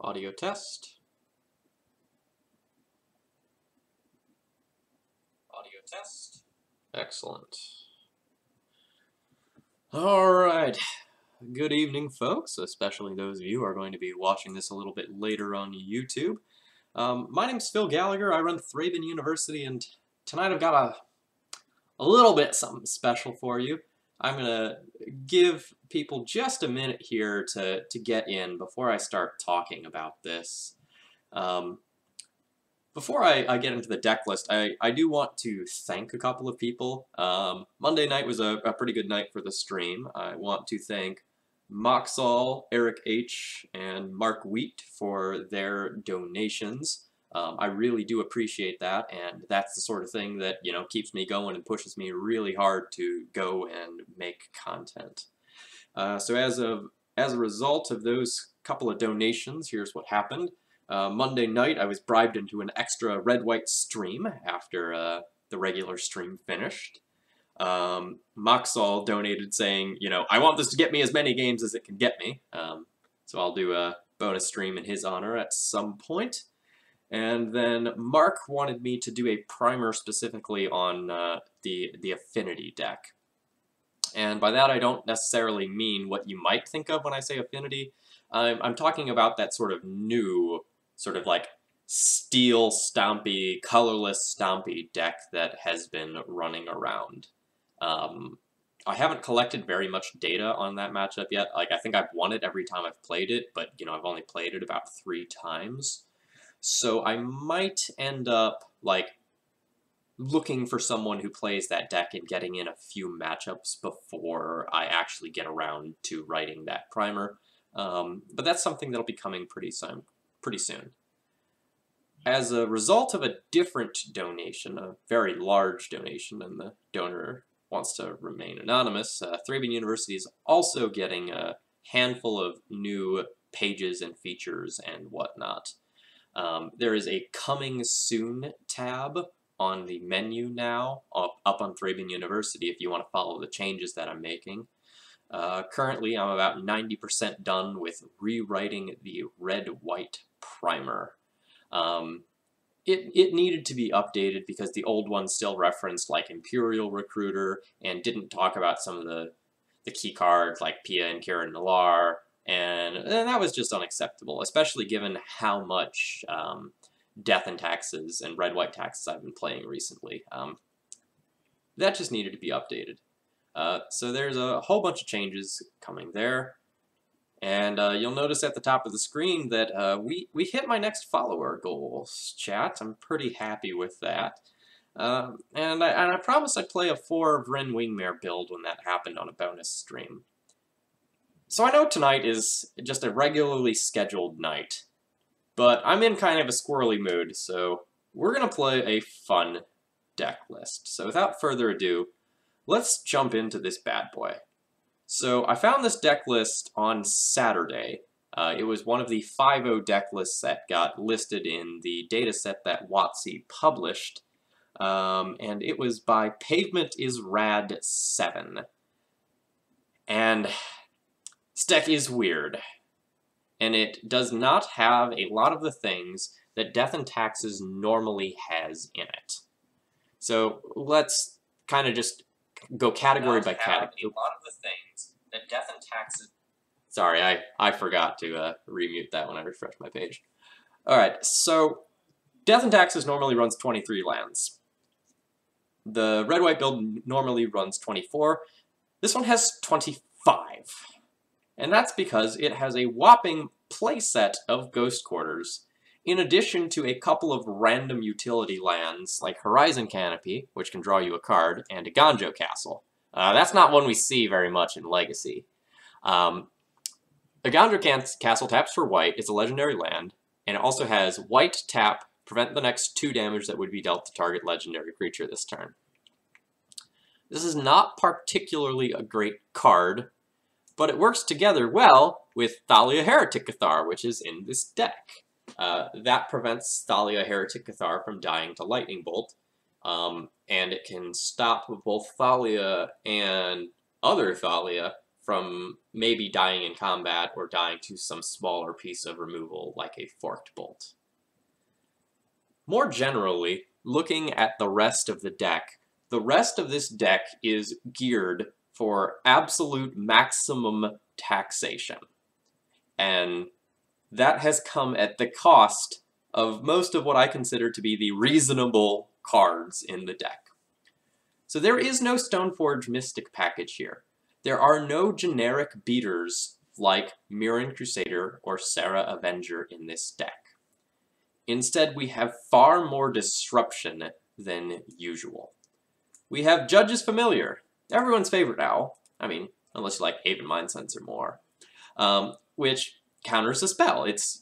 Audio test. Audio test. Excellent. Alright. Good evening, folks, especially those of you who are going to be watching this a little bit later on YouTube. My name's Phil Gallagher. I run ThrabenU University, and tonight I've got a little bit something special for you. I'm going to give people just a minute here to get in before I start talking about this. Before I get into the deck list, I do want to thank a couple of people. Monday night was a pretty good night for the stream. I want to thank Moxall, Eric H., and Mark Wheat for their donations. I really do appreciate that, and that's the sort of thing that, you know, keeps me going and pushes me really hard to go and make content. So as a result of those couple of donations, here's what happened. Monday night, I was bribed into an extra red-white stream after the regular stream finished. Moxall donated saying, you know, I want this to get me as many games as it can get me. So I'll do a bonus stream in his honor at some point. And then Mark wanted me to do a primer specifically on the Affinity deck. And by that, I don't necessarily mean what you might think of when I say Affinity. I'm talking about that sort of new, sort of like steel stompy, colorless stompy deck that has been running around. I haven't collected very much data on that matchup yet. Like, I think I've won it every time I've played it, but, you know, I've only played it about 3 times. So I might end up, like, looking for someone who plays that deck and getting in a few matchups before I actually get around to writing that primer. But that's something that'll be coming pretty soon. As a result of a different donation, a very large donation, and the donor wants to remain anonymous, ThrabenU University is also getting a handful of new pages and features and whatnot. There is a Coming Soon tab on the menu now, up on ThrabenU University if you want to follow the changes that I'm making. Currently, I'm about 90% done with rewriting the red-white primer. It needed to be updated because the old one still referenced like Imperial Recruiter and didn't talk about some of the key cards like Pia and Kieran Nalaar, and that was just unacceptable, especially given how much Death and Taxes and Red-White Taxes I've been playing recently. That just needed to be updated. So there's a whole bunch of changes coming there. And you'll notice at the top of the screen that we hit my next follower goals, chat. I'm pretty happy with that. And I promised I'd play a 4 Vryn Wingmare build when that happened on a bonus stream. So I know tonight is just a regularly scheduled night, but I'm in kind of a squirrely mood, so we're going to play a fun deck list. So without further ado, let's jump into this bad boy. So I found this deck list on Saturday. It was one of the 5.0 deck lists that got listed in the dataset that WotC published, and it was by Pavement is Rad 7. And this deck is weird, and it does not have a lot of the things that Death and Taxes normally has in it. So let's kind of just go category by category. A lot of the things that Death and Taxes... Sorry, I forgot to remute that when I refreshed my page. Alright, so Death and Taxes normally runs 23 lands. The red-white build normally runs 24. This one has 25. And that's because it has a whopping playset of Ghost Quarters, in addition to a couple of random utility lands like Horizon Canopy, which can draw you a card, and a Ganjo Castle. That's not one we see very much in Legacy. A Ganjo Castle taps for white, it's a legendary land, and it also has white tap, prevent the next 2 damage that would be dealt to target legendary creature this turn. This is not particularly a great card, but it works together well with Thalia Heretic Cathar, which is in this deck. That prevents Thalia Heretic Cathar from dying to Lightning Bolt, and it can stop both Thalia and other Thalia from maybe dying in combat or dying to some smaller piece of removal like a forked bolt. More generally, looking at the rest of the deck, the rest of this deck is geared for absolute maximum taxation. And that has come at the cost of most of what I consider to be the reasonable cards in the deck. So there is no Stoneforge Mystic package here. There are no generic beaters like Mirren Crusader or Sarah Avenger in this deck. Instead, we have far more disruption than usual. We have Judge's Familiar, everyone's favorite owl. I mean, unless you like Haven Mindsense or more. Which counters a spell. It's,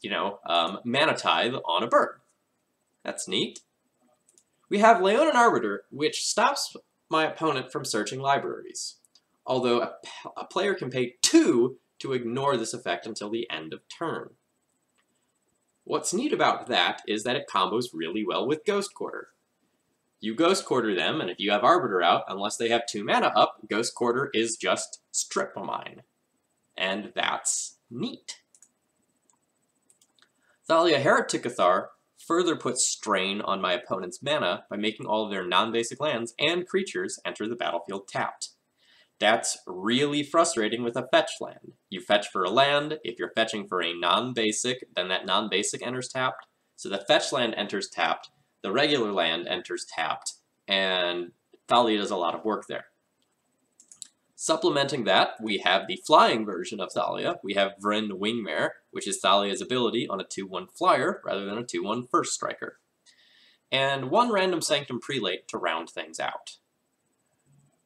Mana Tithe on a bird. That's neat. We have Leonin Arbiter, which stops my opponent from searching libraries. Although a player can pay 2 to ignore this effect until the end of turn. What's neat about that is that it combos really well with Ghost Quarter. You Ghost Quarter them, and if you have Arbiter out, unless they have 2 mana up, Ghost Quarter is just Strip Mine. And that's neat. Thalia Heretic Cathar further puts strain on my opponent's mana by making all of their non-basic lands and creatures enter the battlefield tapped. That's really frustrating with a fetch land. You fetch for a land, if you're fetching for a non-basic, then that non-basic enters tapped. So the fetch land enters tapped, the regular land enters tapped, and Thalia does a lot of work there. Supplementing that, we have the flying version of Thalia. We have Vryn Wingmare, which is Thalia's ability on a 2/1 flyer rather than a 2/1 first striker. And 1 random Sanctum Prelate to round things out.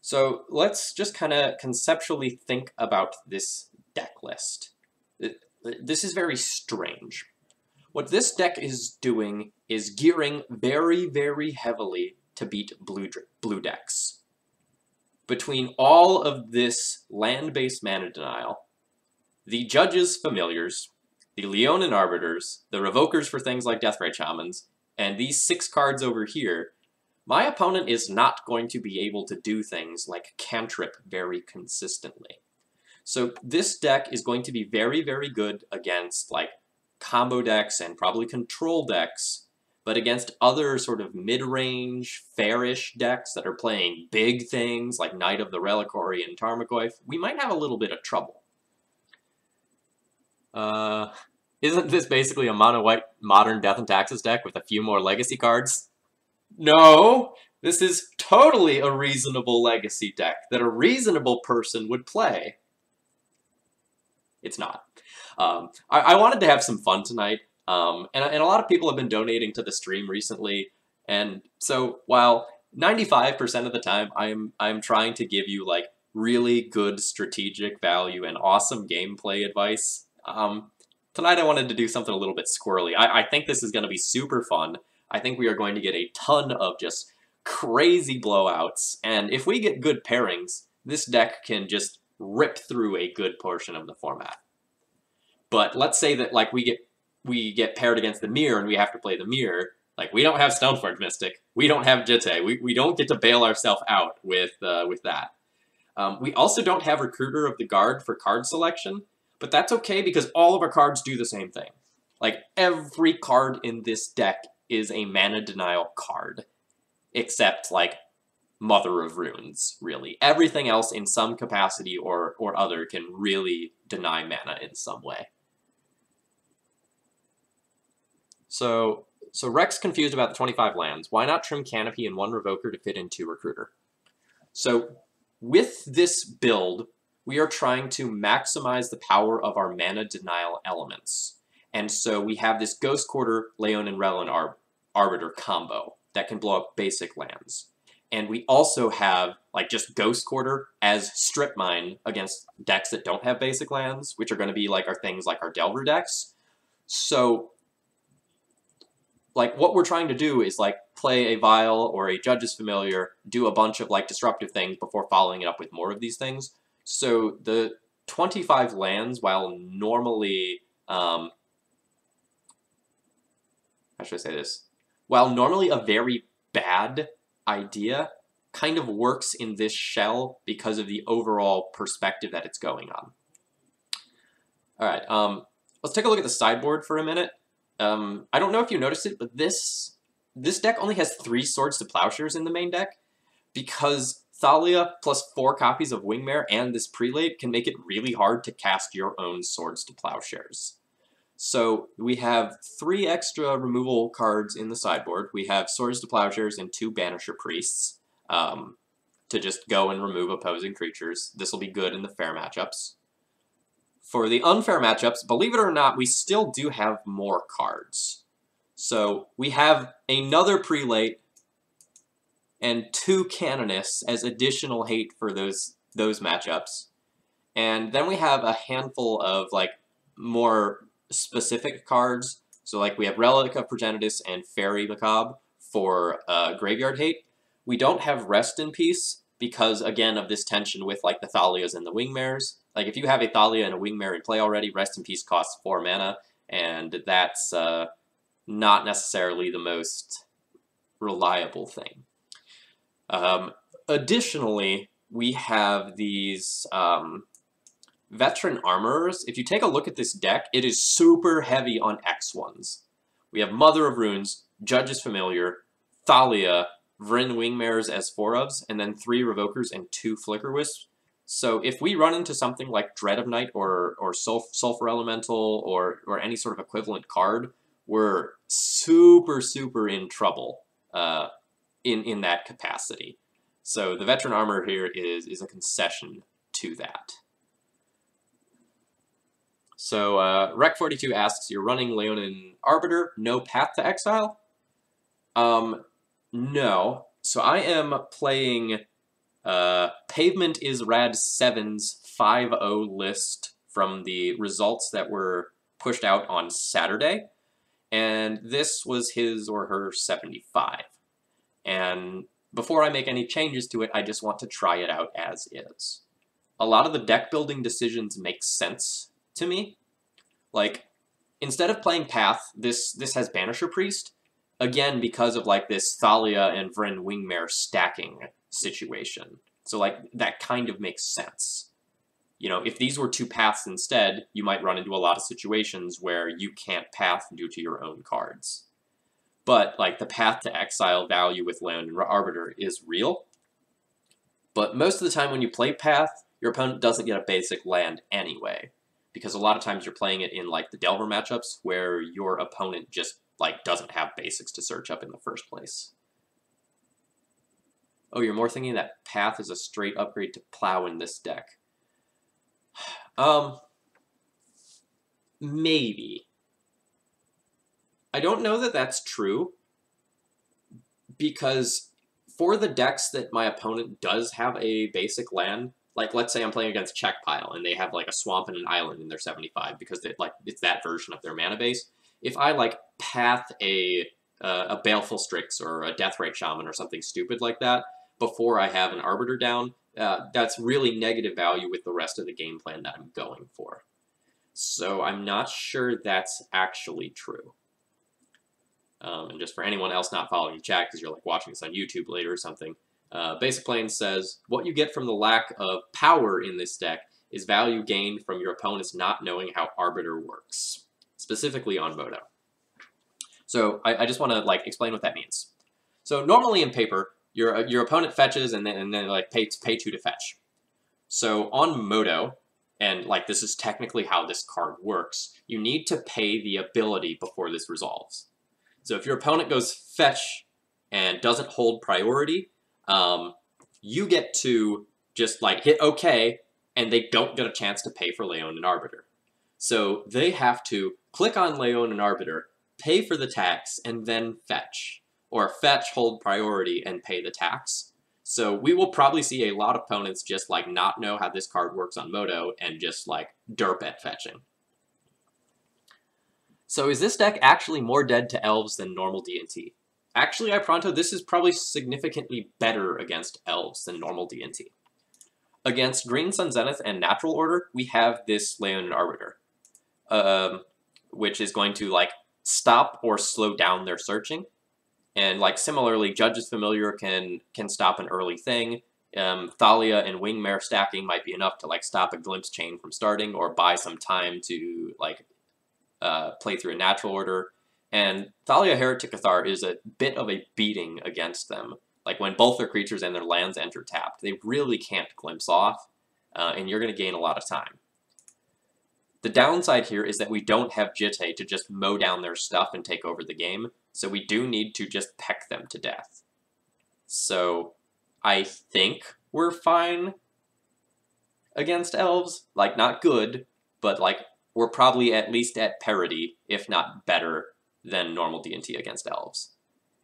So let's just kind of conceptually think about this deck list. This is very strange. What this deck is doing is gearing very, very heavily to beat blue decks. Between all of this land-based mana denial, the Judge's Familiars, the Leonin Arbiters, the Revokers for things like Deathrite Shamans, and these 6 cards over here, my opponent is not going to be able to do things like cantrip very consistently. So this deck is going to be very, very good against like combo decks and probably control decks, but against other sort of mid-range, fairish decks that are playing big things like Knight of the Reliquary and Tarmogoyf, we might have a little bit of trouble. Isn't this basically a mono-white modern Death and Taxes deck with a few more legacy cards? No, this is totally a reasonable legacy deck that a reasonable person would play. It's not. I wanted to have some fun tonight, and a lot of people have been donating to the stream recently, and so while 95% of the time I'm trying to give you like really good strategic value and awesome gameplay advice, tonight I wanted to do something a little bit squirrely. I think this is going to be super fun. I think we are going to get a ton of just crazy blowouts, and if we get good pairings, this deck can just rip through a good portion of the format. But let's say that like we get paired against the Mirror and we have to play the Mirror. Like we don't have Stoneforge Mystic, we don't have Jitte, we don't get to bail ourselves out with that. We also don't have Recruiter of the Guard for card selection, but that's okay because all of our cards do the same thing. Like every card in this deck is a mana denial card, except like Mother of Runes, really. Everything else in some capacity or other can really deny mana in some way. So Rex confused about the 25 lands. Why not trim Canopy and 1 Revoker to fit into Recruiter? So with this build, we are trying to maximize the power of our mana denial elements. And so we have this Ghost Quarter, Leonin and Relin Arbiter combo that can blow up basic lands. And we also have like just Ghost Quarter as Strip Mine against decks that don't have basic lands, which are going to be like our things like our Delver decks. So like what we're trying to do is like play a Vial or a Judge's Familiar, do a bunch of like disruptive things before following it up with more of these things. So the 25 lands, while normally, how should I say this? While normally a very bad idea, kind of works in this shell because of the overall perspective that it's going on. All right, let's take a look at the sideboard for a minute. I don't know if you noticed it, but this deck only has 3 Swords to Plowshares in the main deck, because Thalia plus 4 copies of Wingmare and this Prelate can make it really hard to cast your own Swords to Plowshares. So we have 3 extra removal cards in the sideboard. We have Swords to Plowshares and 2 Banisher Priests to just go and remove opposing creatures. This will be good in the fair matchups. For the unfair matchups, believe it or not, we still do have more cards. So we have another Prelate and 2 Canonists as additional hate for those matchups. And then we have a handful of like more specific cards. So like we have Relic of Progenitus and Fairy Macabre for graveyard hate. We don't have Rest in Peace because, again, of this tension with like the Thalias and the Wingmares. Like if you have a Thalia and a Wingmare in play already, Rest in Peace costs 4 mana, and that's not necessarily the most reliable thing. Additionally, we have these Veteran Armorers. If you take a look at this deck, it is super heavy on X1s. We have Mother of Runes, Judge's Familiar, Thalia, Vryn Wingmares as 4-ofs, and then 3 Revokers and 2 Flicker Wisps. So if we run into something like Dread of Night or Sulfur Elemental or any sort of equivalent card, we're super in trouble in that capacity. So the Veteran Armor here is a concession to that. So Rec42 asks, you're running Leonin Arbiter, no Path to Exile? No. So I am playing Pavement is Rad 7's 5-0 list from the results that were pushed out on Saturday. And this was his or her 75. And before I make any changes to it, I just want to try it out as is. A lot of the deck building decisions make sense to me. Like, instead of playing Path, this has Banisher Priest. Again, because of like this Thalia and Vryn Wingmare stacking situation. So like, that kind of makes sense. You know, if these were 2 paths instead, you might run into a lot of situations where you can't path due to your own cards. But like, the Path to Exile value with Leonin Arbiter is real. But most of the time when you play Path, your opponent doesn't get a basic land anyway. Because a lot of times you're playing it in like the Delver matchups where your opponent just like doesn't have basics to search up in the first place. Oh, you're more thinking that Path is a straight upgrade to Plow in this deck. Maybe. I don't know that that's true, because for the decks that my opponent does have a basic land, like let's say I'm playing against Check Pile and they have like a swamp and an island in their 75 because it's that version of their mana base. If I like path a Baleful Strix or a Deathrite Shaman or something stupid like that before I have an Arbiter down, that's really negative value with the rest of the game plan that I'm going for. So I'm not sure that's actually true. And just for anyone else not following the chat, because you're like watching this on YouTube later or something, Basic Plane says, what you get from the lack of power in this deck is value gained from your opponents not knowing how Arbiter works, specifically on Moto. So I just want to like explain what that means. So normally in paper, your opponent fetches and then like pay 2 to fetch. So on Moto, and like this is technically how this card works, you need to pay the ability before this resolves. So if your opponent goes fetch and doesn't hold priority, you get to just like hit OK, and they don't get a chance to pay for Leonin Arbiter. So they have to click on Leonin Arbiter, pay for the tax, and then fetch. Or fetch, hold priority, and pay the tax. So we will probably see a lot of opponents just like not know how this card works on Moto and just like derp at fetching. So is this deck actually more dead to elves than normal D&T? Actually, Pronto, this is probably significantly better against elves than normal D&T. Against Green Sun Zenith and Natural Order, we have this Leonin Arbiter, which is going to like stop or slow down their searching. And like similarly, Judge's Familiar can stop an early thing. Thalia and Wingmare stacking might be enough to like stop a Glimpse Chain from starting or buy some time to like play through a natural order. And Thalia Heretic Cathar is a bit of a beating against them. Like when both their creatures and their lands enter tapped, they really can't glimpse off, and you're going to gain a lot of time. The downside here is that we don't have Jitte to just mow down their stuff and take over the game, so we do need to just peck them to death. So I think we're fine against elves. Like, not good, but like we're probably at least at parity, if not better, than normal D&T against elves.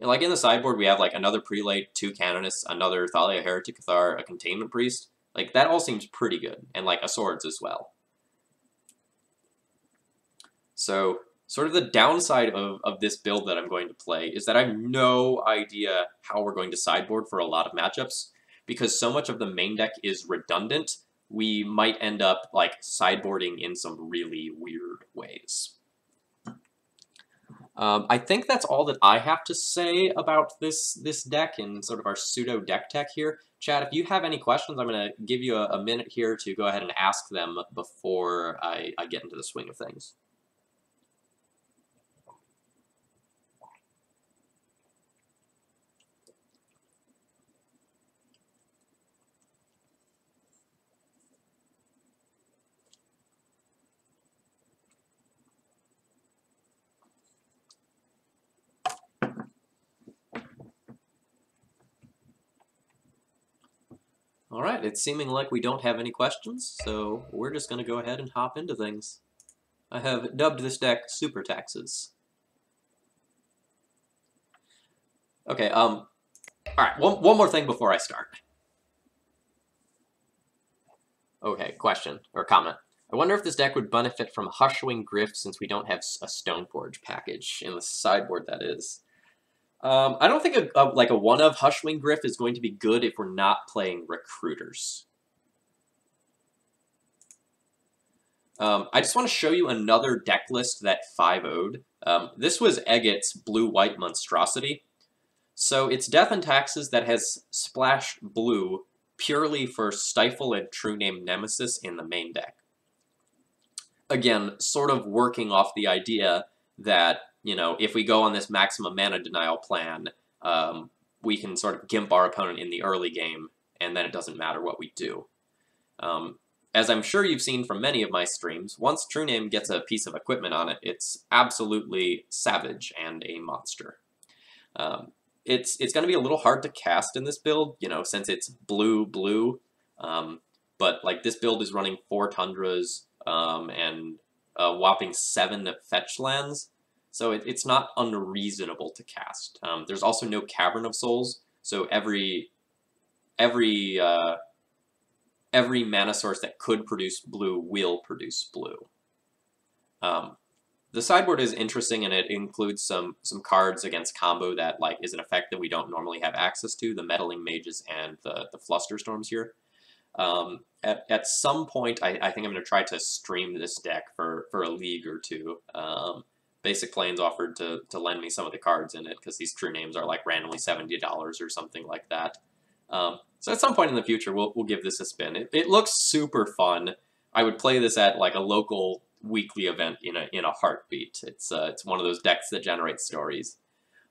And like in the sideboard, we have like another Prelate, 2 Canonists, another Thalia Heretic Cathar, a Containment Priest. Like, that all seems pretty good, and like a Swords as well. So, sort of the downside of this build that I'm going to play is that I have no idea how we're going to sideboard for a lot of matchups, because so much of the main deck is redundant, we might end up like sideboarding in some really weird ways. I think that's all that I have to say about this deck and sort of our pseudo deck tech here. Chad, if you have any questions, I'm going to give you a minute here to go ahead and ask them before I get into the swing of things. Alright, it's seeming like we don't have any questions, so we're just going to go ahead and hop into things. I have dubbed this deck Super Taxes. Okay, alright, one more thing before I start. Okay, question, or comment. I wonder if this deck would benefit from Hushwing Griff since we don't have a Stoneforge package, in the sideboard that is. I don't think like a one-of Hushwing Griff is going to be good if we're not playing Recruiters. I just want to show you another deck list that 5-0'd. This was Eggett's Blue-White Monstrosity. So it's Death and Taxes that has Splash Blue purely for Stifle and True Name Nemesis in the main deck. Again, sort of working off the idea that, you know, if we go on this maximum mana denial plan, we can sort of gimp our opponent in the early game, and then it doesn't matter what we do. As I'm sure you've seen from many of my streams, once True Name gets a piece of equipment on it, it's absolutely savage and a monster. It's going to be a little hard to cast in this build, you know, since it's blue, but like this build is running 4 Tundras and a whopping 7 fetch lands, so it's not unreasonable to cast. There's also no Cavern of Souls, so every mana source that could produce blue will produce blue. The sideboard is interesting, and it includes some cards against combo that like is an effect that we don't normally have access to, the Meddling Mages and the Flusterstorms here. At some point, I think I'm going to try to stream this deck for a league or two. Basic Plains offered to lend me some of the cards in it, because these True Names are like randomly $70 or something like that. So at some point in the future, we'll give this a spin. It looks super fun. I would play this at like a local weekly event in a heartbeat. It's one of those decks that generates stories.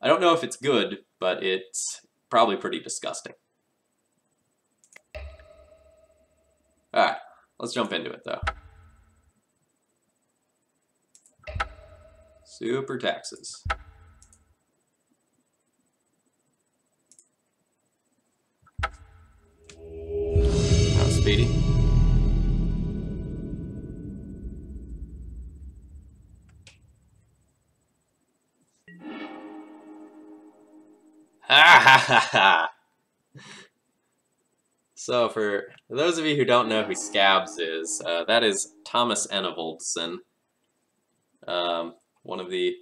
I don't know if it's good, but it's probably pretty disgusting. Alright, let's jump into it though. Super Taxes. How speedy. So for those of you who don't know who Scabs is, that is Thomas Enevoldsen, one of the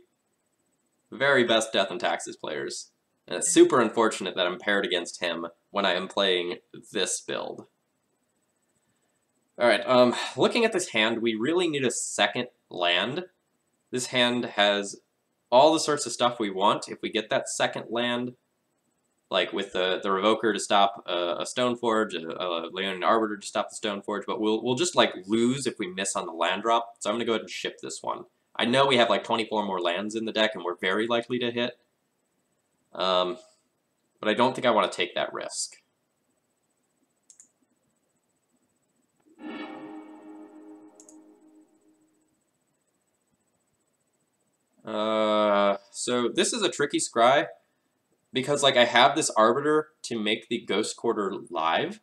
very best Death and Taxes players. And it's super unfortunate that I'm paired against him when I am playing this build. Alright, looking at this hand, we really need a second land. This hand has all the sorts of stuff we want if we get that second land, like with the Revoker to stop a Stoneforge, a Leonin Arbiter to stop the Stoneforge, but we'll just like lose if we miss on the land drop, so I'm going to go ahead and ship this one. I know we have like 24 more lands in the deck and we're very likely to hit, but I don't think I want to take that risk. So this is a tricky scry, because like I have this Arbiter to make the Ghost Quarter live,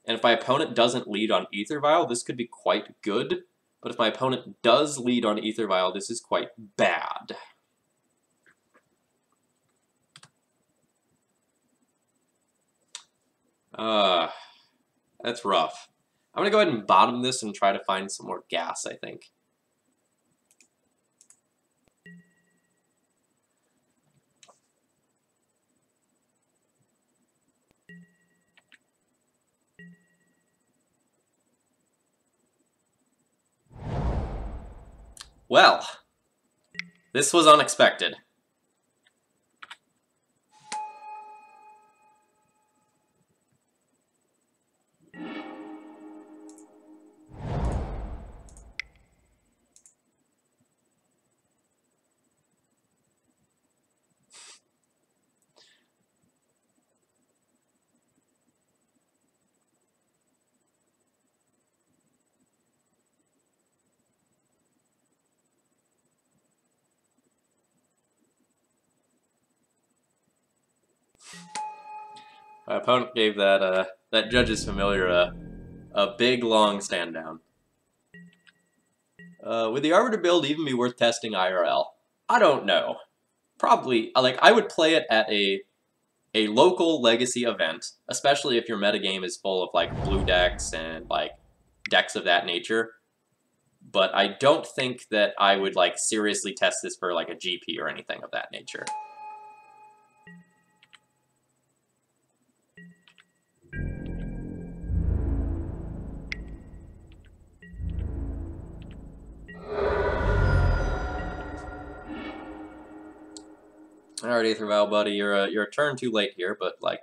and if my opponent doesn't lead on Aether Vial, this could be quite good, but if my opponent does lead on Aether Vial, this is quite bad. That's rough. I'm going to go ahead and bottom this and try to find some more gas, I think. Well, this was unexpected. My opponent gave that Judge's Familiar a big, long stand down. Would the Arbiter build even be worth testing IRL? I don't know. Probably, like, I would play it at a local Legacy event, especially if your metagame is full of, like, blue decks and, like, decks of that nature. But I don't think that I would, like, seriously test this for, like, a GP or anything of that nature. Alright, Aether Vial, buddy, you're a turn too late here, but, like,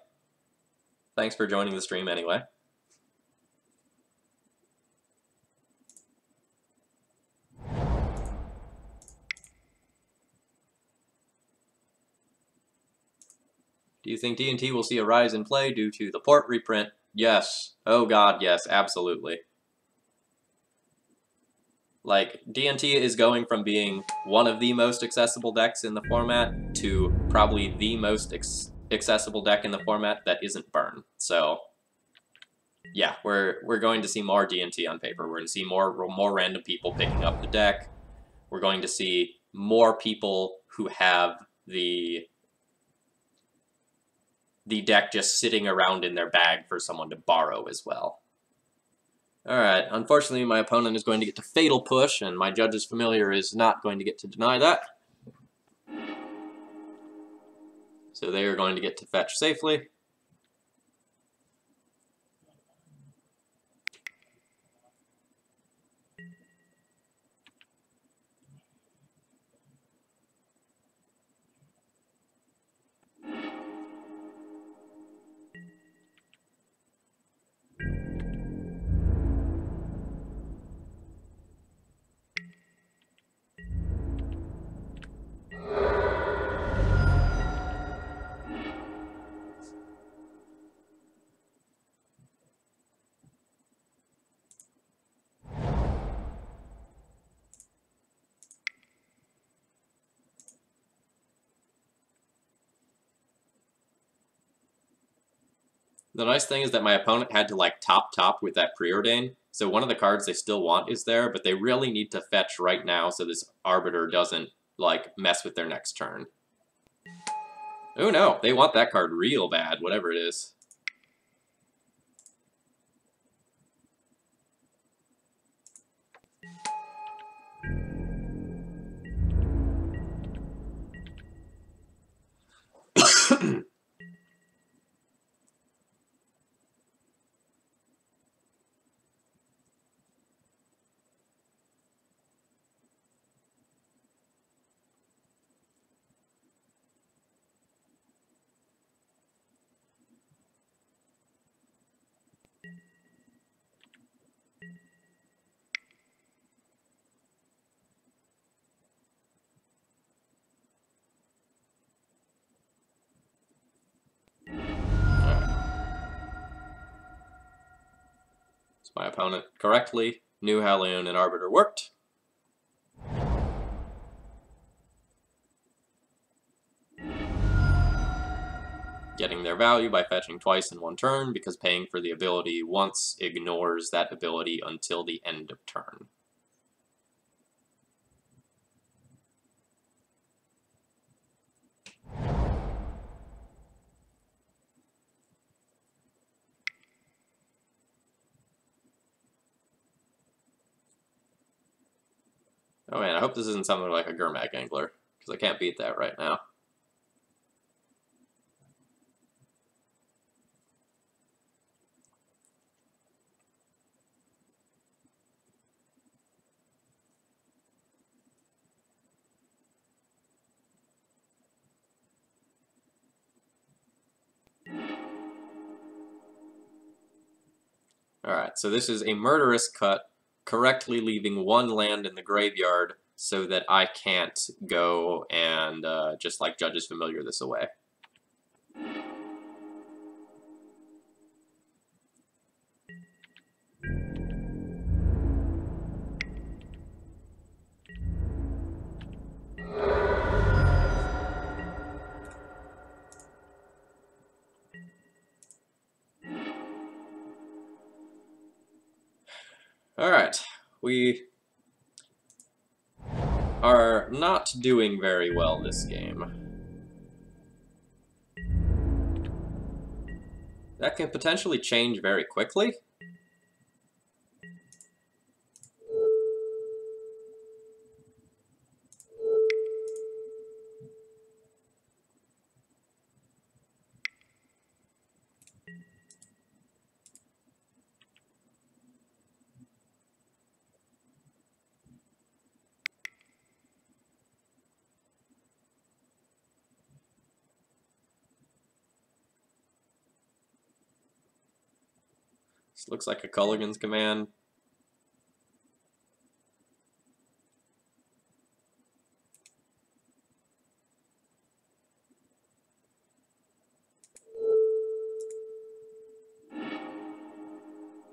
thanks for joining the stream anyway. Do you think D&T will see a rise in play due to the port reprint? Yes. Oh god, yes, absolutely. Like, D&T is going from being one of the most accessible decks in the format to probably the most accessible deck in the format that isn't burn. So, yeah, we're going to see more D&T on paper. We're going to see more random people picking up the deck. We're going to see more people who have the deck just sitting around in their bag for someone to borrow as well. Alright, unfortunately my opponent is going to get to Fatal Push, and my Judge's Familiar is not going to get to deny that. So they are going to get to fetch safely. The nice thing is that my opponent had to, like, top with that Preordain, so one of the cards they still want is there, but they really need to fetch right now so this Arbiter doesn't, like, mess with their next turn. Oh no, they want that card real bad, whatever it is. So my opponent correctly knew how Leon and Arbiter worked. Getting their value by fetching twice in one turn, because paying for the ability once ignores that ability until the end of turn. Oh man, I hope this isn't something like a Gurmag Angler, because I can't beat that right now. Alright, so this is a murderous cut, correctly leaving one land in the graveyard so that I can't go and just like Judge's Familiar this away. Alright, we are not doing very well this game. That can potentially change very quickly. This looks like a Culligan's command.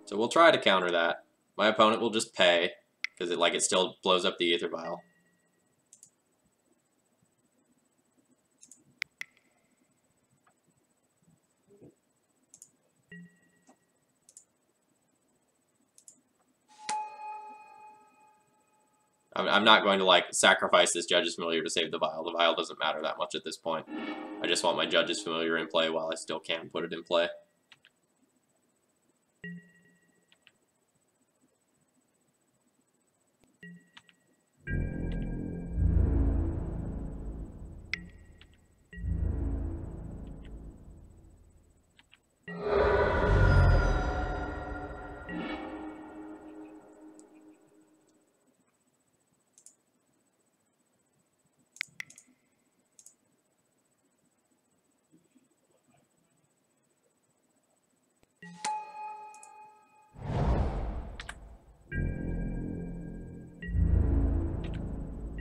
So we'll try to counter that. My opponent will just pay, because it still blows up the Aether Vial. I'm not going to, sacrifice this Judge's Familiar to save the Vial. The Vial doesn't matter that much at this point. I just want my Judge's Familiar in play while I still can put it in play.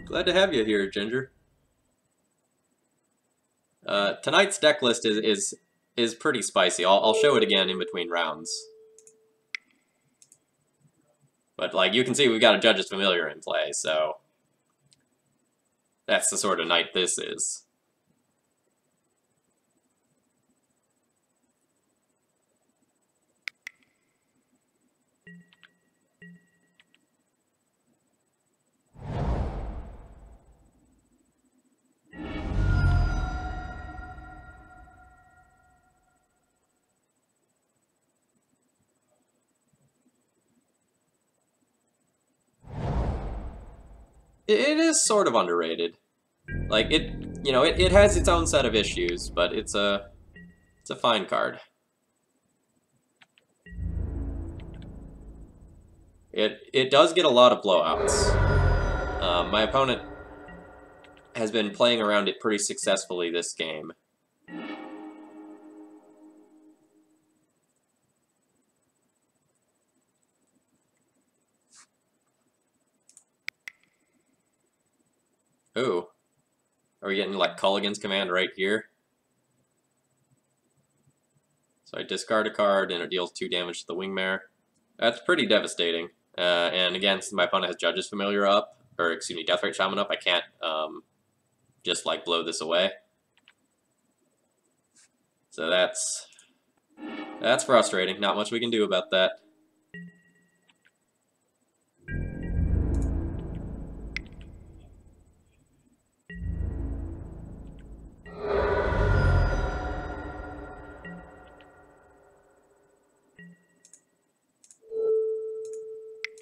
Glad to have you here, Ginger. Tonight's deck list is pretty spicy. I'll show it again in between rounds. But, you can see we've got a Judge's Familiar in play, so that's the sort of night this is. It is sort of underrated. It has its own set of issues, but it's a fine card. It does get a lot of blowouts. My opponent has been playing around it pretty successfully this game. Ooh. Are we getting like Culligan's command right here? So I discard a card and it deals 2 damage to the Wingmare. That's pretty devastating. And again, since my opponent has Judge's Familiar up, or excuse me, Deathrite Shaman up, I can't just like blow this away. So that's frustrating. Not much we can do about that.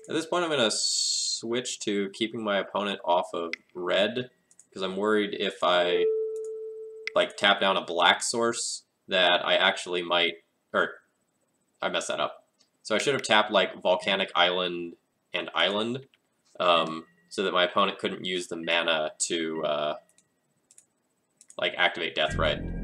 At this point, I'm going to switch to keeping my opponent off of red, because I'm worried if I like tap down a black source that I actually might, or I messed that up. So I should have tapped like Volcanic Island and Island, so that my opponent couldn't use the mana to like activate Deathrite.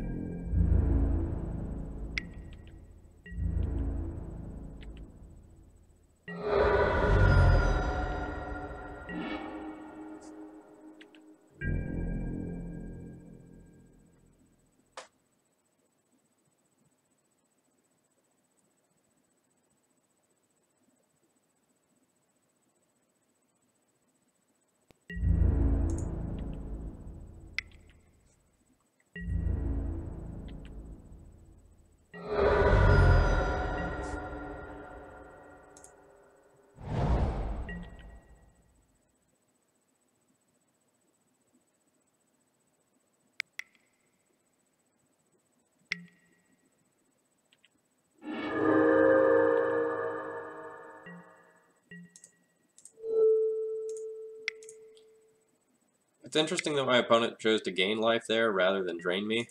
It's interesting that my opponent chose to gain life there rather than drain me.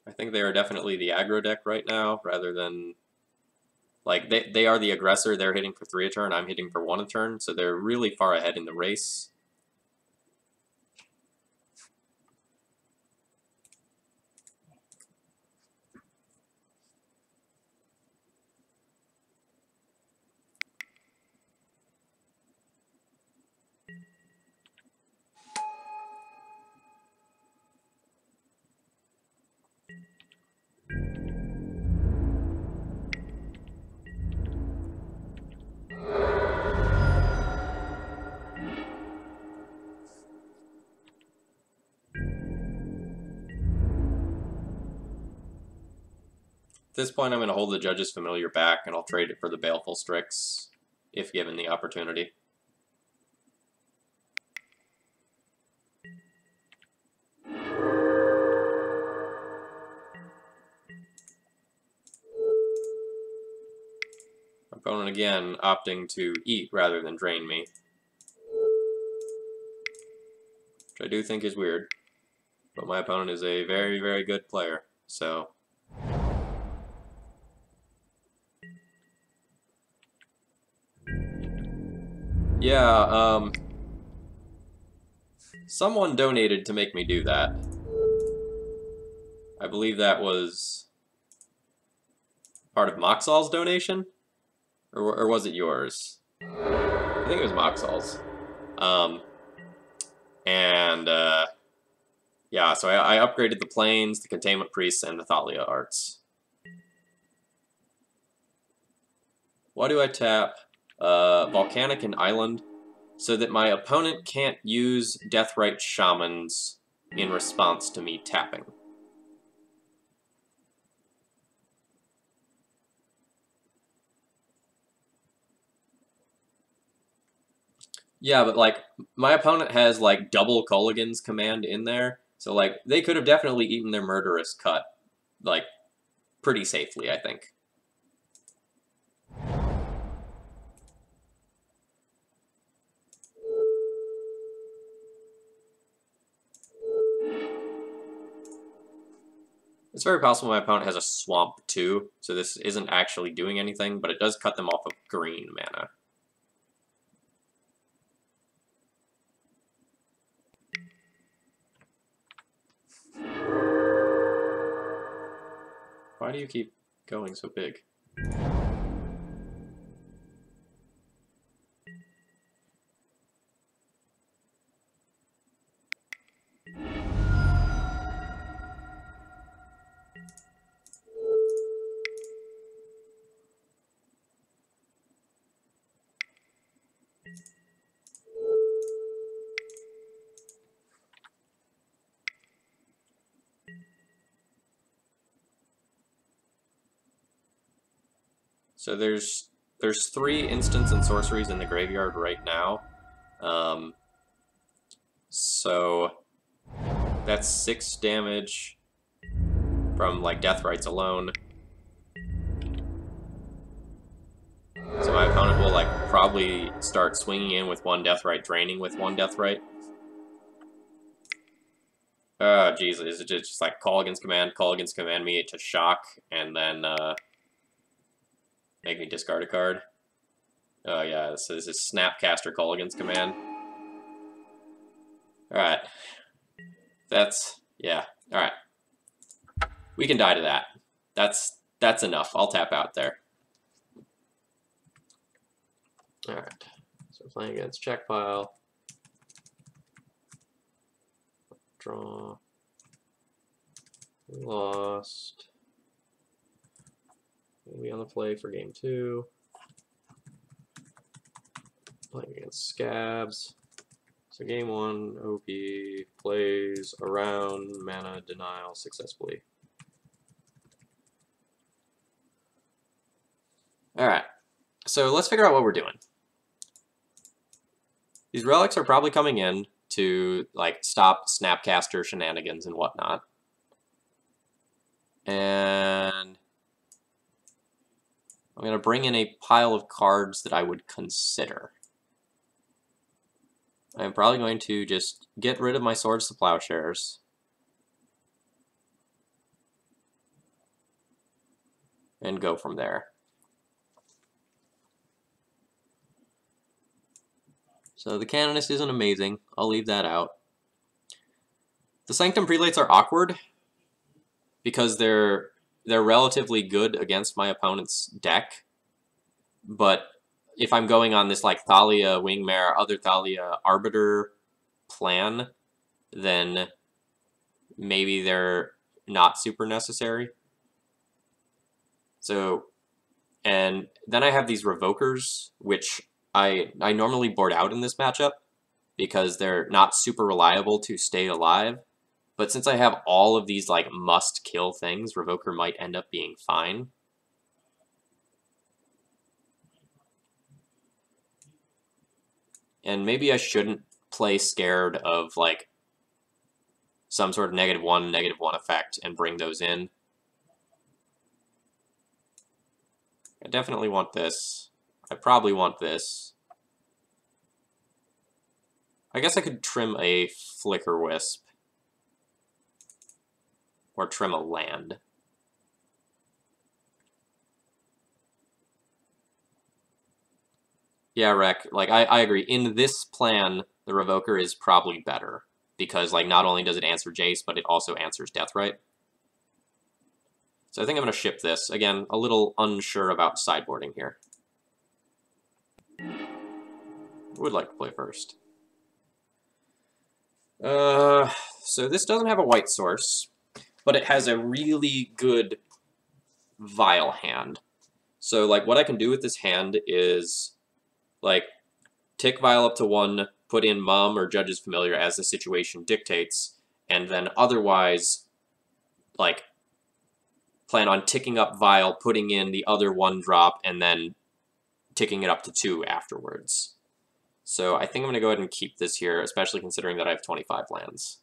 I think they are definitely the aggro deck right now, rather than... Like, they are the aggressor, they're hitting for 3 a turn, I'm hitting for 1 a turn, so they're really far ahead in the race. At this point, I'm going to hold the Judge's Familiar back, and I'll trade it for the Baleful Strix, if given the opportunity. Opponent again opting to eat rather than drain me, which I do think is weird, but my opponent is a very, very good player, so... Yeah, someone donated to make me do that. I believe that was part of Moxall's donation? Or was it yours? I think it was Moxall's. Yeah, so I upgraded the Plains, the Containment Priests, and the Thalia Arts. Why do I tap Volcanic and Island? So that my opponent can't use Deathrite Shamans in response to me tapping. Yeah, but, like, my opponent has, like, double Culligan's command in there, so, like, they could have definitely eaten their Murderous Cut, like, pretty safely, I think. It's very possible my opponent has a Swamp, too, so this isn't actually doing anything, but it does cut them off of green mana. Why do you keep going so big? So there's 3 instants and sorceries in the graveyard right now. So that's 6 damage from like Death Rites alone. So my opponent will like probably start swinging in with 1 Death Rite, draining with 1 Death Rite. Oh, jeez, is it just like call against command me to shock, and then make me discard a card? Oh yeah, so this is Snapcaster call against command. Alright. That's, yeah, alright. We can die to that. That's enough. I'll tap out there. Alright. So we're playing against check pile. Draw. Lost. Maybe on the play for game 2. Playing against Scabs. So game 1, OP plays around mana denial successfully. Alright, so let's figure out what we're doing. These relics are probably coming in to like stop Snapcaster shenanigans and whatnot. And I'm going to bring in a pile of cards that I would consider. I'm probably going to just get rid of my Swords to Plowshares. And go from there. So the Canonist isn't amazing. I'll leave that out. The Sanctum Prelates are awkward because they're relatively good against my opponent's deck. But if I'm going on this like Thalia Wingmare, other Thalia Arbiter plan, then maybe they're not super necessary. So, and then I have these Revokers, which I normally board out in this matchup because they're not super reliable to stay alive. But since I have all of these like must-kill things, Revoker might end up being fine. And maybe I shouldn't play scared of like some sort of -1 effect and bring those in. I definitely want this. I probably want this. I guess I could trim a Flicker Wisp. Or trim a land. Yeah, Rek, like, I agree. In this plan, the Revoker is probably better. Because, like, not only does it answer Jace, but it also answers Deathrite. So I think I'm going to ship this. Again, a little unsure about sideboarding here. Would like to play first. So this doesn't have a white source, but it has a really good Vial hand. So, like, what I can do with this hand is, like, tick Vial up to 1, put in Mom or Judge's Familiar as the situation dictates, and then otherwise, like, plan on ticking up Vial, putting in the other 1-drop, and then ticking it up to 2 afterwards. So I think I'm going to go ahead and keep this here, especially considering that I have 25 lands.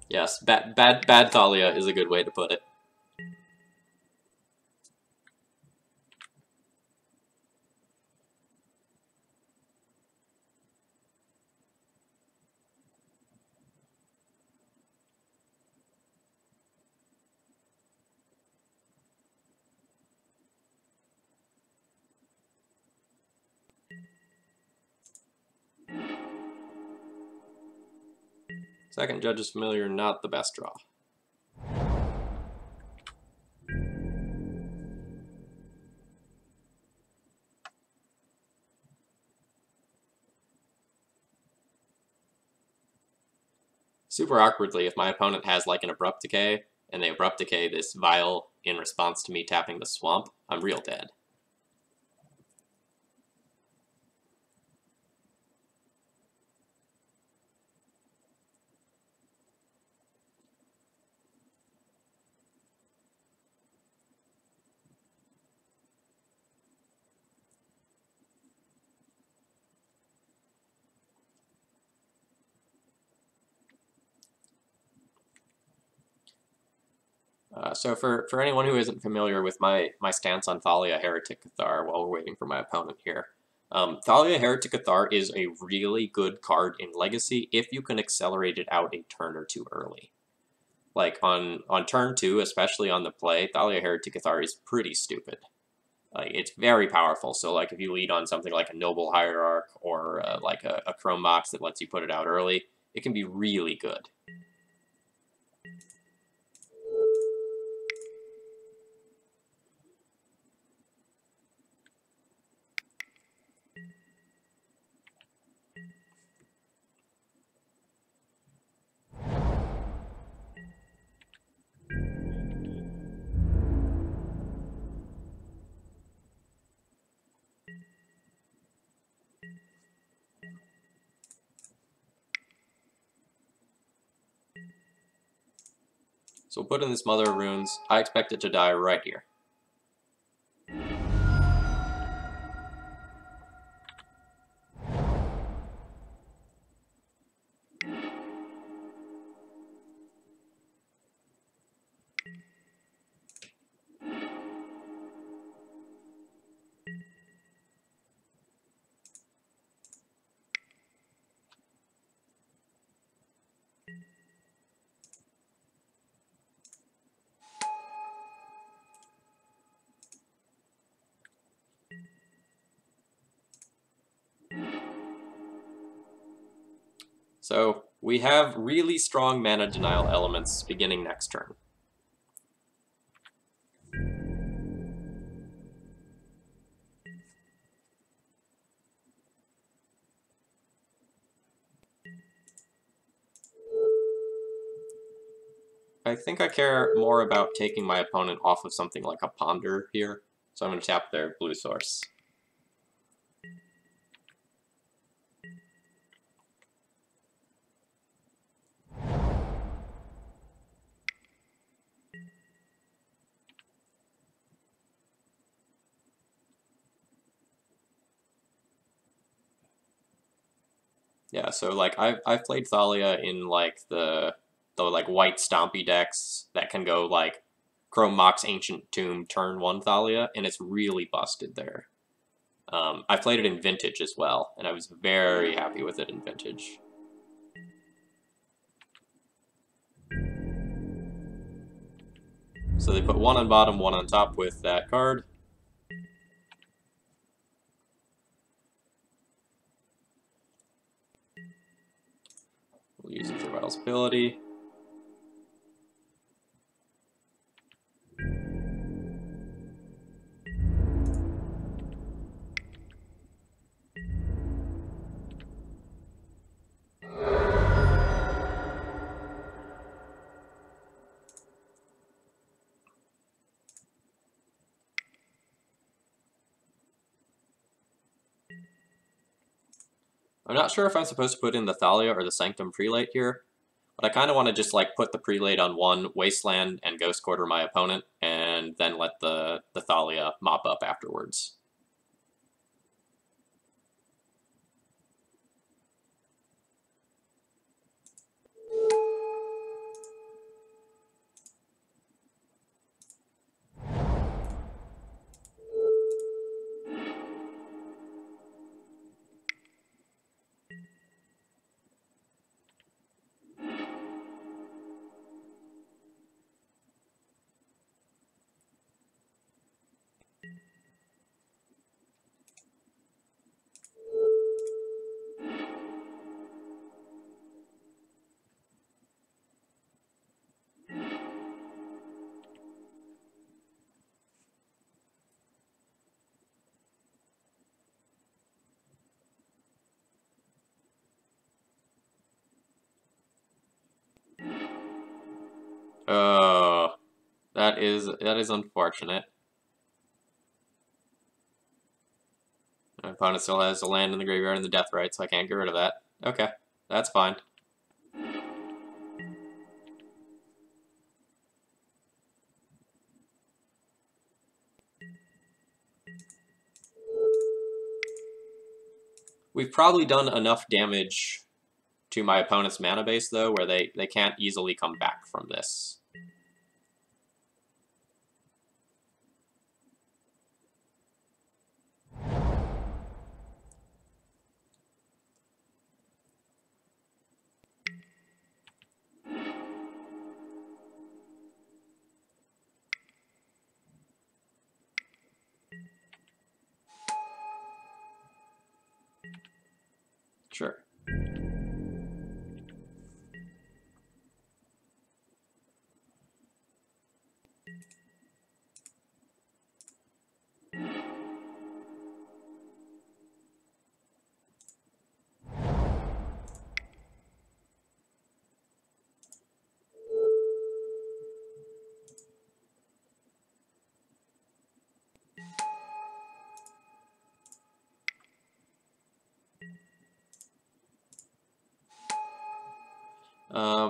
Yes, bad Thalia is a good way to put it. Second Judge's Familiar, not the best draw. Super awkwardly, if my opponent has like an Abrupt Decay, and they Abrupt Decay this Vial in response to me tapping the Swamp, I'm real dead. So for anyone who isn't familiar with my stance on Thalia Heretic Cathar while we're waiting for my opponent here, Thalia Heretic Cathar is a really good card in Legacy if you can accelerate it out a turn or two early. Like on turn 2, especially on the play, Thalia Heretic Cathar is pretty stupid. It's very powerful, so like if you lead on something like a Noble Hierarch or like a Chrome Mox that lets you put it out early, it can be really good. So we'll put in this Mother of Runes. I expect it to die right here. So we have really strong mana denial elements beginning next turn. I think I care more about taking my opponent off of something like a Ponder here, so I'm going to tap their blue source. Yeah, so like I've played Thalia in like the like white stompy decks that can go like Chrome Mox Ancient Tomb turn 1 Thalia, and it's really busted there. I played it in Vintage as well, and I was very happy with it in Vintage. So they put 1 on bottom, 1 on top with that card. We'll use it for Vital's ability. I'm not sure if I'm supposed to put in the Thalia or the Sanctum Prelate here, but I kind of want to just like put the Prelate on 1, Wasteland, and Ghost Quarter my opponent, and then let the Thalia mop up afterwards. Oh, that is unfortunate. My opponent still has a land in the graveyard and the death right, so I can't get rid of that. Okay, that's fine. We've probably done enough damage to my opponent's mana base, though, where they can't easily come back from this. Sure.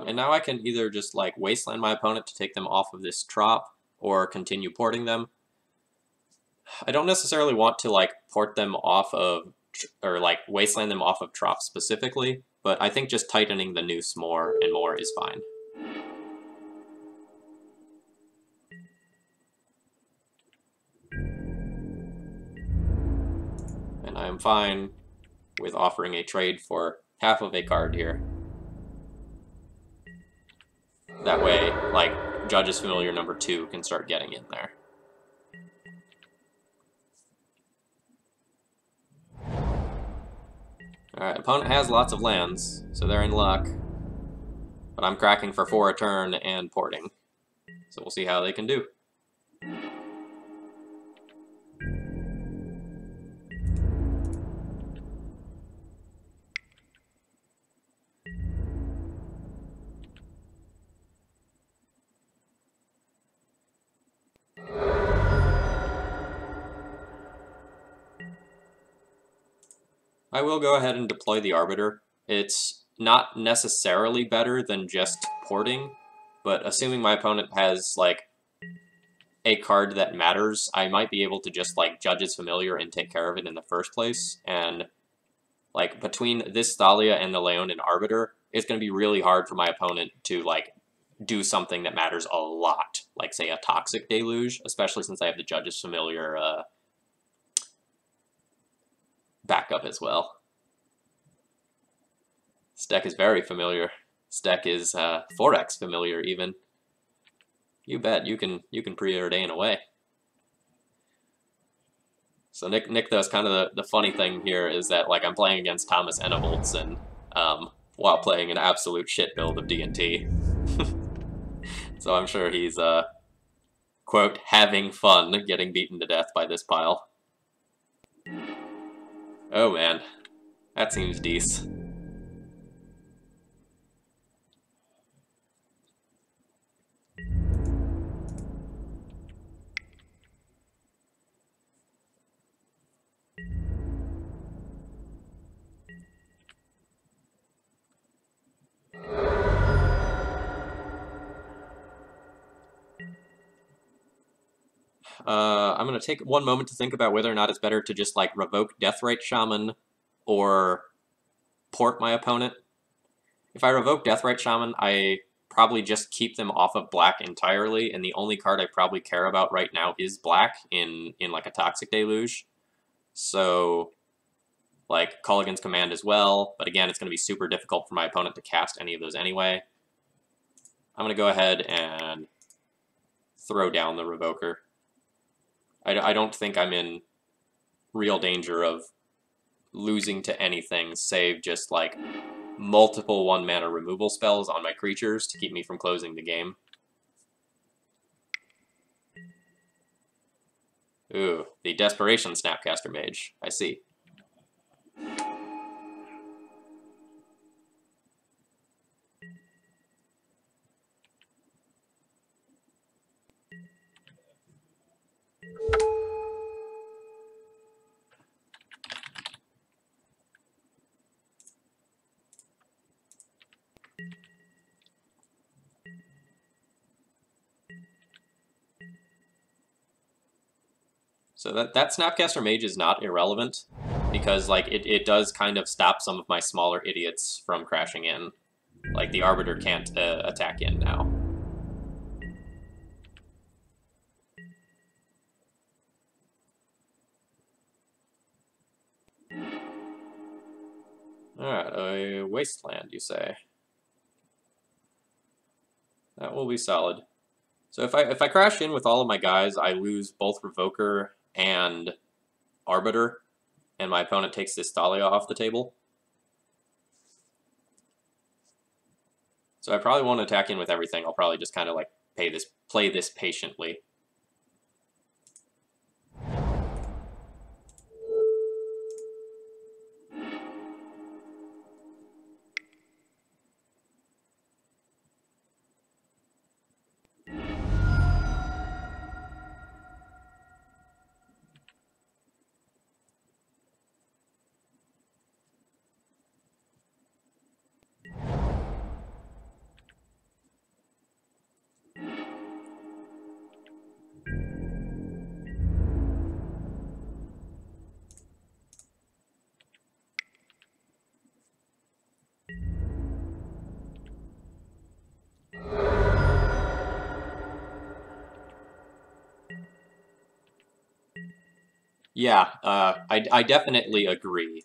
And now I can either just like wasteland my opponent to take them off of this trop, or continue porting them. I don't necessarily want to like port them off of, or like wasteland them off of trop specifically, but I think just tightening the noose more and more is fine. And I am fine with offering a trade for half of a card here. That way, like, Judge's Familiar number 2 can start getting in there. Alright, opponent has lots of lands, so they're in luck. But I'm cracking for 4 a turn and porting. So we'll see how they can do. I will go ahead and deploy the Arbiter. It's not necessarily better than just porting, but assuming my opponent has, like, a card that matters, I might be able to just, like, Judge's Familiar and take care of it in the first place. And, like, between this Thalia and the Leonin Arbiter, it's going to be really hard for my opponent to, like, do something that matters a lot, like, say, a Toxic Deluge, especially since I have the Judge's Familiar backup as well. This deck is very familiar. This deck is 4x familiar, even. You bet, you can preordain away. So Nick, though, is kind of the funny thing here is that, like, I'm playing against Thomas Enevoldsen, while playing an absolute shit build of D&T. So I'm sure he's, quote, having fun getting beaten to death by this pile. Oh man, that seems decent. I'm going to take one moment to think about whether or not it's better to just, like, revoke Deathrite Shaman or port my opponent. If I revoke Deathrite Shaman, I probably just keep them off of black entirely, and the only card I probably care about right now is black in like, a Toxic Deluge. So, like, Culligan's Command as well, but again, it's going to be super difficult for my opponent to cast any of those anyway. I'm going to go ahead and throw down the Revoker. I don't think I'm in real danger of losing to anything, save just, like, multiple 1-mana removal spells on my creatures to keep me from closing the game. Ooh, the Desperation Snapcaster Mage. I see. So that Snapcaster Mage is not irrelevant, because like it does kind of stop some of my smaller idiots from crashing in. Like the Arbiter can't attack in now. Alright, a Wasteland, you say. That will be solid. So if I crash in with all of my guys, I lose both Revoker and Arbiter, and my opponent takes this Thalia off the table. So I probably won't attack in with everything. I'll probably just kind of like play this patiently. Yeah, I definitely agree.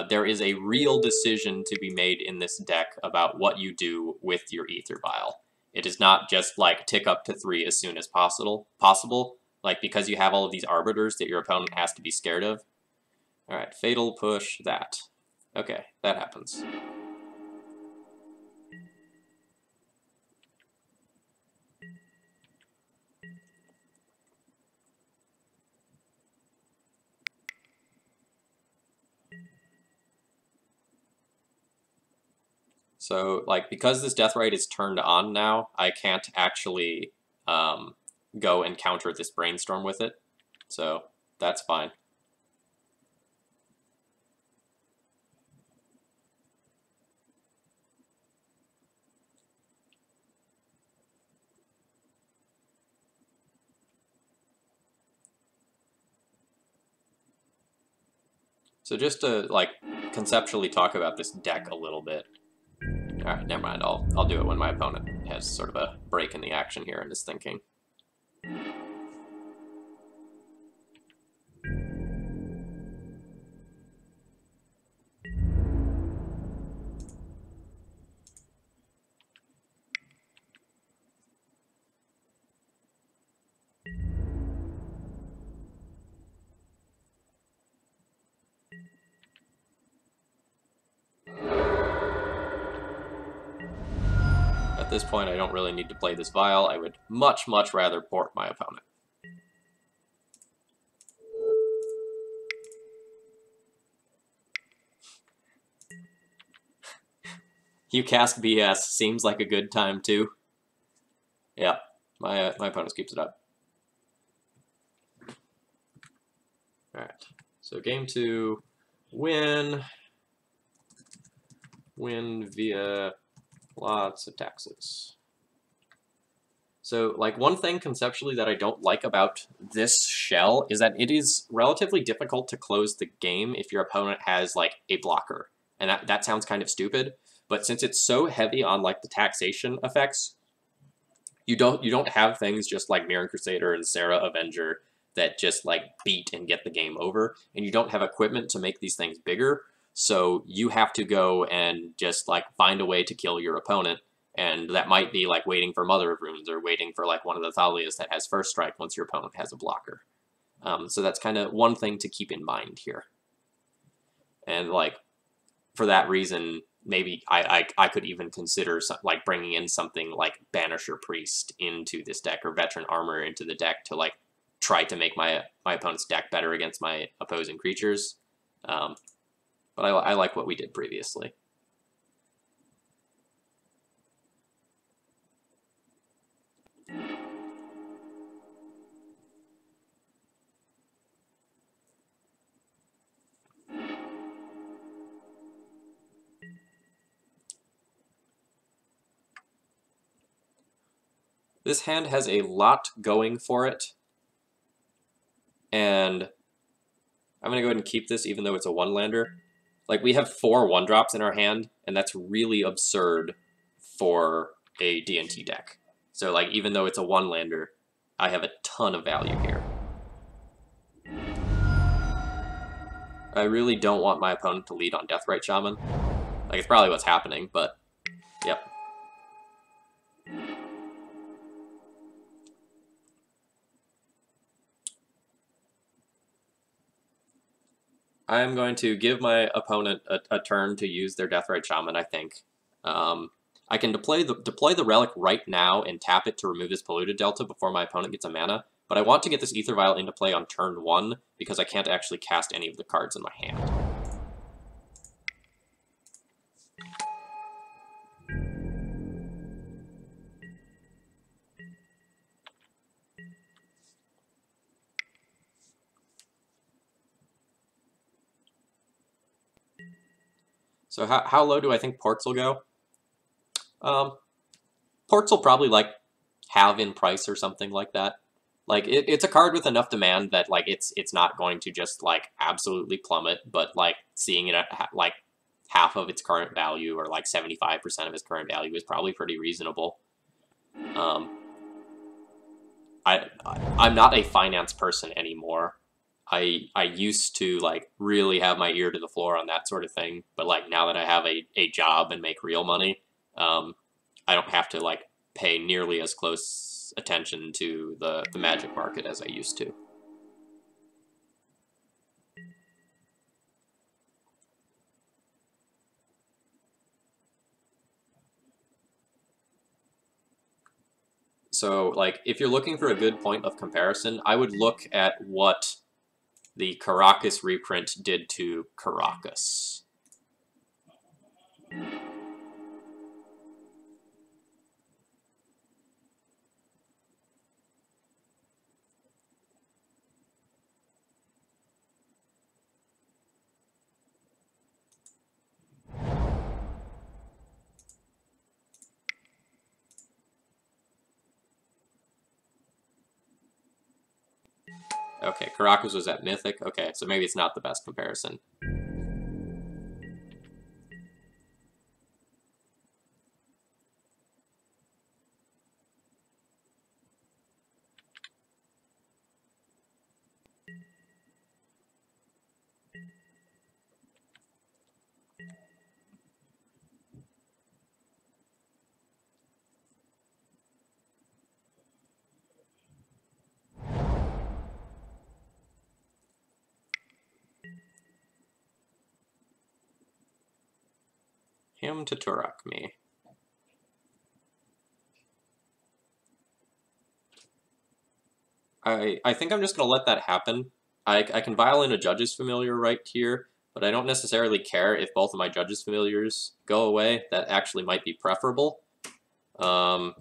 There is a real decision to be made in this deck about what you do with your Ether Vial. It is not just like tick up to 3 as soon as possible. Like because you have all of these arbiters that your opponent has to be scared of. Alright, Fatal Push that. Okay, that happens. So, like, because this Deathrite is turned on now, I can't actually go and counter this Brainstorm with it. So, that's fine. So just to, like, conceptually talk about this deck a little bit. Alright, never mind. I'll do it when my opponent has sort of a break in the action here and is thinking. At this point, I don't really need to play this Vial. I would much, much rather port my opponent. You cast BS. Seems like a good time, too. Yeah, my opponent keeps it up. Alright, so game 2, win via lots of taxes. So, like, one thing conceptually that I don't like about this shell is that it is relatively difficult to close the game if your opponent has, like, a blocker. And that sounds kind of stupid, but since it's so heavy on, like, the taxation effects, you don't have things just like Mirren Crusader and Sarah Avenger that just, like, beat and get the game over, and you don't have equipment to make these things bigger, so you have to go and just, like, find a way to kill your opponent. And that might be like waiting for Mother of Runes or waiting for like one of the Thalias that has first strike once your opponent has a blocker. So that's kind of one thing to keep in mind here. And like for that reason, maybe I could even consider like bringing in something like Banisher Priest into this deck or Veteran Armor into the deck to like try to make my opponent's deck better against my opposing creatures. But I like what we did previously. This hand has a lot going for it, and I'm going to go ahead and keep this even though it's a one-lander. Like, we have 4 1-drops in our hand, and that's really absurd for a D&T deck. So, like, even though it's a one-lander, I have a ton of value here. I really don't want my opponent to lead on Deathrite Shaman. Like, it's probably what's happening, but, yep. I'm going to give my opponent a turn to use their Deathrite Shaman, I think. I can deploy the Relic right now and tap it to remove his Polluted Delta before my opponent gets a mana, but I want to get this Aether Vial into play on turn 1 because I can't actually cast any of the cards in my hand. So how low do I think ports will go? Ports will probably, like, halve in price or something like that. Like, it's a card with enough demand that, like, it's not going to just, like, absolutely plummet, but, like, seeing it at, like, half of its current value or, like, 75% of its current value is probably pretty reasonable. I'm not a finance person anymore. I used to, like, really have my ear to the floor on that sort of thing, but, like, now that I have a job and make real money, I don't have to, like, pay nearly as close attention to the Magic market as I used to. So, like, if you're looking for a good point of comparison, I would look at what the Caracas reprint did to Caracas. Okay, Caracas was at Mythic. Okay, so maybe it's not the best comparison. Him to Turok me. I think I'm just going to let that happen. I can violin a Judge's Familiar right here, but I don't necessarily care if both of my Judge's Familiars go away. That actually might be preferable. And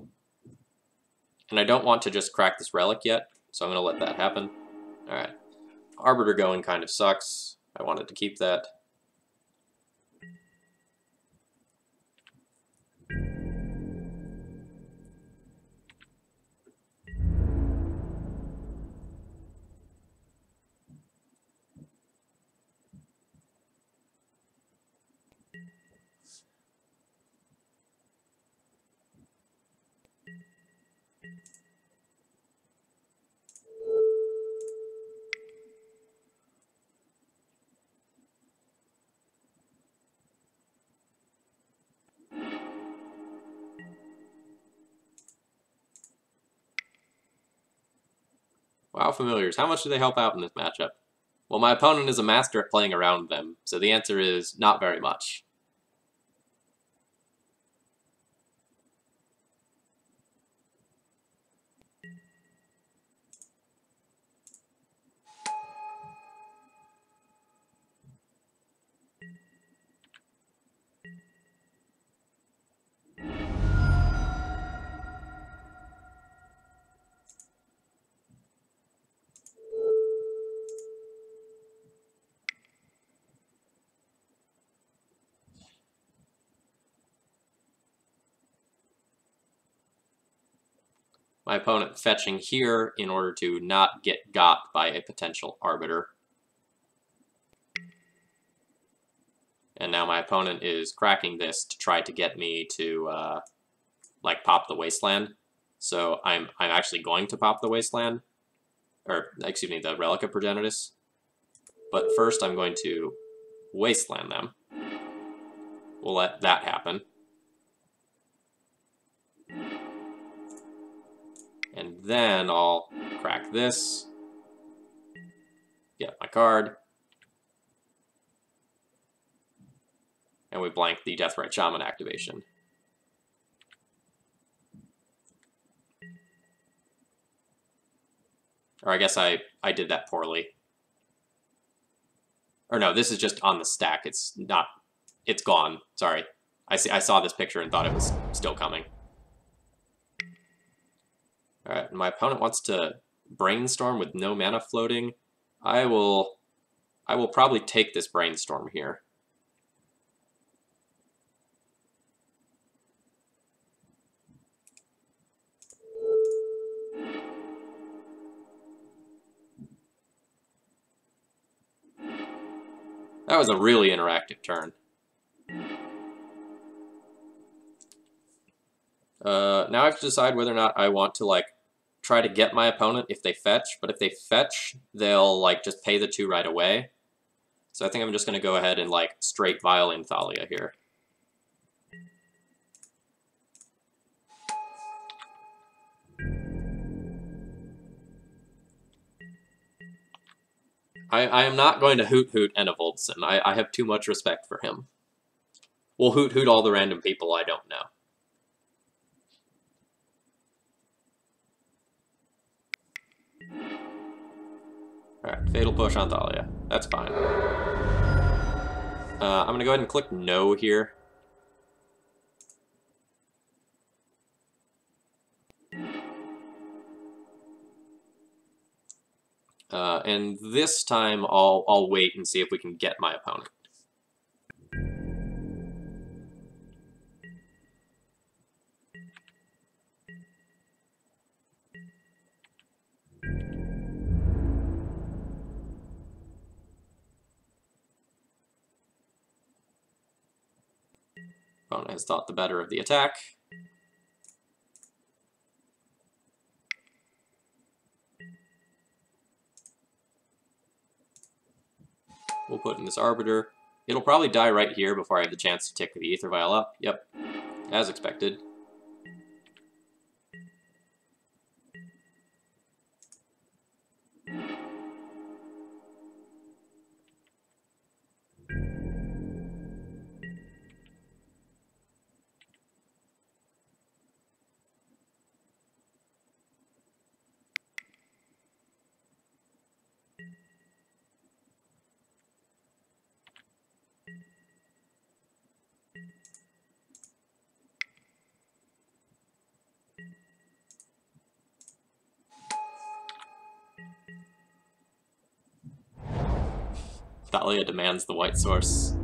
I don't want to just crack this Relic yet, so I'm going to let that happen. Alright. Arbiter going kind of sucks. I wanted to keep that. Wow, Familiars. How much do they help out in this matchup? Well, my opponent is a master at playing around them, so the answer is not very much. my opponent fetching here in order to not get got by a potential arbiter. And now my opponent is cracking this to try to get me to like pop the wasteland. So I'm actually going to pop the wasteland, or excuse me, the Relic of Progenitus. But first I'm going to wasteland them. We'll let that happen. And then I'll crack this, get my card, and we blank the Deathrite Shaman activation. Or I guess I did that poorly. Or no, this is just on the stack. It's not, it's gone. Sorry. I saw this picture and thought it was still coming. Alright, my opponent wants to brainstorm with no mana floating. I will probably take this brainstorm here. That was a really interactive turn. Now I have to decide whether or not I want to, like, try to get my opponent if they fetch, but if they fetch, they'll, like, just pay the 2 right away. So I think I'm just going to go ahead and, like, straight Violin Thalia here. I am not going to hoot Enna Voltson. I have too much respect for him. We'll hoot all the random people I don't know. Alright, Fatal Push on Thalia. That's fine. I'm going to go ahead and click No here. And this time I'll wait and see if we can get my opponent. Opponent has thought the better of the attack. We'll put in this Arbiter. It'll probably die right here before I have the chance to tick the Aether Vial up. Yep, as expected. Thalia demands the white source.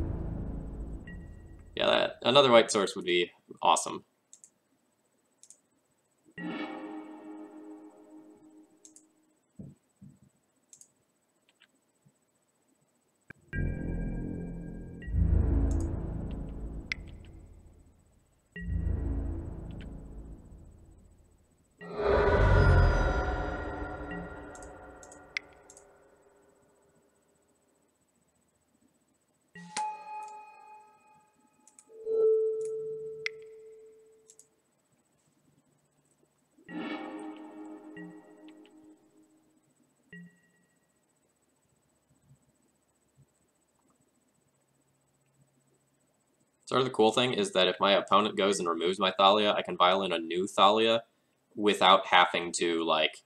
Yeah, another white source would be awesome. Sort of the cool thing is that if my opponent goes and removes my Thalia, I can violin a new Thalia without having to, like,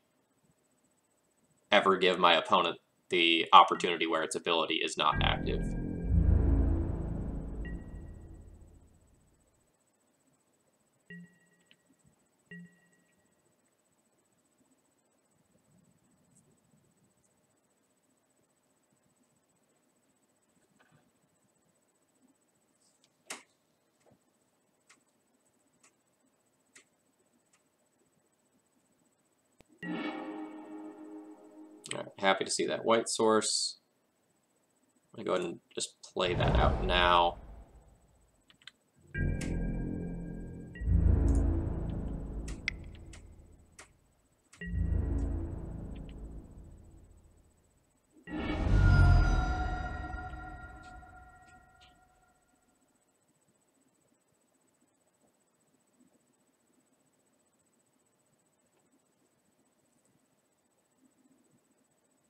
ever give my opponent the opportunity where its ability is not active. Alright, happy to see that white source. I'm going to go ahead and just play that out now.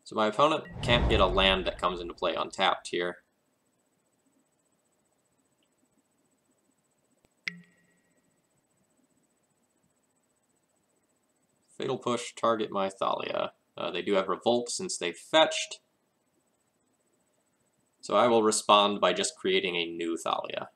So my opponent can't get a land that comes into play untapped here. Fatal Push, target my Thalia. They do have Revolt since they fetched. So I will respond by just creating a new Thalia.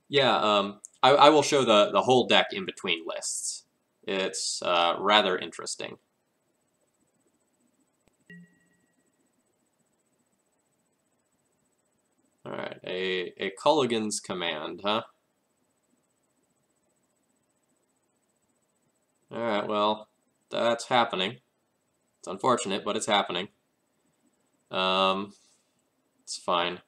Yeah, I will show the whole deck in between lists. It's rather interesting. Alright, a Culligan's Command, huh? Alright, well, that's happening. It's unfortunate, but it's happening. It's fine.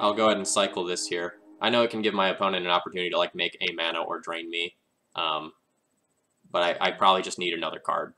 I'll go ahead and cycle this here. I know it can give my opponent an opportunity to like make a mana or drain me, but I probably just need another card.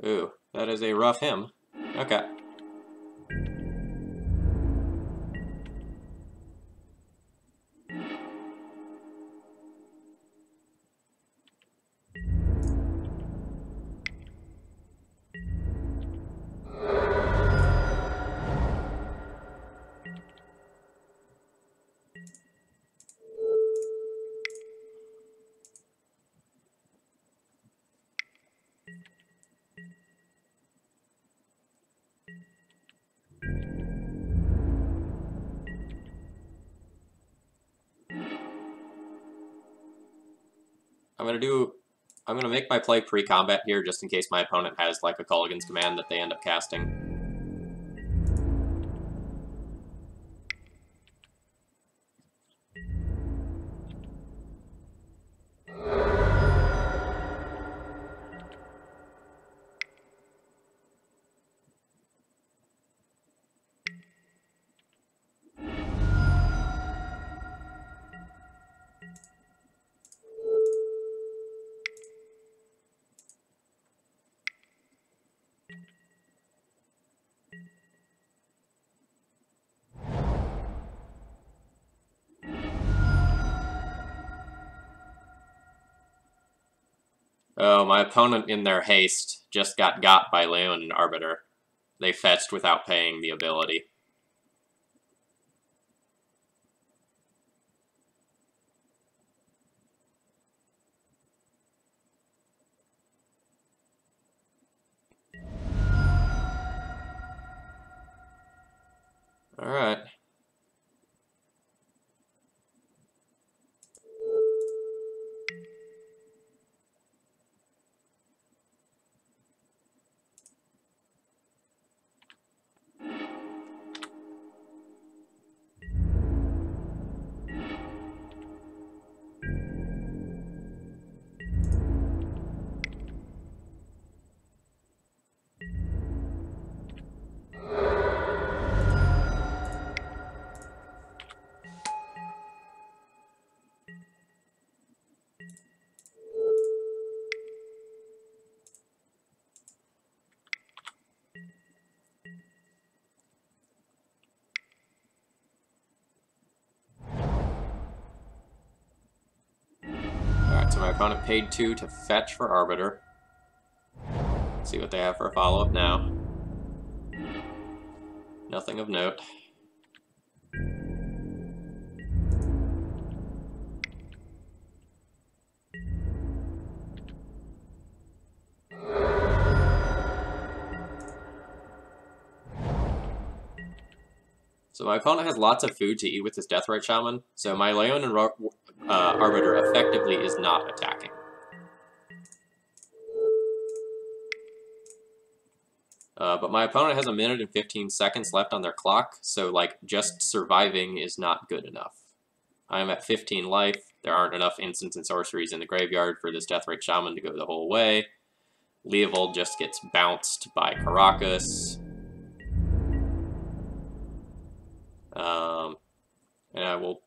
Ooh, that is a rough hymn. Okay. I'm gonna make my play pre-combat here just in case my opponent has like a Culligan's Command that they end up casting. Oh, my opponent in their haste just got by Leon and Arbiter. They fetched without paying the ability. Alright. So my opponent paid 2 to fetch for Arbiter. Let's see what they have for a follow-up now. Nothing of note. So my opponent has lots of food to eat with his Deathrite Shaman, so my Leonin Arbiter effectively is not attacking. But my opponent has 1 minute and 15 seconds left on their clock, so like just surviving is not good enough. I am at 15 life. There aren't enough instants and sorceries in the graveyard for this Deathrite Shaman to go the whole way. Leovold just gets bounced by Caracas. And I will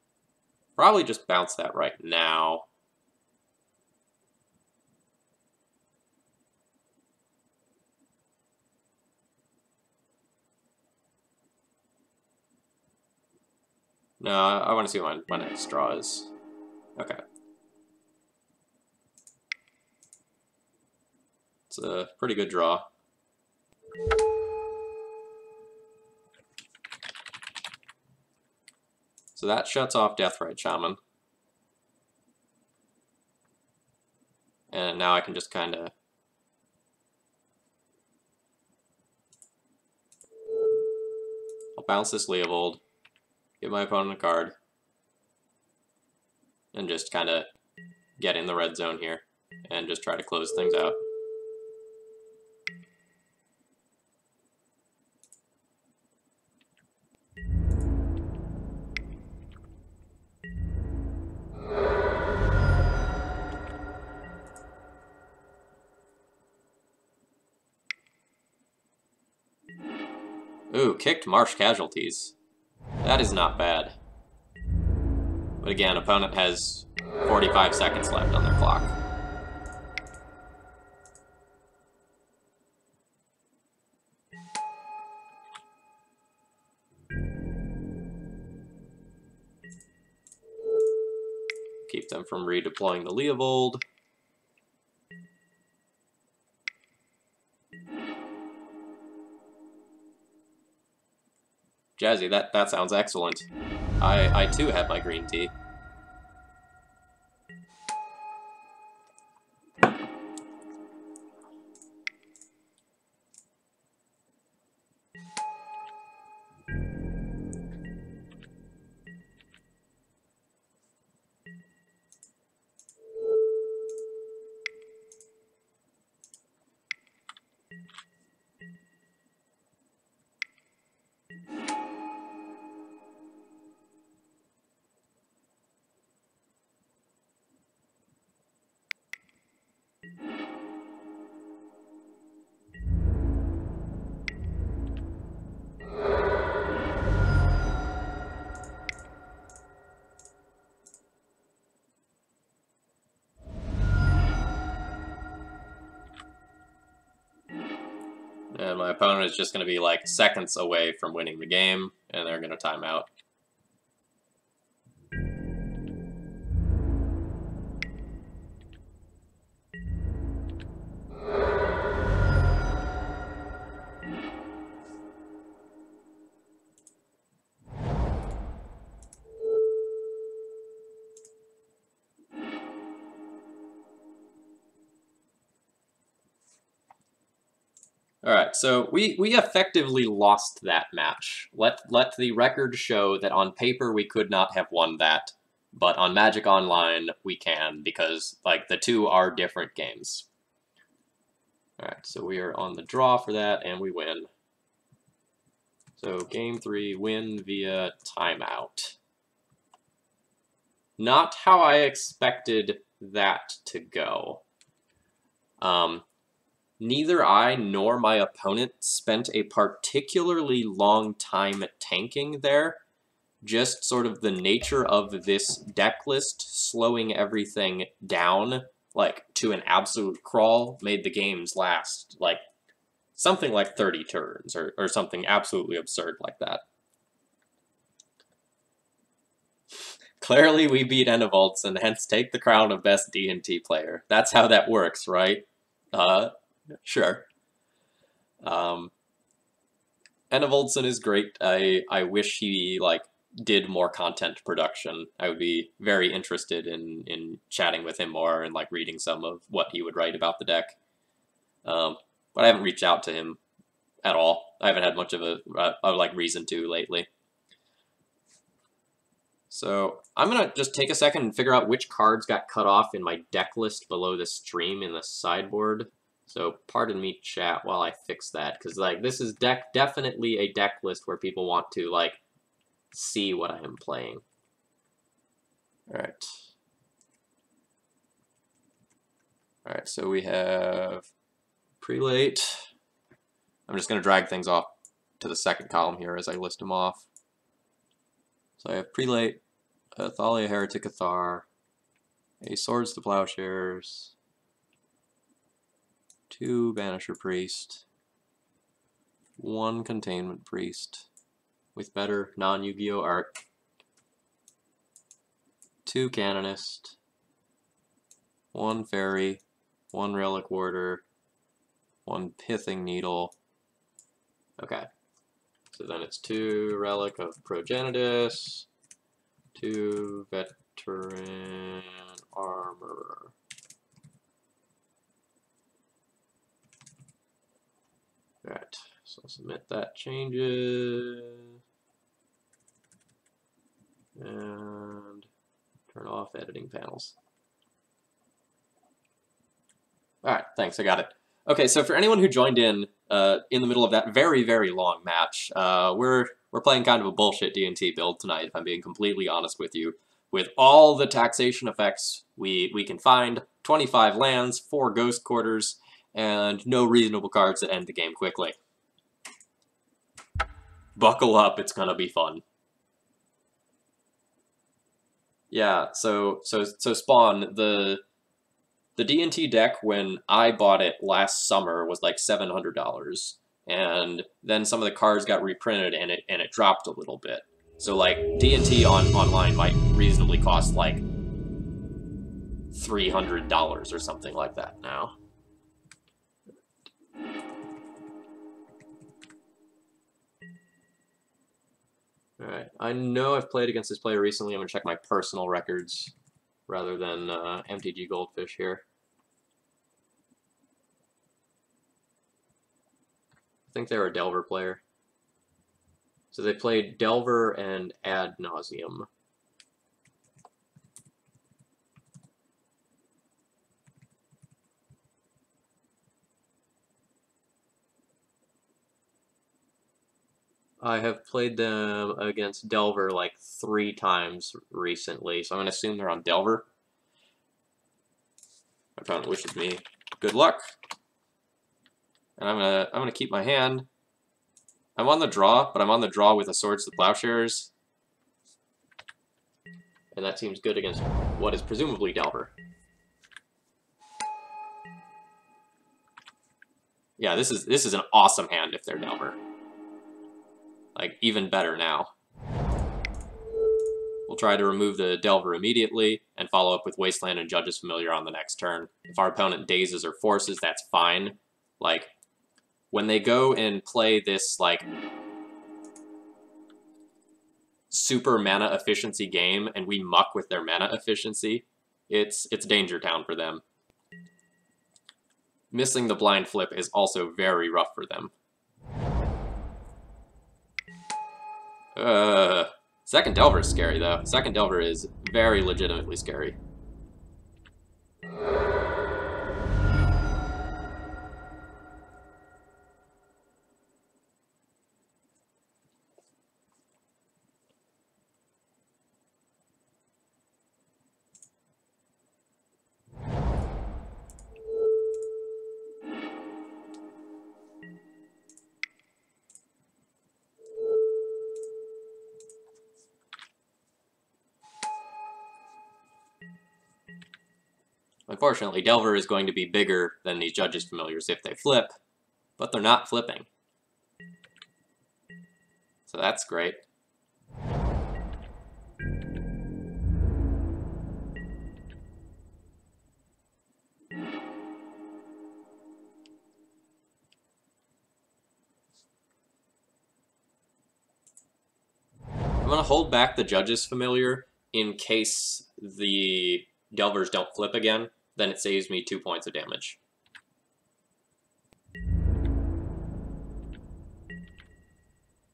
probably just bounce that right now. No, I want to see what my next draw is. Okay. It's a pretty good draw. So that shuts off Deathrite Shaman. And now I can just kind of... I'll bounce this Leovold, give my opponent a card, and just kind of get in the red zone here, and just try to close things out. Ooh, kicked Marsh Casualties. That is not bad. But again, opponent has 45 seconds left on their clock. Keep them from redeploying the Leovold. Jazzy, that sounds excellent. I too have my green tea. And my opponent is just going to be like seconds away from winning the game, and they're going to time out. Alright, so we effectively lost that match. Let the record show that on paper we could not have won that, but on Magic Online we can, because like the two are different games. Alright, so we are on the draw for that, and we win. So game 3, win via timeout. Not how I expected that to go. Neither I nor my opponent spent a particularly long time tanking there. Just sort of the nature of this deck list slowing everything down, like, to an absolute crawl, made the games last, like, something like 30 turns, or something absolutely absurd like that. Clearly we beat Enevolts and hence take the crown of best D&T player. That's how that works, right? Sure. Enevoldson is great. I wish he, like, did more content production. I would be very interested in chatting with him more and, like, reading some of what he would write about the deck. But I haven't reached out to him at all. I haven't had much of a like, reason to lately. So I'm going to just take a second and figure out which cards got cut off in my deck list below the stream in the sideboard. So pardon me, chat, while I fix that, because, like, this is definitely a deck list where people want to, like, see what I am playing. Alright. Alright, so we have Prelate. I'm just going to drag things off to the second column here as I list them off. So I have Prelate, Thalia Heretic Athar, a Swords to Plowshares, 2 Banisher Priest, 1 Containment Priest with better non-Yu-Gi-Oh art, 2 Canonist, 1 Fairy, 1 Relic Warder, 1 Pithing Needle. Okay, so then it's 2 Relic of Progenitus, 2 Veteran Armorer. Alright, so I'll submit that changes. And turn off editing panels. Alright, thanks, I got it. Okay, so for anyone who joined in the middle of that very, very long match, we're playing kind of a bullshit D&T build tonight, if I'm being completely honest with you. With all the taxation effects we can find, 25 lands, 4 ghost quarters, and no reasonable cards that end the game quickly. Buckle up, it's gonna be fun. Yeah, so Spawn, the D&T deck when I bought it last summer was like $700, and then some of the cards got reprinted and it dropped a little bit. So, like, D&T online might reasonably cost like $300 or something like that now. Alright, I know I've played against this player recently. I'm going to check my personal records rather than MTG Goldfish here. I think they were a Delver player. So they played Delver and Ad Nauseam. I have played them against Delver like 3 times recently, so I'm going to assume they're on Delver. My opponent wishes me good luck. And I'm gonna keep my hand. I'm on the draw, but I'm on the draw with a Swords to Plowshares. And that seems good against what is presumably Delver. Yeah, this is an awesome hand if they're Delver. Like, even better now. We'll try to remove the Delver immediately, and follow up with Wasteland and Judge's Familiar on the next turn. If our opponent dazes or forces, that's fine. Like, when they go and play this, like, super mana efficiency game, and we muck with their mana efficiency, it's Danger Town for them. Missing the blind flip is also very rough for them. Second Delver is scary, though. Second Delver is very legitimately scary. Unfortunately, Delver is going to be bigger than these Judge's Familiars if they flip, but they're not flipping. So that's great. I'm going to hold back the Judge's Familiar in case the Delvers don't flip again. Then it saves me 2 points of damage.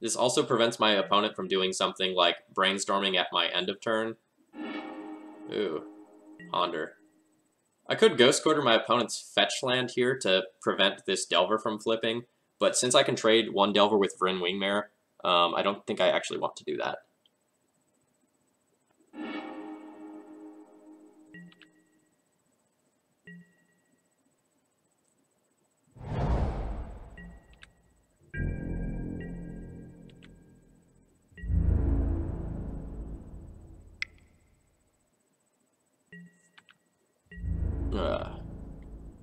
This also prevents my opponent from doing something like brainstorming at my end of turn. Ooh, Ponder. I could Ghost Quarter my opponent's fetch land here to prevent this Delver from flipping, but since I can trade one Delver with Vryn Wingmare, I don't think I actually want to do that.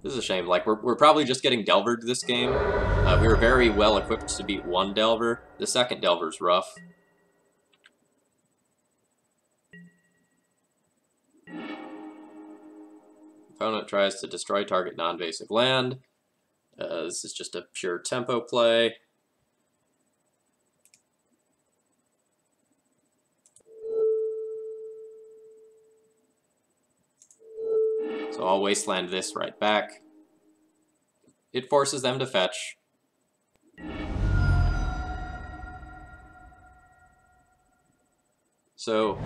This is a shame. Like, we're probably just getting Delvered this game. We were very well equipped to beat one Delver. The second Delver's rough. Opponent tries to destroy target non-basic land. This is just a pure tempo play. So I'll wasteland this right back. It forces them to fetch. So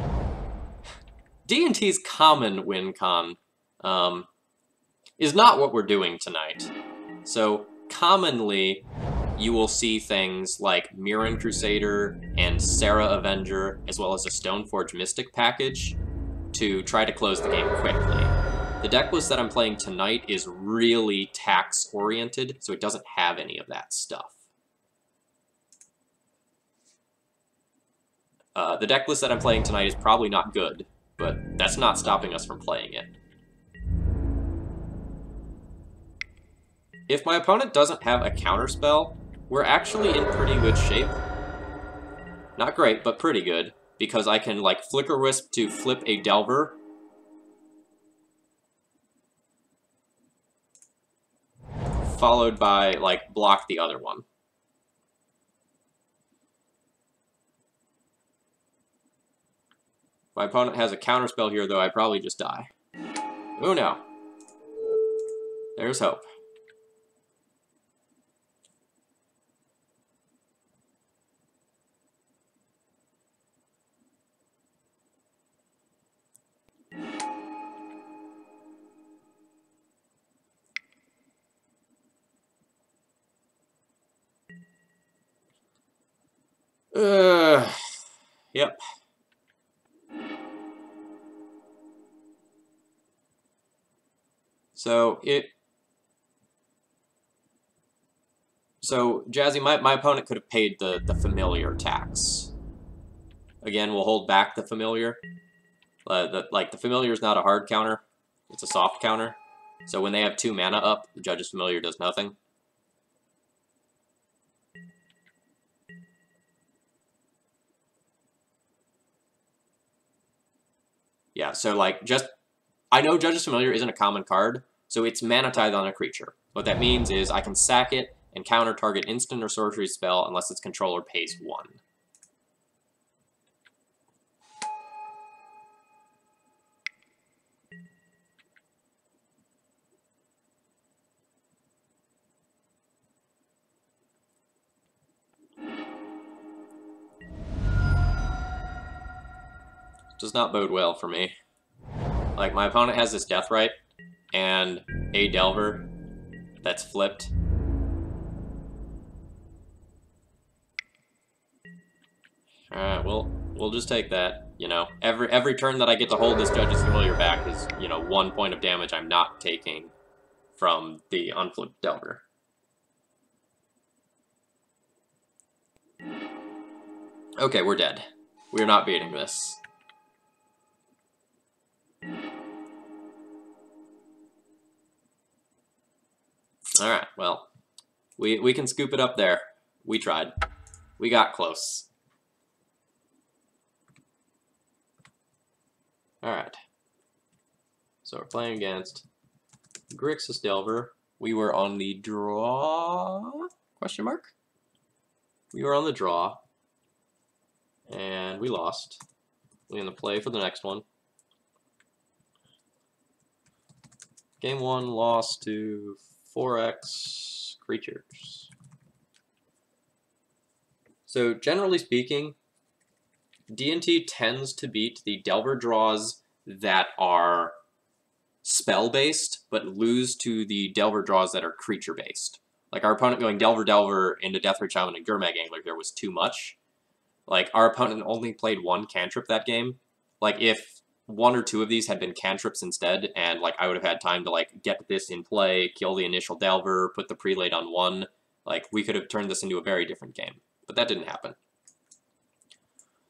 D&T's common win con is not what we're doing tonight. So commonly you will see things like Mirren Crusader and Sarah Avenger, as well as a Stoneforge Mystic package to try to close the game quickly. The deck list that I'm playing tonight is really tax-oriented, so it doesn't have any of that stuff. The deck list that I'm playing tonight is probably not good, but that's not stopping us from playing it. If my opponent doesn't have a counterspell, we're actually in pretty good shape. Not great, but pretty good, because I can, like, Flicker Wisp to flip a Delver, followed by, like, block the other one. If my opponent has a counterspell here, though, I probably just die. Oh no. There's hope. Yep. So Jazzy, my opponent could have paid the familiar tax. Again, we'll hold back the familiar. The familiar is not a hard counter; it's a soft counter. So when they have 2 mana up, the Judge's Familiar does nothing. Yeah, so like I know Judge's Familiar isn't a common card, so it's mana tithe on a creature. What that means is I can sack it and counter target instant or sorcery spell unless its controller pays 1. Does not bode well for me. Like, my opponent has this Deathrite and a Delver that's flipped. Alright, we'll just take that. You know, every turn that I get to hold this Judge's Familiar back is, you know, 1 point of damage I'm not taking from the unflipped Delver. Okay, we're dead. We're not beating this. Alright, well, we can scoop it up there. We tried. We got close. Alright. So we're playing against Grixis Delver. We were on the draw? Question mark? We were on the draw. And we lost. We're going to play for the next one. Game 1 lost to 4x creatures. So generally speaking, D&T tends to beat the Delver draws that are spell-based, but lose to the Delver draws that are creature-based. Like, our opponent going Delver Delver into Deathray Shaman and Gurmag Angler there was too much. Like, our opponent only played one cantrip that game. Like, if one or two of these had been cantrips instead, and, like, I would have had time to, like, get this in play, kill the initial Delver, put the prelate on one, like, we could have turned this into a very different game. But that didn't happen.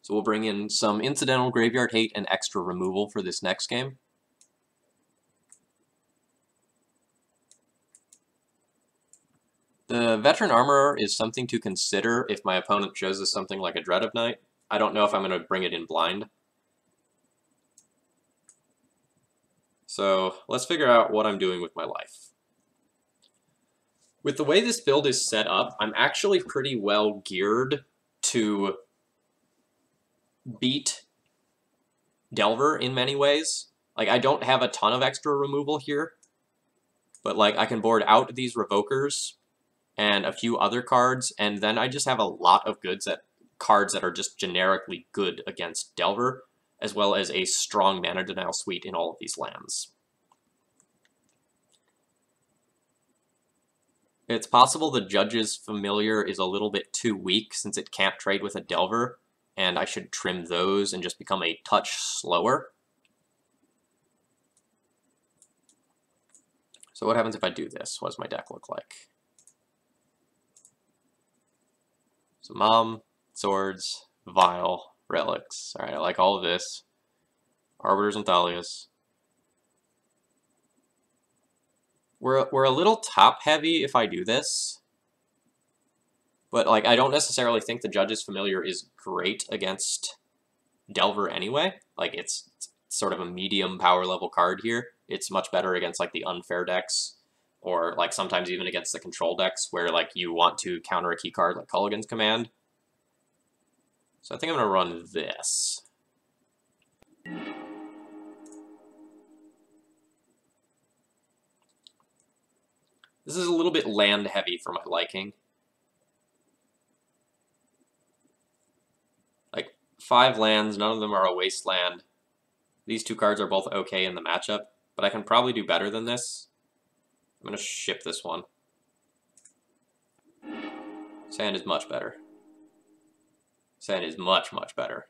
So we'll bring in some incidental graveyard hate and extra removal for this next game. The Veteran Armorer is something to consider if my opponent shows us something like a Dread of Night. I don't know if I'm going to bring it in blind. So let's figure out what I'm doing with my life. With the way this build is set up, I'm actually pretty well geared to beat Delver in many ways. Like, I don't have a ton of extra removal here, but like I can board out these Revokers and a few other cards, and then I just have a lot of cards that are just generically good against Delver, as well as a strong mana denial suite in all of these lands. It's possible the Judge's Familiar is a little bit too weak since it can't trade with a Delver, and I should trim those and just become a touch slower. So what happens if I do this? What does my deck look like? So Mom, Swords, Vial, Relics. Alright, I like all of this. Arbiters and Thalias. We're a little top-heavy if I do this. But, like, I don't necessarily think the Judge's Familiar is great against Delver anyway. Like, it's sort of a medium power level card here. It's much better against, like, the unfair decks, or, like, sometimes even against the control decks, where, like, you want to counter a key card like Culligan's Command. So I think I'm going to run this. This is a little bit land-heavy for my liking. Like, 5 lands, none of them are a wasteland. These two cards are both okay in the matchup, but I can probably do better than this. I'm going to ship this one. Sand is much better. Sand is much, much better.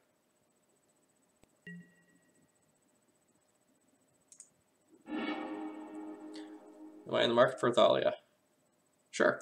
Am I in the market for Thalia? Sure.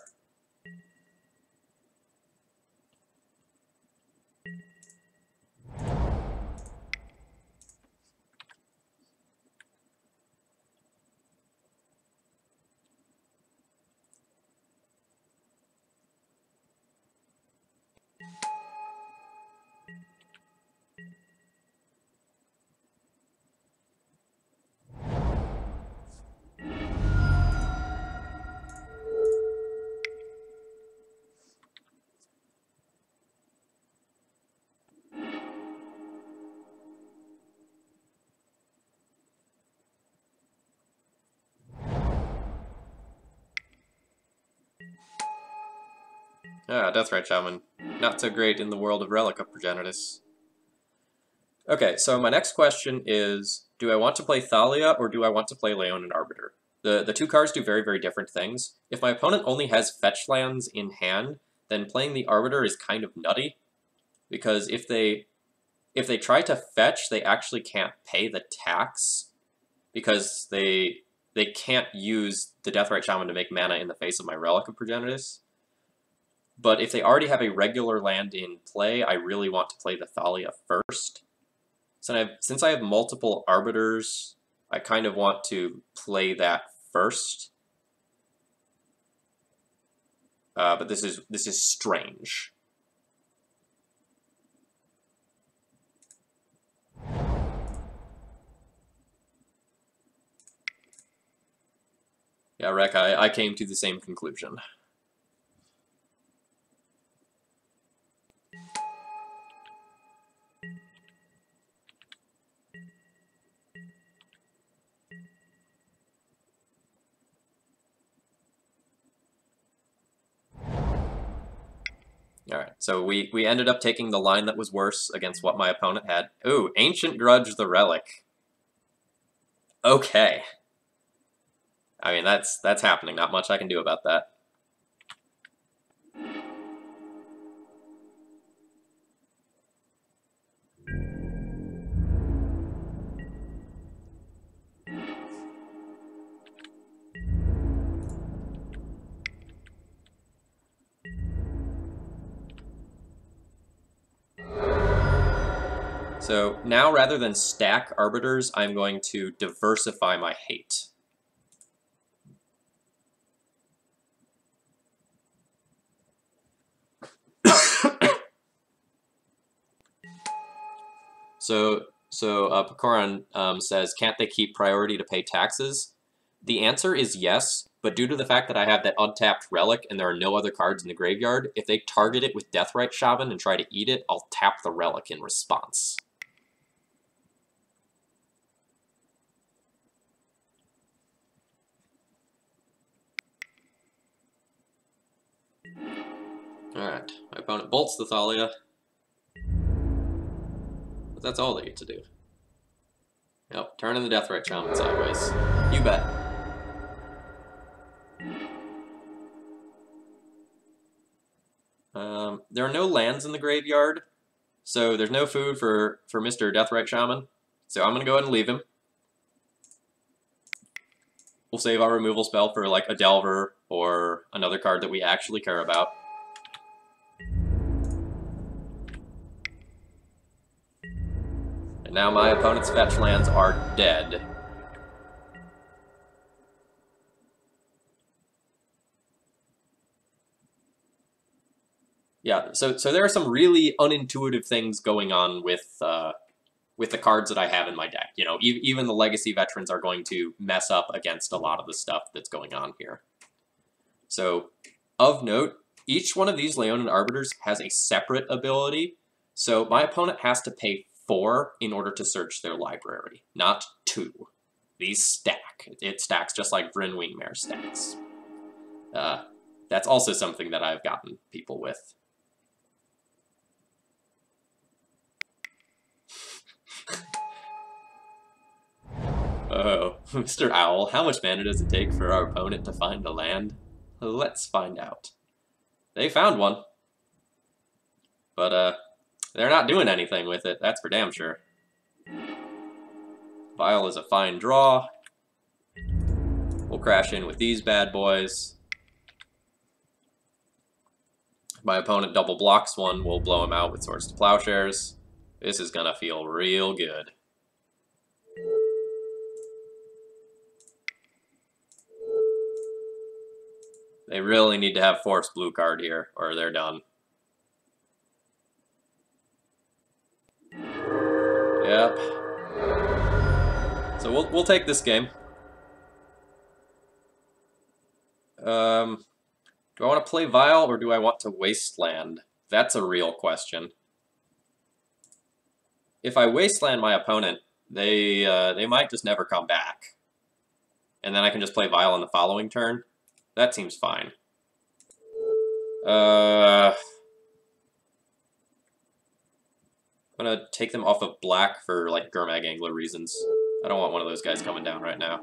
Deathray Shaman. Not so great in the world of Relic of Progenitus. Okay, so my next question is, do I want to play Thalia or do I want to play Leonin Arbiter? The two cards do very, very different things. If my opponent only has fetch lands in hand, then playing the Arbiter is kind of nutty, because if they try to fetch, they actually can't pay the tax, because they can't use the Deathrite Shaman to make mana in the face of my Relic of Progenitus. But if they already have a regular land in play, I really want to play the Thalia first. So since I have multiple Arbiters, I kind of want to play that first. But this is strange. Yeah, Rek, I came to the same conclusion. Alright, so we ended up taking the line that was worse against what my opponent had. Ooh, Ancient Grudge the Relic. Okay. I mean, that's happening. Not much I can do about that. So now, rather than stack Arbiters, I'm going to diversify my hate. So Pecoran says, can't they keep priority to pay taxes? The answer is yes, but due to the fact that I have that untapped relic and there are no other cards in the graveyard, if they target it with Deathrite Shaman and try to eat it, I'll tap the relic in response. Alright, my opponent bolts the Thalia. But that's all they get to do. Yep, turning the Deathrite Shaman sideways. You bet. There are no lands in the graveyard, so there's no food for Mr. Deathrite Shaman. So I'm going to go ahead and leave him. We'll save our removal spell for like a Delver or another card that we actually care about. And now my opponent's fetch lands are dead. Yeah, so there are some really unintuitive things going on with the cards that I have in my deck. You know, even the Legacy Veterans are going to mess up against a lot of the stuff that's going on here. So, of note, each one of these Leonin Arbiters has a separate ability, so my opponent has to pay 4 in order to search their library, not 2. These stack. It stacks just like Vryn Wingmare stacks. That's also something that I've gotten people with. Oh, Mr. Owl, how much mana does it take for our opponent to find a land? Let's find out. They found one. But, they're not doing anything with it, that's for damn sure. Vial is a fine draw. We'll crash in with these bad boys. If my opponent double blocks one, we'll blow him out with Swords to Plowshares. This is gonna feel real good. They really need to have Force blue card here, or they're done. Yep. So we'll take this game. Do I want to play Vial, or do I want to Wasteland? That's a real question. If I Wasteland my opponent, they might just never come back. And then I can just play Vial on the following turn. That seems fine. I'm gonna take them off of black for, like, Gurmag Angler reasons. I don't want one of those guys coming down right now.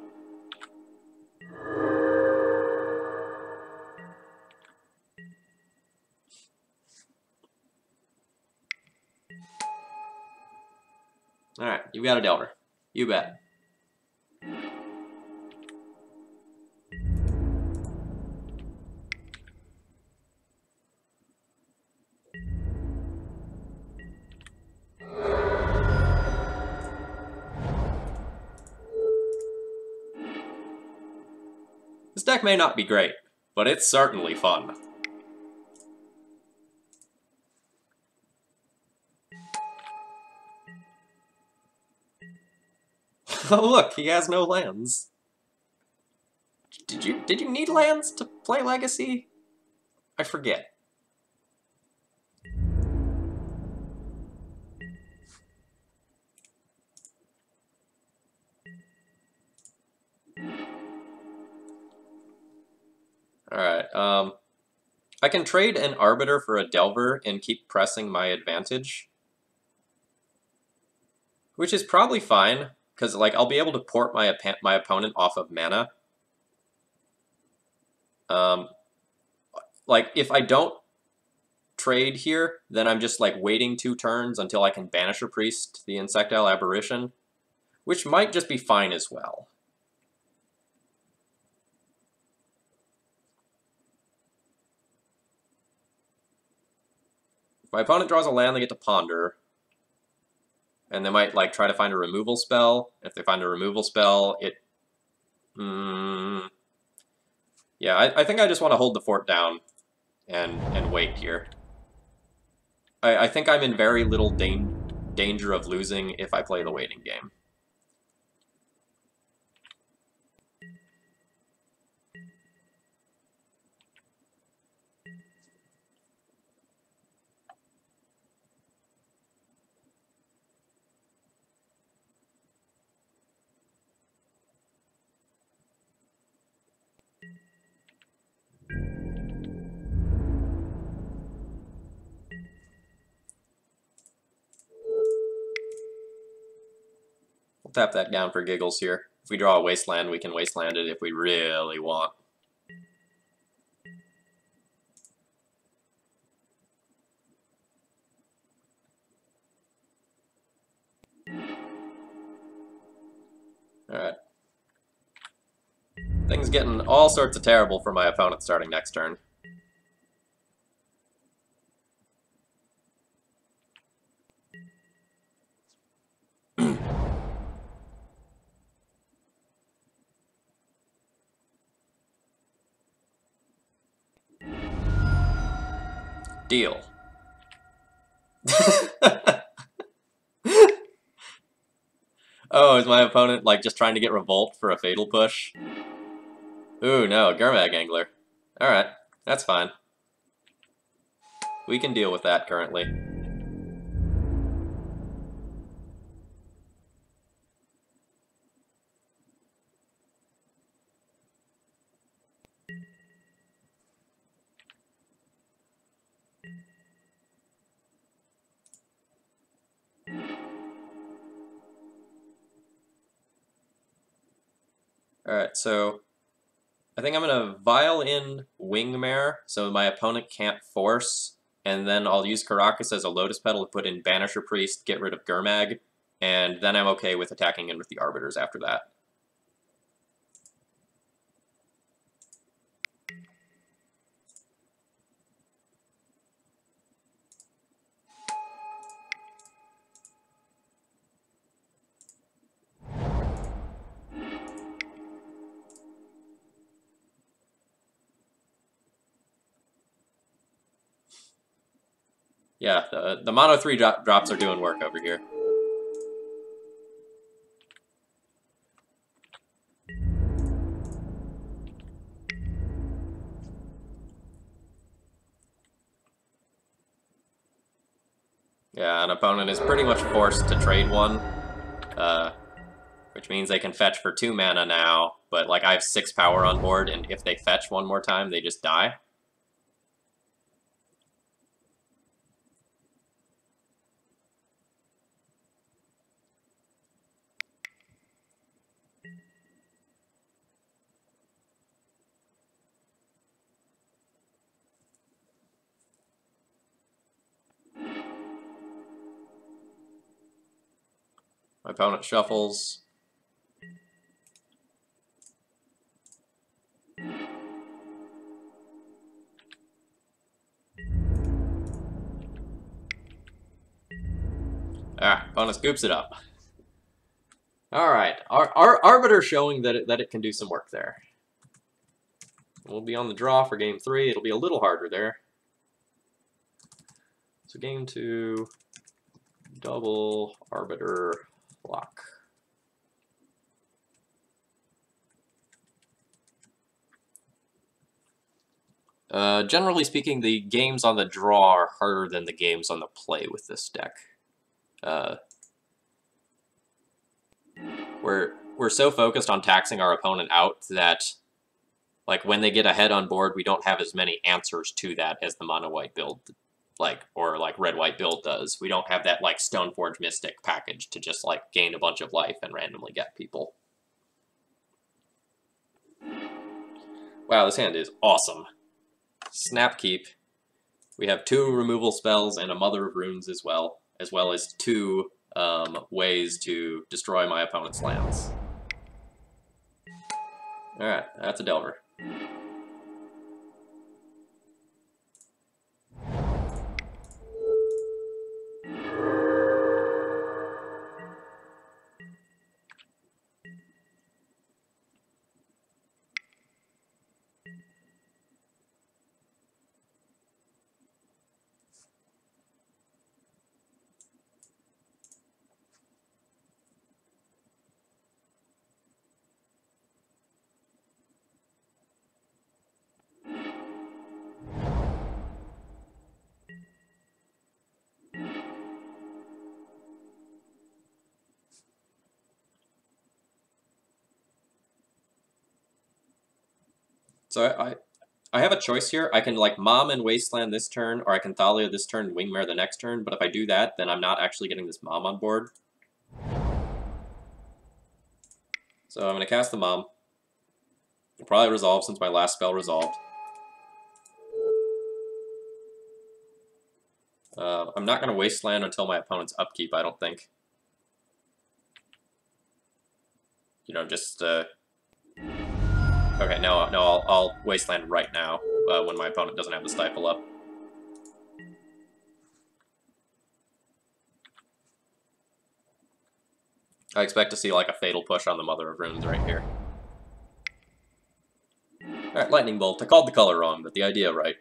Alright, you've got a Delver. You bet. This deck may not be great, but it's certainly fun. Oh look, he has no lands. Did you need lands to play Legacy? I forget. Alright, I can trade an Arbiter for a Delver and keep pressing my advantage, which is probably fine, because like I'll be able to port my opponent off of mana. Like if I don't trade here, then I'm just like waiting 2 turns until I can banish a priest the Insectile Aberration, which might just be fine as well. If my opponent draws a land, they get to ponder. And they might like try to find a removal spell. If they find a removal spell, it... yeah, I think I just want to hold the fort down and wait here. I think I'm in very little danger of losing if I play the waiting game. We'll tap that down for giggles here. If we draw a wasteland, we can wasteland it if we really want. Alright. Things getting all sorts of terrible for my opponent starting next turn. Deal. Oh, is my opponent like just trying to get Revolt for a Fatal Push? Ooh, no, Gurmag Angler. Alright, that's fine. We can deal with that currently. Alright, so I think I'm going to Vial in Wingmare so my opponent can't force, and then I'll use Karakas as a Lotus Petal to put in Banisher Priest, get rid of Gurmag, and then I'm okay with attacking in with the Arbiters after that. Yeah, the Mono 3 drops are doing work over here. Yeah, an opponent is pretty much forced to trade one, which means they can fetch for 2 mana now, but like I have 6 power on board, and if they fetch one more time, they just die. My opponent shuffles. Alright, opponent scoops it up. Alright, our Arbiter showing that it can do some work there. We'll be on the draw for game 3. It'll be a little harder there. So game 2, double Arbiter block. Generally speaking, the games on the draw are harder than the games on the play with this deck. We're so focused on taxing our opponent out that Like, when they get ahead on board, we don't have as many answers to that as the mono-white build, or red-white build does. We don't have that, like, Stoneforge Mystic package to just, like, gain a bunch of life and randomly get people. Wow, this hand is awesome. Snapkeep. We have 2 removal spells and a Mother of Runes as well as 2 ways to destroy my opponent's lands. Alright, that's a Delver. So I have a choice here. I can, like, Mom and Wasteland this turn, or I can Thalia this turn and Wingmare the next turn, but if I do that, then I'm not actually getting this Mom on board. So I'm going to cast the Mom. It'll probably resolve since my last spell resolved. I'm not going to Wasteland until my opponent's upkeep, I don't think. You know, just... Okay, no, I'll Wasteland right now, when my opponent doesn't have the Stifle up. I expect to see, like, a Fatal Push on the Mother of Runes right here. Alright, Lightning Bolt. I called the color wrong, but the idea right.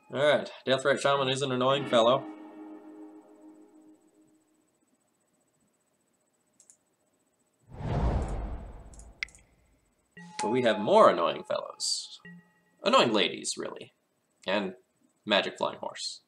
Alright, Deathrite Shaman is an annoying fellow. But we have more annoying fellows. Annoying ladies, really. And Magic Flying Horse.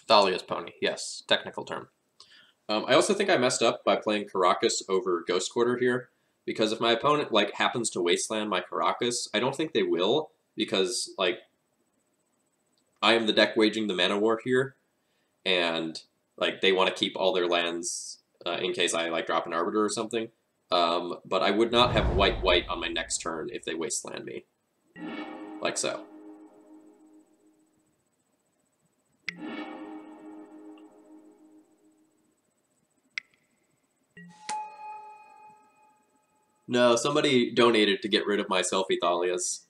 Thalia's Pony, yes, technical term. I also think I messed up by playing Karakas over Ghost Quarter here, because if my opponent, like, happens to Wasteland my Karakas, I don't think they will, because, like, I am the deck waging the mana war here, and, like, they want to keep all their lands in case I, like, drop an Arbiter or something. But I would not have white-white on my next turn if they Wasteland me. Like so. No, somebody donated to get rid of my selfie Thalias.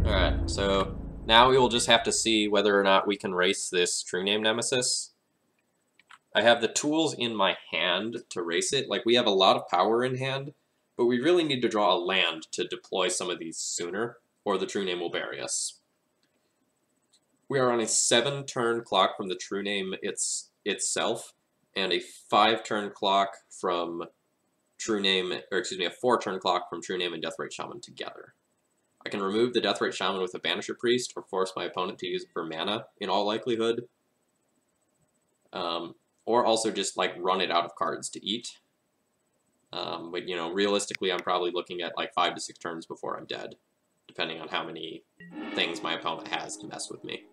Alright, so now we will just have to see whether or not we can race this True Name Nemesis. I have the tools in my hand to race it. Like, we have a lot of power in hand, but we really need to draw a land to deploy some of these sooner, or the True Name will bury us. We are on a 7-turn clock from the True Name itself, and a 5-turn clock from True Name, or excuse me, a 4-turn clock from True Name and Deathrite Shaman together. I can remove the Deathrite Shaman with a Banisher Priest, or force my opponent to use it for mana, in all likelihood. Or also just, like, run it out of cards to eat. But, you know, realistically, I'm probably looking at, like, 5 to 6 turns before I'm dead, depending on how many things my opponent has to mess with me.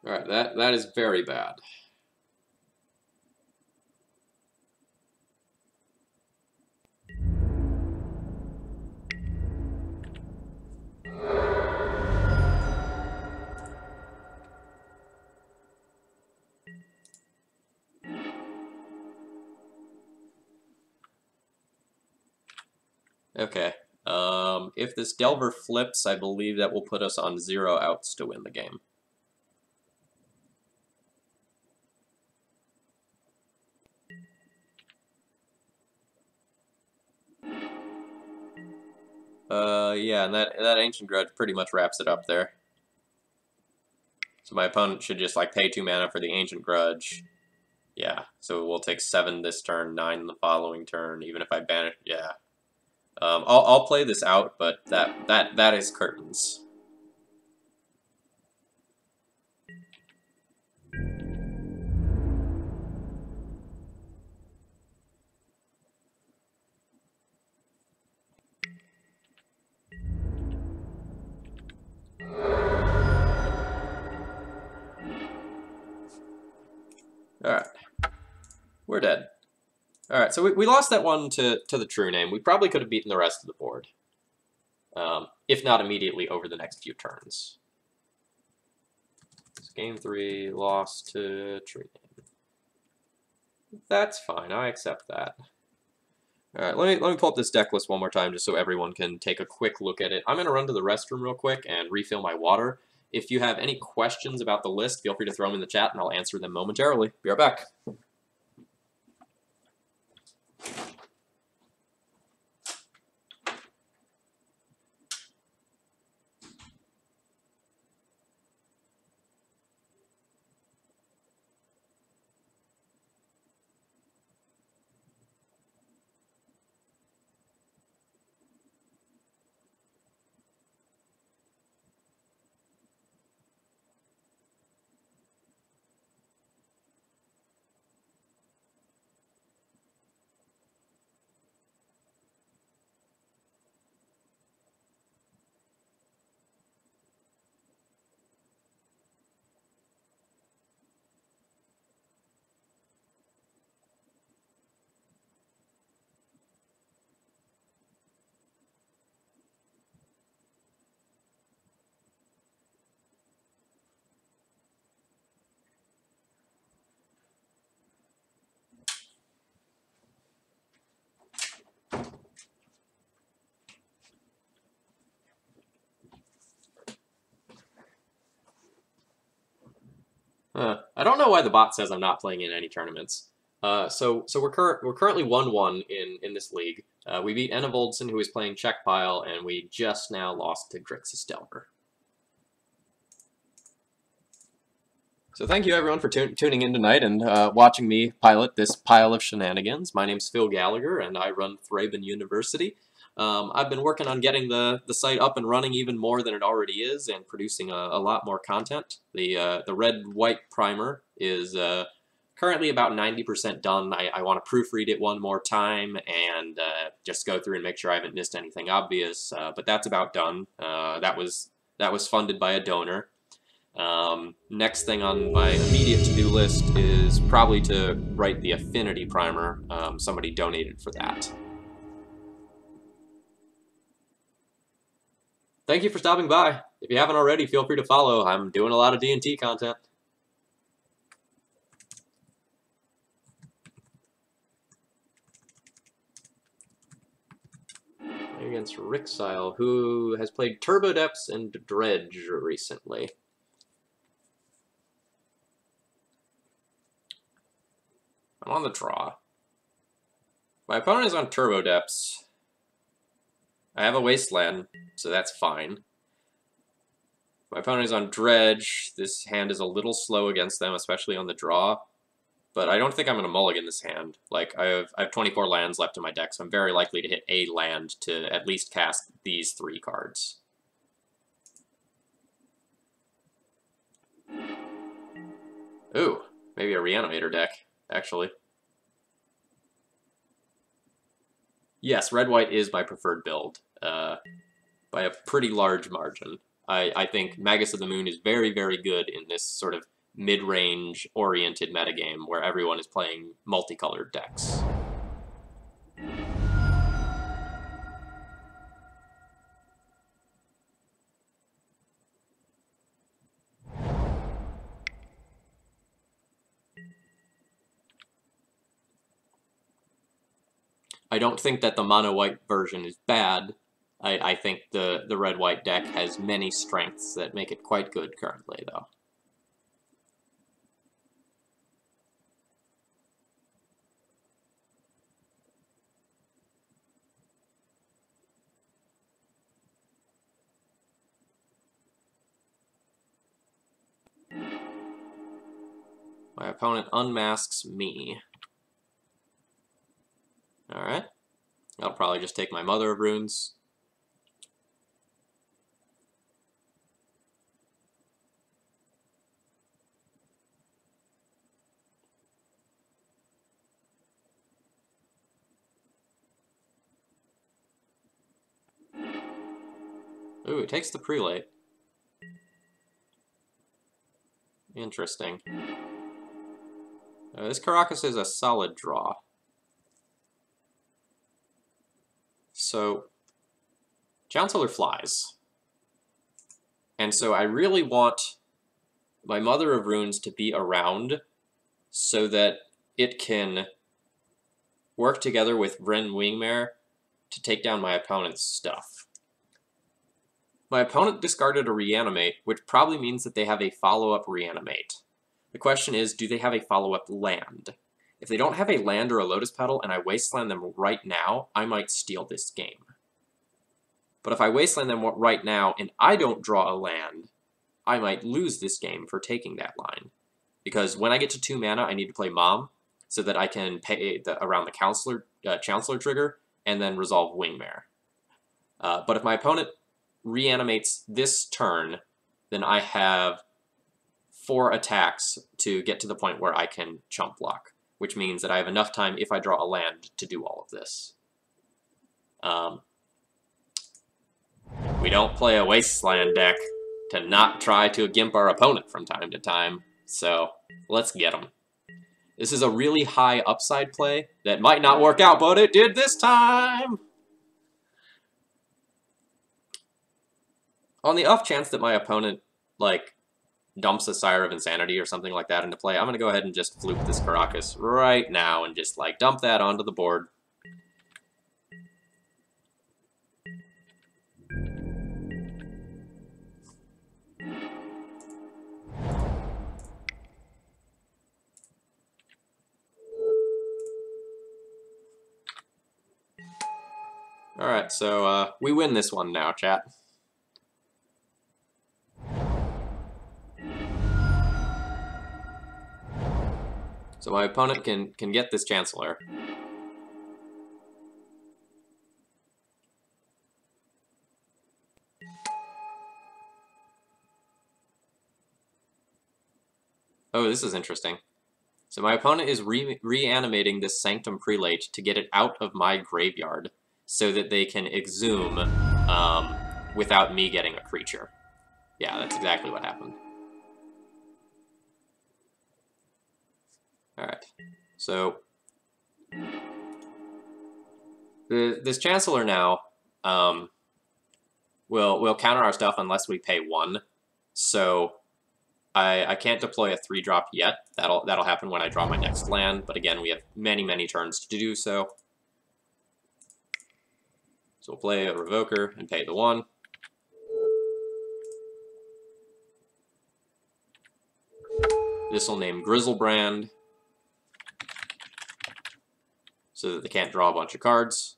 Alright, that is very bad. Okay. If this Delver flips, I believe that will put us on 0 outs to win the game. Yeah, and that Ancient Grudge pretty much wraps it up there. So my opponent should just, like, pay 2 mana for the Ancient Grudge. Yeah, so we'll take 7 this turn, 9 the following turn, even if I banish, yeah. I'll play this out, but that is curtains. Alright. We're dead. Alright, so we lost that one to the True Name. We probably could have beaten the rest of the board. If not immediately over the next few turns. So game 3, lost to True Name. That's fine, I accept that. Alright, let me pull up this deck list one more time just so everyone can take a quick look at it. I'm going to run to the restroom real quick and refill my water. If you have any questions about the list, feel free to throw them in the chat and I'll answer them momentarily. Be right back. I don't know why the bot says I'm not playing in any tournaments. So we're currently 1-1 in this league. We beat Enna Voldson, who is playing Czech Pile, and we just now lost to Grixis Delver. So thank you everyone for tuning in tonight and watching me pilot this pile of shenanigans. My name's Phil Gallagher, and I run Thraben University. I've been working on getting the site up and running even more than it already is, and producing a lot more content. The red-white primer is currently about 90% done. I want to proofread it one more time and just go through and make sure I haven't missed anything obvious. But that's about done. That was funded by a donor. Next thing on my immediate to-do list is probably to write the Affinity primer. Somebody donated for that. Thank you for stopping by. If you haven't already, feel free to follow. I'm doing a lot of D&T content. Against Rixile, who has played Turbo Depths and Dredge recently. I'm on the draw. My opponent is on Turbo Depths. I have a Wasteland, so that's fine. My opponent is on Dredge. This hand is a little slow against them, especially on the draw. But I don't think I'm going to mulligan this hand. Like, I have 24 lands left in my deck, so I'm very likely to hit a land to at least cast these 3 cards. Ooh, maybe a Reanimator deck, actually. Yes, red-white is my preferred build, by a pretty large margin. I think Magus of the Moon is very, very good in this sort of mid-range oriented metagame where everyone is playing multicolored decks. I don't think that the mono-white version is bad. I think the red-white deck has many strengths that make it quite good currently, though. My opponent unmasks me. Alright. I'll probably just take my Mother of Runes. Ooh, it takes the Prelate. Interesting. This Caracas is a solid draw. So, Chancellor flies. And so I really want my Mother of Runes to be around so that it can work together with Ren Wingmare to take down my opponent's stuff. My opponent discarded a Reanimate, which probably means that they have a follow-up Reanimate. The question is, do they have a follow-up land? If they don't have a land or a Lotus Petal and I Wasteland them right now, I might steal this game. But if I Wasteland them right now and I don't draw a land, I might lose this game for taking that line. Because when I get to 2 mana, I need to play Mom, so that I can pay around the Chancellor trigger, and then resolve Wingmare. But if my opponent reanimates this turn, then I have 4 attacks to get to the point where I can chump block, which means that I have enough time, if I draw a land, to do all of this. We don't play a Wasteland deck to not try to gimp our opponent from time to time, so let's get him. This is a really high upside play that might not work out, but it did this time! On the off chance that my opponent, like, dumps a Sire of Insanity or something like that into play, I'm going to go ahead and just fluke this Caracas right now and just, like, dump that onto the board. Alright, so, we win this one now, chat. So my opponent can get this Chancellor. Oh, this is interesting. So my opponent is reanimating this Sanctum Prelate to get it out of my graveyard so that they can exhume without me getting a creature. Yeah, that's exactly what happened. Alright, so this Chancellor now will counter our stuff unless we pay 1. So I can't deploy a 3-drop yet. That'll happen when I draw my next land, but again, we have many turns to do so. So we'll play a Revoker and pay the 1. This will name Grizzlebrand, so that they can't draw a bunch of cards.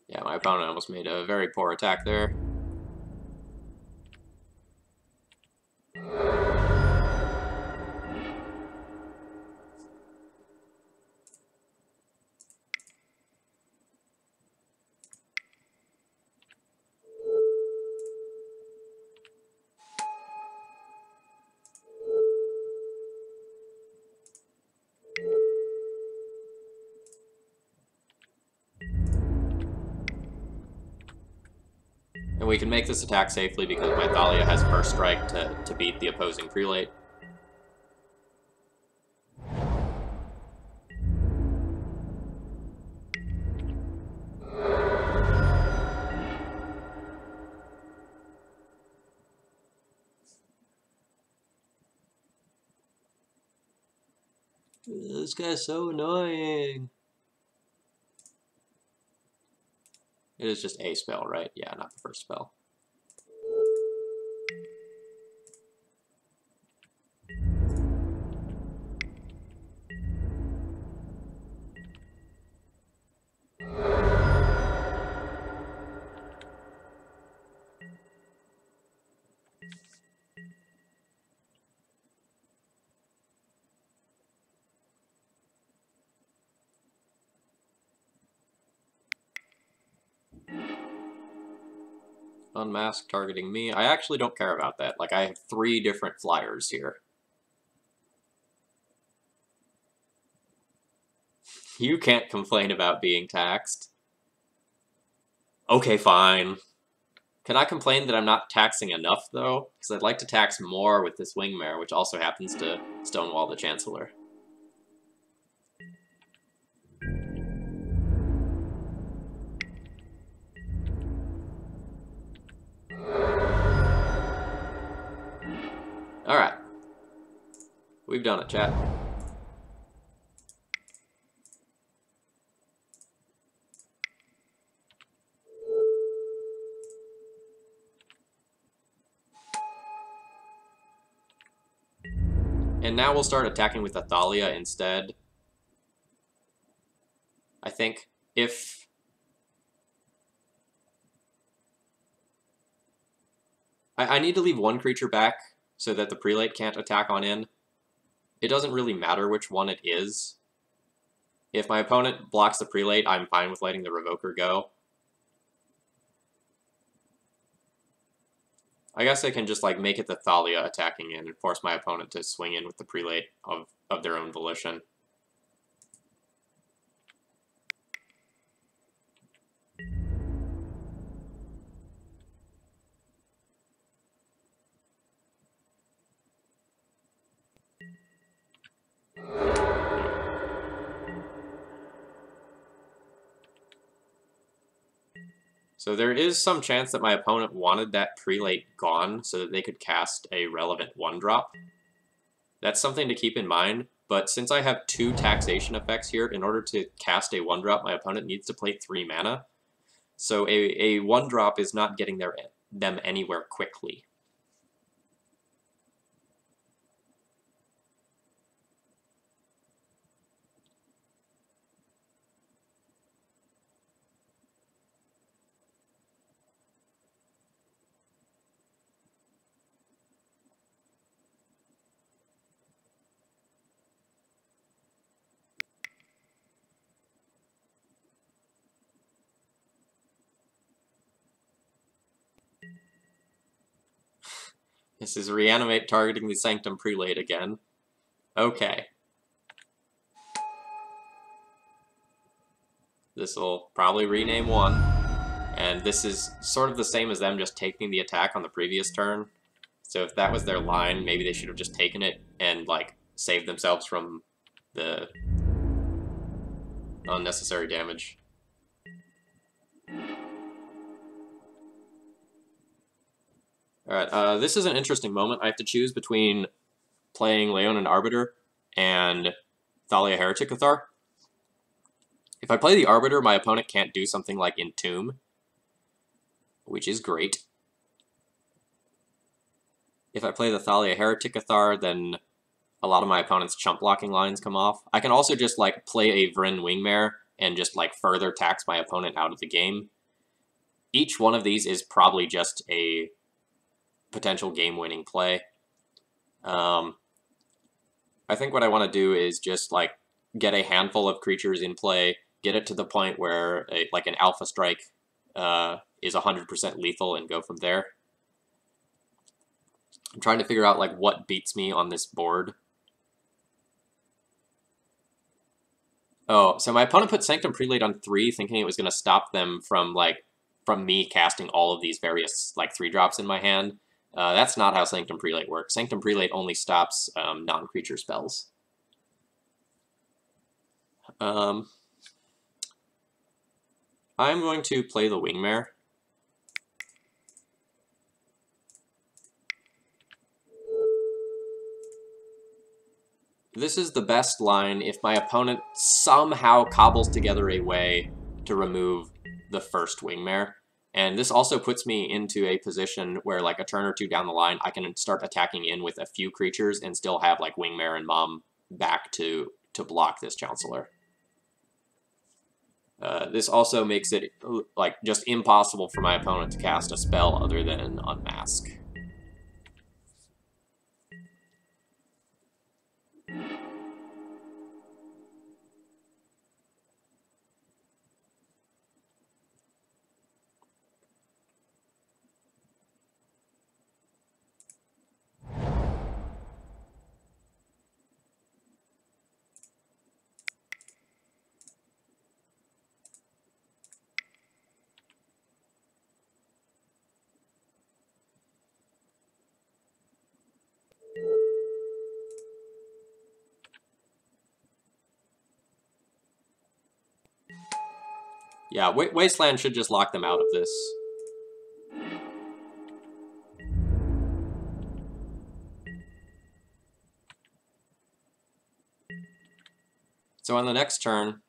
Yeah, my opponent almost made a very poor attack there. And we can make this attack safely because my Thalia has First Strike to beat the opposing Prelate. This guy's so annoying. It is just a spell, right? Yeah, not the first spell. Unmask targeting me. I actually don't care about that. Like, I have 3 different flyers here. You can't complain about being taxed. Okay, fine. Can I complain that I'm not taxing enough, though? Because I'd like to tax more with this Wingmare, which also happens to stonewall the Chancellor. Alright. We've done it, chat. And now we'll start attacking with Athalia instead. I think if... I need to leave one creature back so that the Prelate can't attack on in. It doesn't really matter which one it is. If my opponent blocks the Prelate, I'm fine with letting the Revoker go. I guess I can just like make it the Thalia attacking in and force my opponent to swing in with the Prelate of their own volition. So there is some chance that my opponent wanted that Prelate gone so that they could cast a relevant 1-drop. That's something to keep in mind, but since I have 2 taxation effects here, in order to cast a 1-drop, my opponent needs to play 3 mana. So a 1-drop is not getting them anywhere quickly. This is Reanimate targeting the Sanctum Prelate again. Okay. This will probably rename 1. And this is sort of the same as them just taking the attack on the previous turn. So if that was their line, maybe they should have just taken it and, like, saved themselves from the unnecessary damage. Alright, this is an interesting moment. I have to choose between playing Leonin Arbiter and Thalia Heretic Cathar. If I play the Arbiter, my opponent can't do something like Entomb, which is great. If I play the Thalia Heretic Cathar, then a lot of my opponent's chump blocking lines come off. I can also just like play a Vryn Wingmare and just like further tax my opponent out of the game. Each one of these is probably just a potential game-winning play. I think what I want to do is just like get a handful of creatures in play, get it to the point where like an Alpha Strike is 100% lethal, and go from there. I'm trying to figure out like what beats me on this board. Oh, so my opponent put Sanctum Prelate on 3, thinking it was going to stop them from me casting all of these various like 3-drops in my hand. That's not how Sanctum Prelate works. Sanctum Prelate only stops non-creature spells. I'm going to play the Wingmare. This is the best line if my opponent somehow cobbles together a way to remove the first Wingmare. And this also puts me into a position where, like, a turn or two down the line, I can start attacking in with a few creatures and still have, like, Wingmare and Mom back to block this Chancellor. This also makes it, like, just impossible for my opponent to cast a spell other than Unmask. Yeah, Wasteland should just lock them out of this. So on the next turn,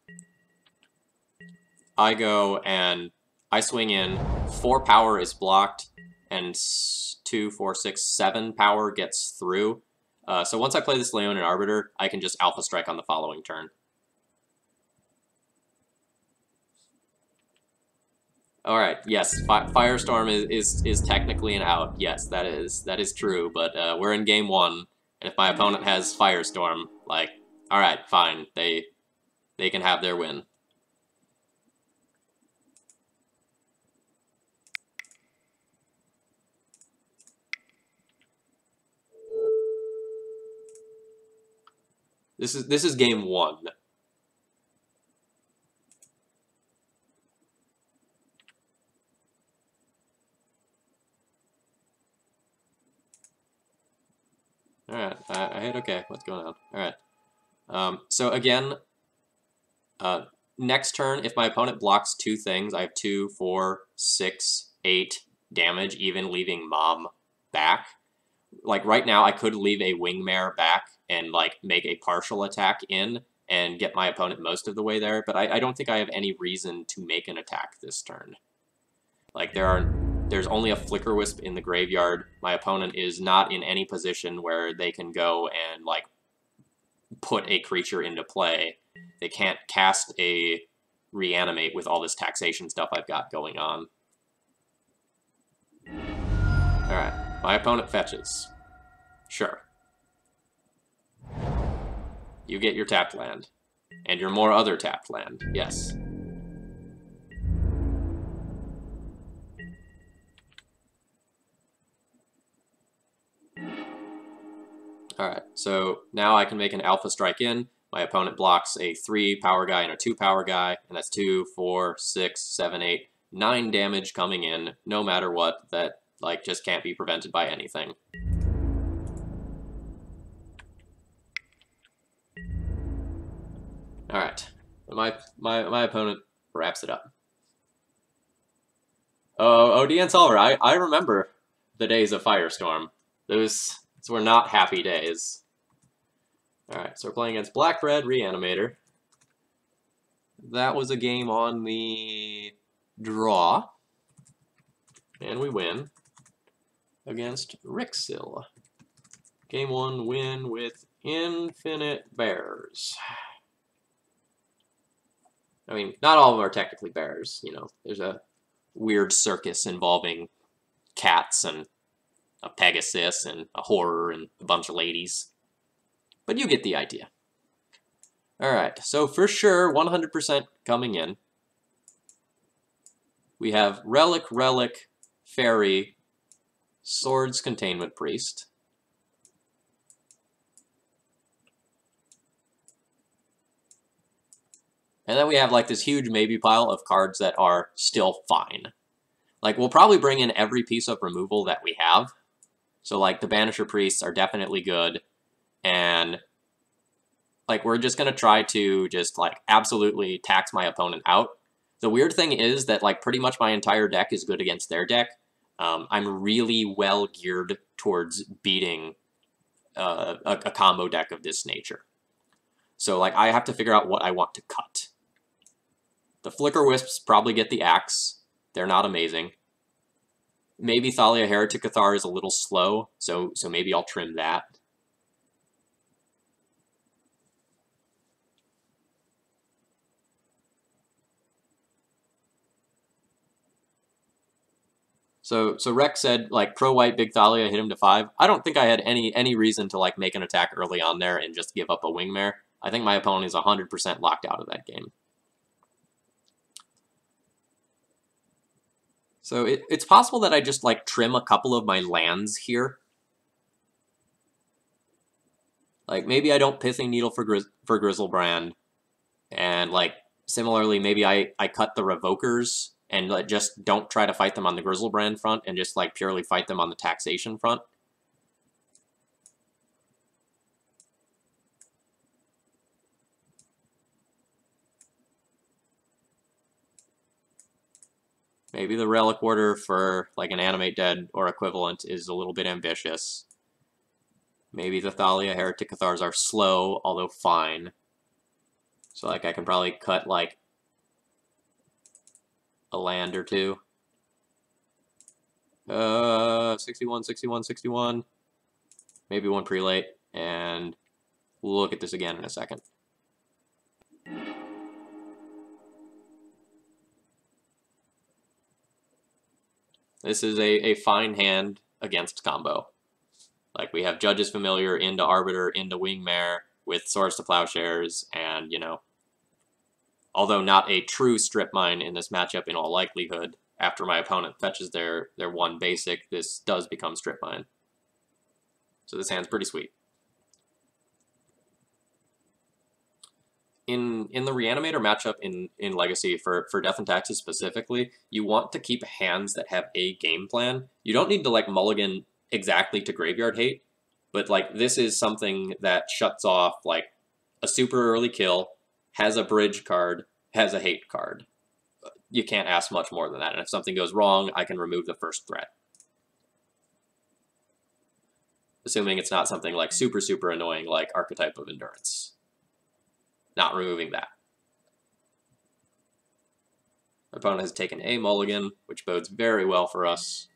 I go and I swing in. 4 power is blocked, and 2, 4, 6, 7 power gets through. So once I play this Leonin Arbiter, I can just Alpha Strike on the following turn. All right. Yes, Firestorm is technically an out. Yes, that is true. But we're in game 1, and if my opponent has Firestorm, like, all right, fine, they can have their win. This is game 1. Alright, I hit okay. What's going on? Alright. So again, next turn, if my opponent blocks 2 things, I have 2, 4, 6, 8 damage, even leaving Mom back. Like, right now, I could leave a Wingmare back and, like, make a partial attack in and get my opponent most of the way there, but I don't think I have any reason to make an attack this turn. Like, there's only a Flicker Wisp in the graveyard. My opponent is not in any position where they can go and, like, put a creature into play. They can't cast a Reanimate with all this taxation stuff I've got going on. Alright, my opponent fetches. Sure. You get your tapped land. And your more other tapped land, yes. Alright, so now I can make an Alpha Strike in. My opponent blocks a 3 power guy and a 2 power guy, and that's 2, 4, 6, 7, 8, 9 damage coming in, no matter what, that, like, just can't be prevented by anything. Alright, my opponent wraps it up. Oh, DN Solver, I remember the days of Firestorm. Those were not happy days. Alright, so we're playing against Black Red Reanimator. That was a game on the draw. And we win against Rixil. Game 1 win with infinite bears. I mean, not all of them are technically bears, you know. There's a weird circus involving cats and a Pegasus and a horror and a bunch of ladies. But you get the idea. Alright, so for sure, 100% coming in. We have Relic, Fairy, Swords, Containment Priest. And then we have, like, this huge maybe pile of cards that are still fine. Like, we'll probably bring in every piece of removal that we have. So, like, the Banisher Priests are definitely good. And, like, we're just going to try to just, like, absolutely tax my opponent out. The weird thing is that, like, pretty much my entire deck is good against their deck. I'm really well geared towards beating a combo deck of this nature. So, like, I have to figure out what I want to cut. The Flicker Wisps probably get the axe. They're not amazing. Maybe Thalia Heretic Cathar is a little slow, so maybe I'll trim that. So Rex said, like, pro-white Big Thalia hit him to 5. I don't think I had any reason to, like, make an attack early on there and just give up a Wingmare. I think my opponent is 100% locked out of that game. So it's possible that I just, like, trim a couple of my lands here. Like, maybe I don't Pithing Needle for Grizzlebrand. And, like, similarly, maybe I cut the Revokers and just don't try to fight them on the Grizzlebrand front and just, like, purely fight them on the taxation front. Maybe the Relic Order for, like, an Animate Dead or equivalent is a little bit ambitious. Maybe the Thalia Heretic Cathars are slow, although fine. So, like, I can probably cut, like, a land or two. 61, 61, 61. Maybe one prelate, and we'll look at this again in a second. This is a fine hand against combo. Like, we have Judge's Familiar into Arbiter, into Wingmare, with Swords to Plowshares, and, you know, although not a true strip mine in this matchup in all likelihood, after my opponent fetches their one basic, this does become strip mine. So this hand's pretty sweet. In the Reanimator matchup in Legacy, for Death and Taxes specifically, you want to keep hands that have a game plan. You don't need to, like, mulligan exactly to Graveyard Hate, but, like, this is something that shuts off, like, a super early kill, has a bridge card, has a hate card. You can't ask much more than that, and if something goes wrong, I can remove the first threat. Assuming it's not something, like, super annoying, like Archetype of Endurance. Not removing that. My opponent has taken a mulligan, which bodes very well for us.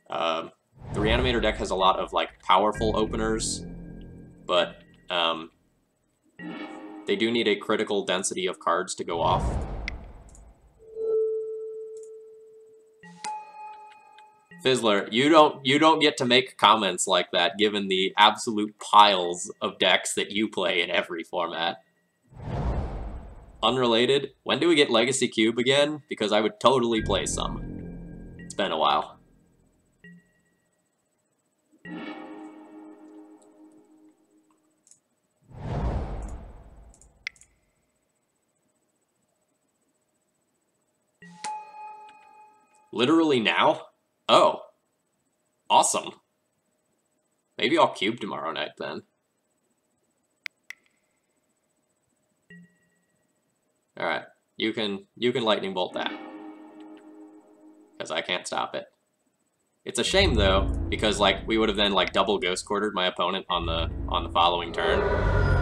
The Reanimator deck has a lot of, like, powerful openers, but they do need a critical density of cards to go off. Fizzler, you don't get to make comments like that given the absolute piles of decks that you play in every format. Unrelated, when do we get Legacy Cube again? Because I would totally play some. It's been a while. Literally now? Oh. Awesome. Maybe I'll cube tomorrow night then. Alright, you can lightning bolt that. Because I can't stop it. It's a shame though, because, like, we would have then, like, double ghost quartered my opponent on the following turn.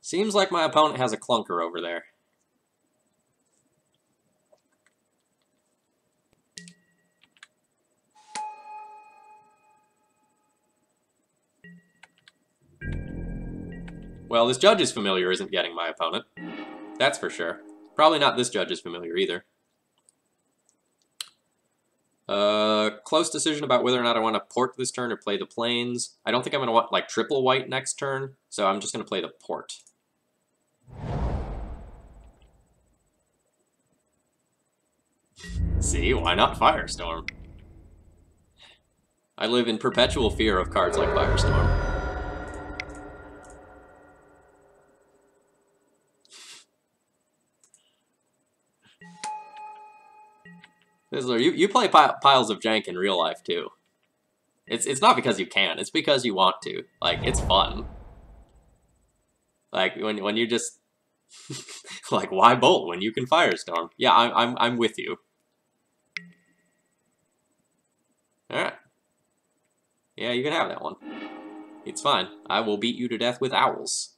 Seems like my opponent has a clunker over there. Well, this Judge's Familiar isn't getting my opponent. That's for sure. Probably not this Judge's Familiar either. Close decision about whether or not I want to port this turn or play the Plains. I don't think I'm going to want, like, triple white next turn, so I'm just going to play the port. See, why not Firestorm? I live in perpetual fear of cards like Firestorm. Fizzler, you play piles of jank in real life too. It's not because you can, it's because you want to. Like, it's fun. Like, when you just Like, why bolt when you can Firestorm? Yeah, I'm with you. Alright. Yeah, you can have that one. It's fine. I will beat you to death with owls.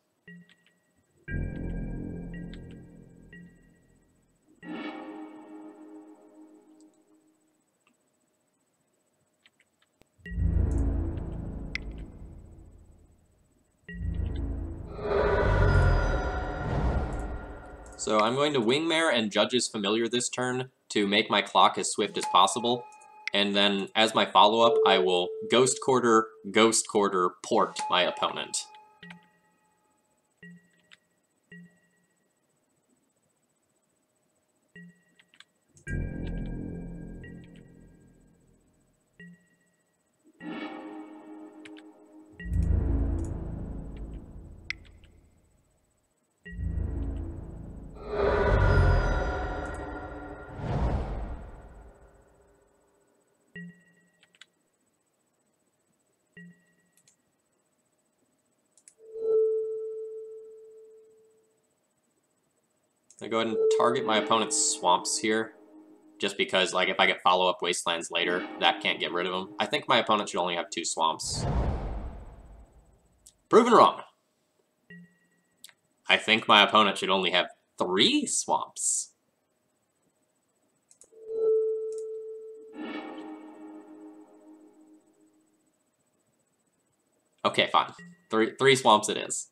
So I'm going to Wingmare and Judge's Familiar this turn to make my clock as swift as possible. And then, as my follow-up, I will Ghost Quarter, port my opponent. I go ahead and target my opponent's swamps here, just because, like, if I get follow-up wastelands later, that can't get rid of them. I think my opponent should only have 2 swamps. Proven wrong. I think my opponent should only have 3 swamps. Okay, fine. Three swamps it is.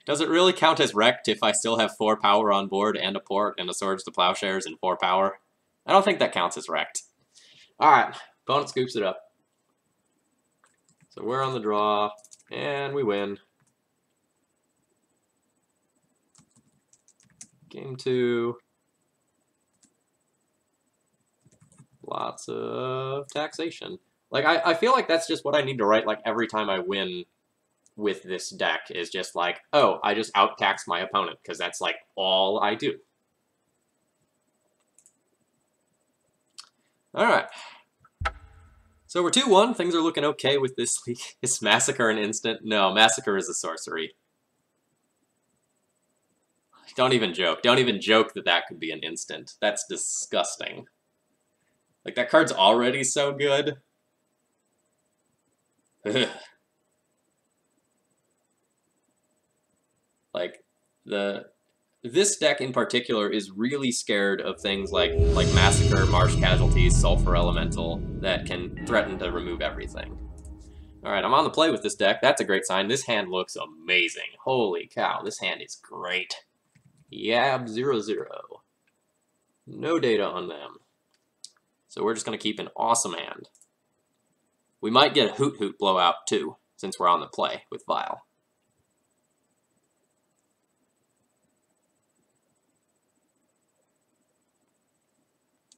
Does it really count as wrecked if I still have 4 power on board and a port and a Swords to Plowshares and 4 power? I don't think that counts as wrecked. Alright, opponent scoops it up. So we're on the draw, and we win. Game 2. Lots of taxation. Like, I feel like that's just what I need to write, like, every time I win with this deck, is just like, oh, I just out-tax my opponent, because that's, like, all I do. Alright. So we're 2-1. Things are looking okay with this league. Is Massacre an instant? No, Massacre is a sorcery. Don't even joke. Don't even joke that that could be an instant. That's disgusting. Like, that card's already so good. Like, this deck in particular is really scared of things like Massacre, Marsh Casualties, Sulfur Elemental, that can threaten to remove everything. Alright, I'm on the play with this deck. That's a great sign. This hand looks amazing. Holy cow, this hand is great. Yab 0-0. No data on them. So we're just going to keep an awesome hand. We might get a Hoot blowout too, since we're on the play with Vile.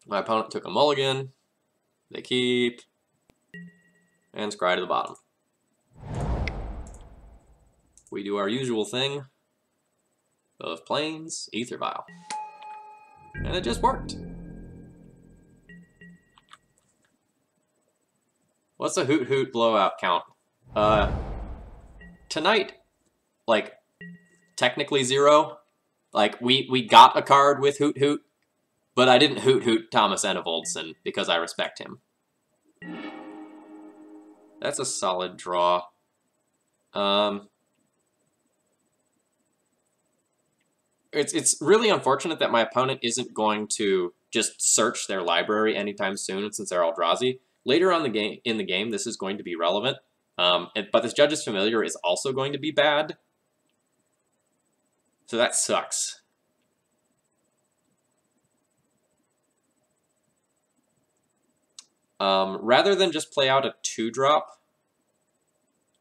My opponent took a mulligan. They keep. And scry to the bottom. We do our usual thing of plains, Ether Vial. And it just worked. What's a Hoot blowout count? Tonight, like, technically 0. Like, we got a card with Hoot, but I didn't Hoot Thomas Enevoldson because I respect him. That's a solid draw. It's really unfortunate that my opponent isn't going to just search their library anytime soon, since they're Eldrazi. Later on in the game, this is going to be relevant. But this Judge's Familiar is also going to be bad. So that sucks. Rather than just play out a 2-drop,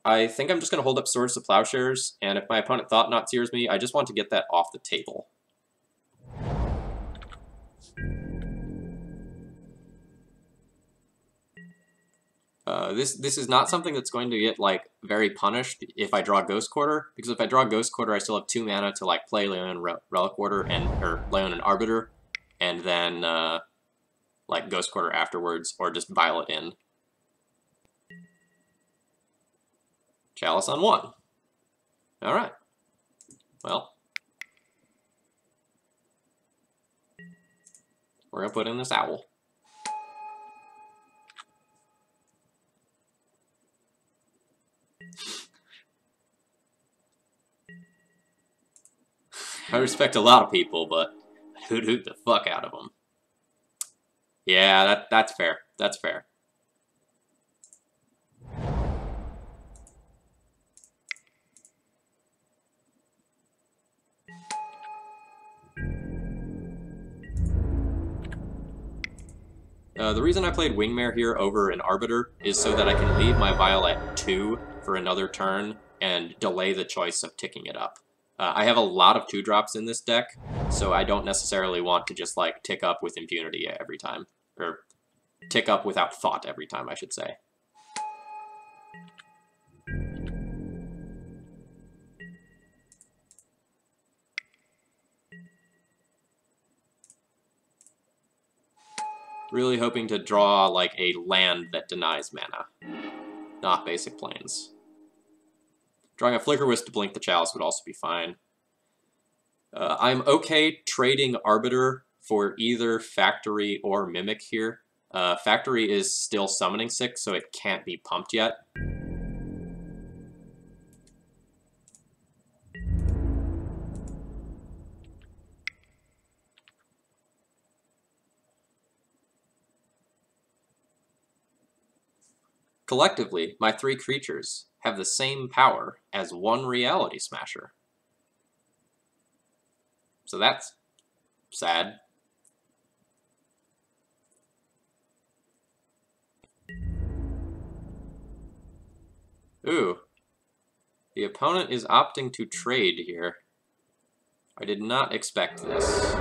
I think I'm just going to hold up Swords to Plowshares, and if my opponent Thought-Knot Seers me, I just want to get that off the table. This is not something that's going to get, like, very punished if I draw Ghost Quarter, because if I draw Ghost Quarter, I still have 2 mana to, like, play Leonin Relic Warder or Leonin Arbiter, and then like Ghost Quarter afterwards, or just Violet in. Chalice on 1. Alright. Well. We're gonna put in this owl. I respect a lot of people, but I'd hoot the fuck out of them. Yeah, that's fair. That's fair. The reason I played Wingmare here over an Arbiter is so that I can leave my Vial at 2 for another turn and delay the choice of ticking it up. I have a lot of 2-drops in this deck, so I don't necessarily want to just, like, tick up with impunity every time. Or tick up without thought every time, I should say. Really hoping to draw, like, a land that denies mana. Not basic planes. Drawing a Flicker Wisp to blink the Chalice would also be fine. I'm okay trading Arbiter for either Factory or Mimic here. Factory is still summoning 6, so it can't be pumped yet. Collectively, my 3 creatures have the same power as 1 Reality Smasher. So that's sad. Ooh. The opponent is opting to trade here. I did not expect this.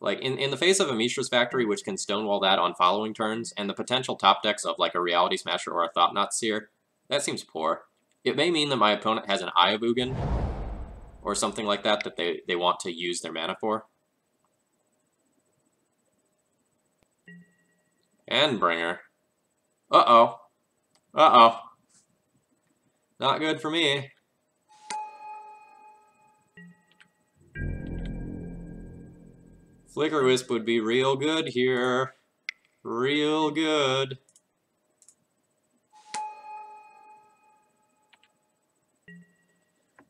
Like, in the face of a Mishra's Factory, which can stonewall that on following turns, and the potential top decks of, like, a Reality Smasher or a Thought-Knot Seer, that seems poor. It may mean that my opponent has an Eye of Ugin, or something like that, that they want to use their mana for. Endbringer. Uh-oh. Uh-oh. Not good for me. Flicker Wisp would be real good here. Real good.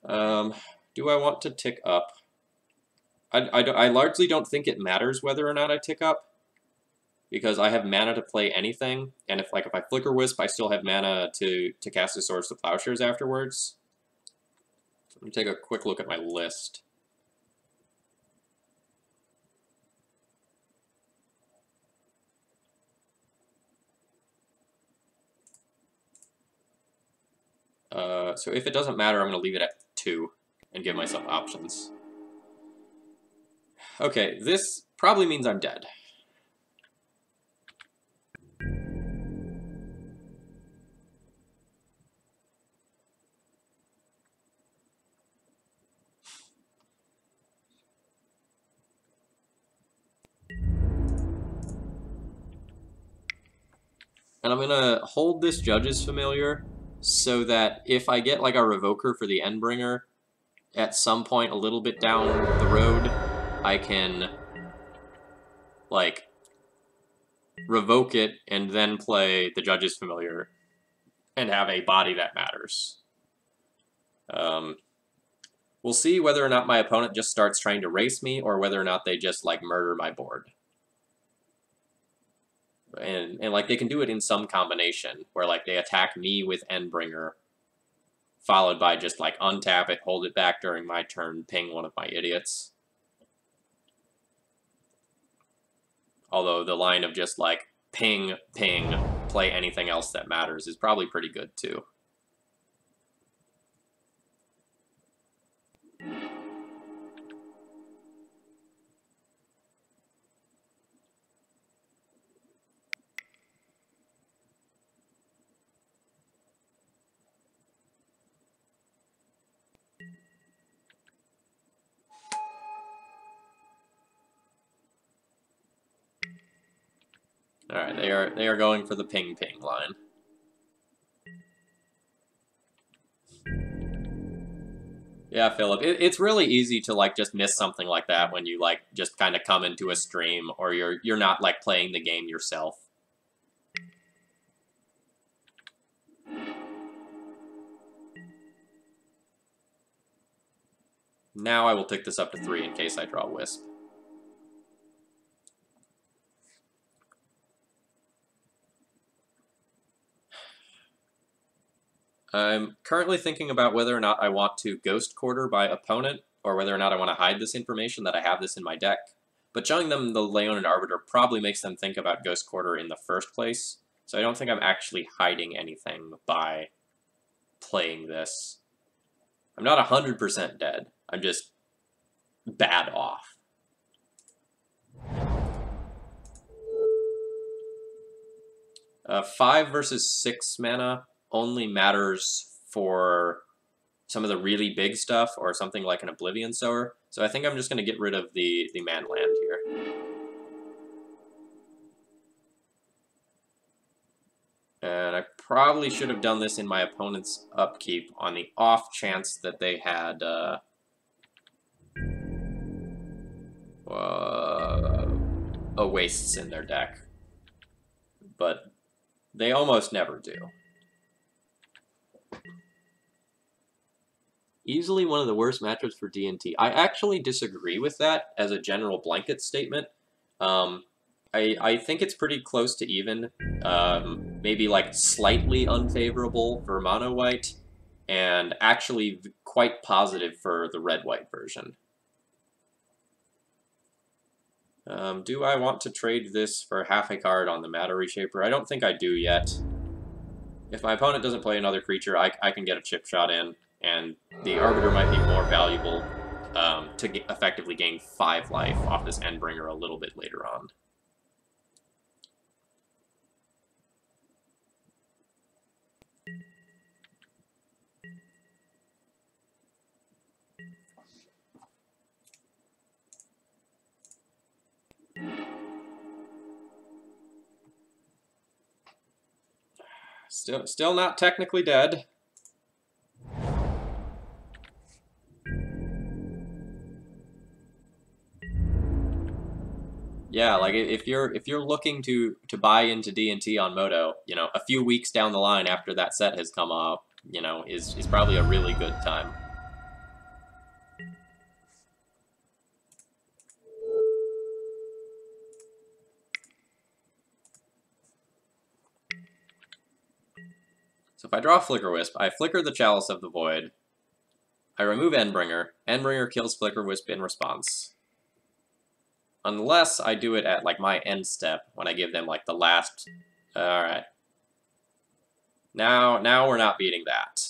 Do I want to tick up? I largely don't think it matters whether or not I tick up, because I have mana to play anything, and if I Flicker Wisp, I still have mana to cast a Swords to Plowshares afterwards. So let me take a quick look at my list. So if it doesn't matter, I'm going to leave it at 2 and give myself options. Okay, this probably means I'm dead. And I'm going to hold this Judge's Familiar so that if I get, like, a Revoker for the Endbringer at some point a little bit down the road, I can, like, revoke it and then play the Judge's Familiar and have a body that matters. We'll see whether or not my opponent just starts trying to race me or whether or not they just, like, murder my board. And like, they can do it in some combination, where, like, they attack me with Endbringer, followed by just, like, untap it, hold it back during my turn, ping one of my idiots. Although the line of just, like, ping, ping, play anything else that matters is probably pretty good, too. Alright, they are going for the ping-ping line. Yeah, Philip, it's really easy to, like, just miss something like that when you, like, just kind of come into a stream or you're not, like, playing the game yourself. Now I will tick this up to 3 in case I draw Wisp. I'm currently thinking about whether or not I want to Ghost Quarter by opponent, or whether or not I want to hide this information that I have this in my deck. But showing them the Leonin Arbiter probably makes them think about Ghost Quarter in the first place, so I don't think I'm actually hiding anything by playing this. I'm not 100% dead, I'm just bad off. Five versus 6 mana only matters for some of the really big stuff or something like an Oblivion Sower. So I think I'm just going to get rid of the man land here. And I probably should have done this in my opponent's upkeep on the off chance that they had wastes in their deck. But they almost never do. Easily one of the worst matchups for D&T. I actually disagree with that as a general blanket statement. I think it's pretty close to even. Maybe like slightly unfavorable for mono-white, and actually quite positive for the red-white version. Do I want to trade this for half a card on the Matter Reshaper? I don't think I do yet. If my opponent doesn't play another creature, I can get a chip shot in, and the Arbiter might be more valuable to effectively gain 5 life off this Endbringer a little bit later on. Still not technically dead. Yeah, like if you're looking to buy into D&T on Moto, you know, a few weeks down the line after that set has come up, you know, is probably a really good time. So if I draw Flicker Wisp, I flicker the Chalice of the Void. I remove Endbringer. Endbringer kills Flicker Wisp in response. Unless I do it at, like, my end step, when I give them, like, the last... Alright. Now we're not beating that.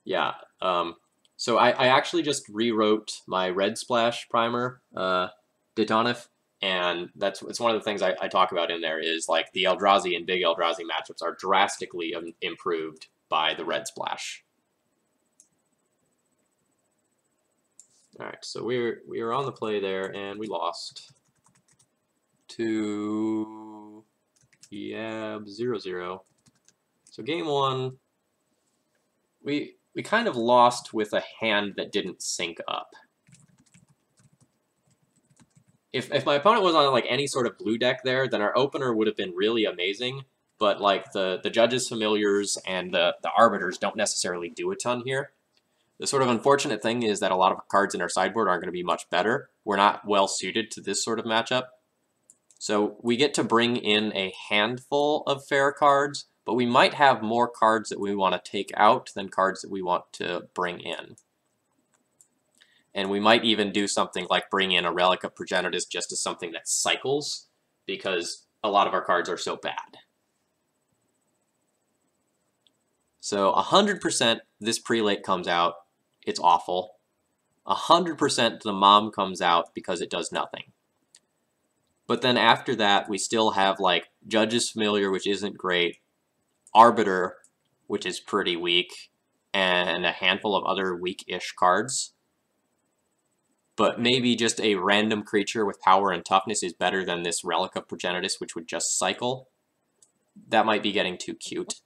Yeah, so I actually just rewrote my Red Splash primer, Detonif, and it's one of the things I talk about in there is, like, the Eldrazi and big Eldrazi matchups are drastically improved by the Red Splash. Alright, so we were on the play there, and we lost to Yab 0-0. So game 1, we kind of lost with a hand that didn't sync up. If my opponent was on, like, any sort of blue deck there, then our opener would have been really amazing. But, like, the Judge's Familiars and the Arbiters don't necessarily do a ton here. The sort of unfortunate thing is that a lot of cards in our sideboard aren't going to be much better. We're not well suited to this sort of matchup. So we get to bring in a handful of fair cards, but we might have more cards that we want to take out than cards that we want to bring in. And we might even do something like bring in a Relic of Progenitus just as something that cycles, because a lot of our cards are so bad. So 100% this Prelate comes out, it's awful. 100% the Mom comes out because it does nothing. But then after that, we still have, like, Judge's Familiar, which isn't great, Arbiter, which is pretty weak, and a handful of other weak-ish cards. But maybe just a random creature with power and toughness is better than this Relic of Progenitus, which would just cycle. That might be getting too cute.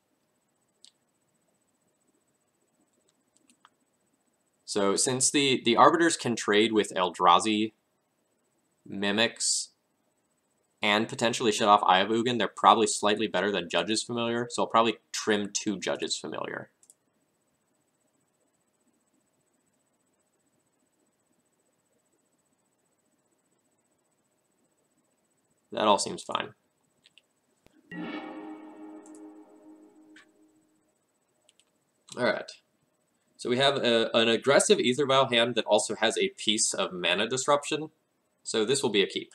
So since the Arbiters can trade with Eldrazi Mimics and potentially shut off Eye of Ugin, they're probably slightly better than Judge's Familiar, so I'll probably trim 2 Judge's Familiar. That all seems fine. Alright. So we have an aggressive Aether Vial hand that also has a piece of Mana Disruption, so this will be a keep.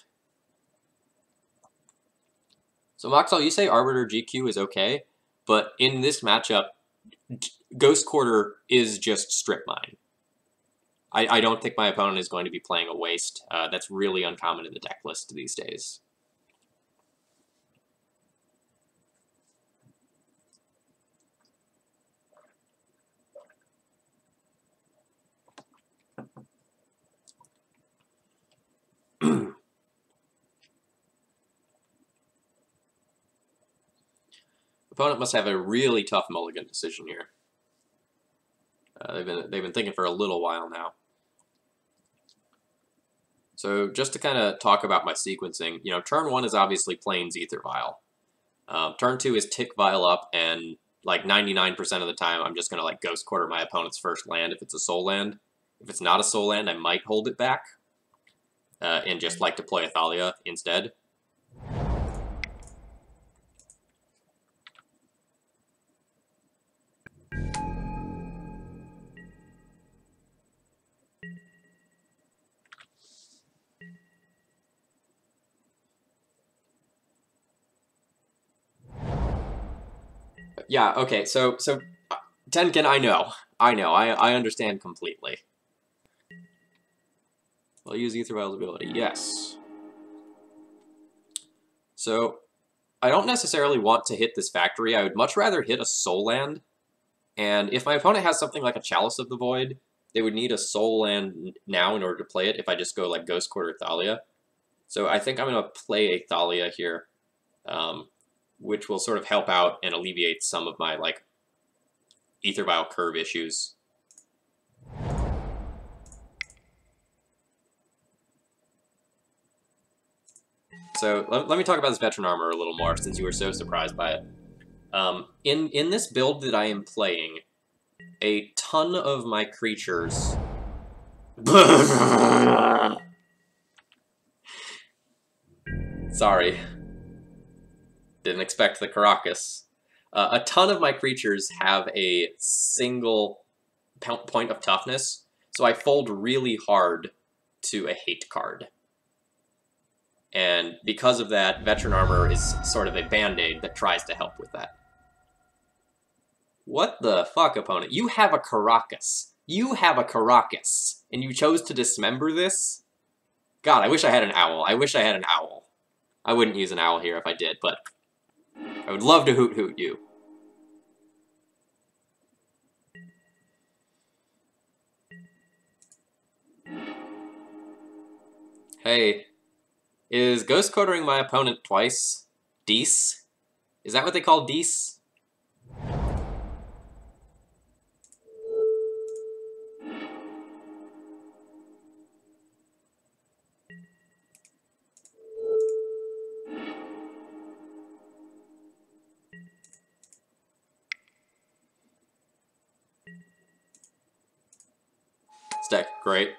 So Moxel, you say Arbiter GQ is okay, but in this matchup, Ghost Quarter is just Strip Mine. I don't think my opponent is going to be playing a waste. That's really uncommon in the deck list these days. Opponent must have a really tough mulligan decision here. They've been thinking for a little while now. So just to kind of talk about my sequencing, you know, turn 1 is obviously Plains Aether Vial. Turn 2 is Tick Vial up, and like 99% of the time, I'm just gonna like Ghost Quarter my opponent's first land if it's a soul land. If it's not a soul land, I might hold it back and just like deploy a Thalia instead. Yeah, okay, so Tenkin, I know, I understand completely. I'll use Aether Vial's ability, yes. So, I don't necessarily want to hit this factory, I would much rather hit a soul land, and if my opponent has something like a Chalice of the Void, they would need a soul land now in order to play it if I just go like Ghost Quarter Thalia. So I think I'm going to play a Thalia here, which will sort of help out and alleviate some of my like Aether Vial curve issues. So let me talk about this Veteran Armor a little more, since you were so surprised by it. In this build that I am playing, a ton of my creatures... Sorry. Didn't expect the Caracas. A ton of my creatures have a single point of toughness, so I fold really hard to a hate card. And because of that, Veteran Armor is sort of a band-aid that tries to help with that. What the fuck, opponent? You have a Caracas. You have a Caracas, and you chose to dismember this? God, I wish I had an owl. I wish I had an owl. I wouldn't use an owl here if I did, but I would love to hoot you. Hey, is Ghost Quartering my opponent twice Deece? Is that what they call Deece? Deck, great.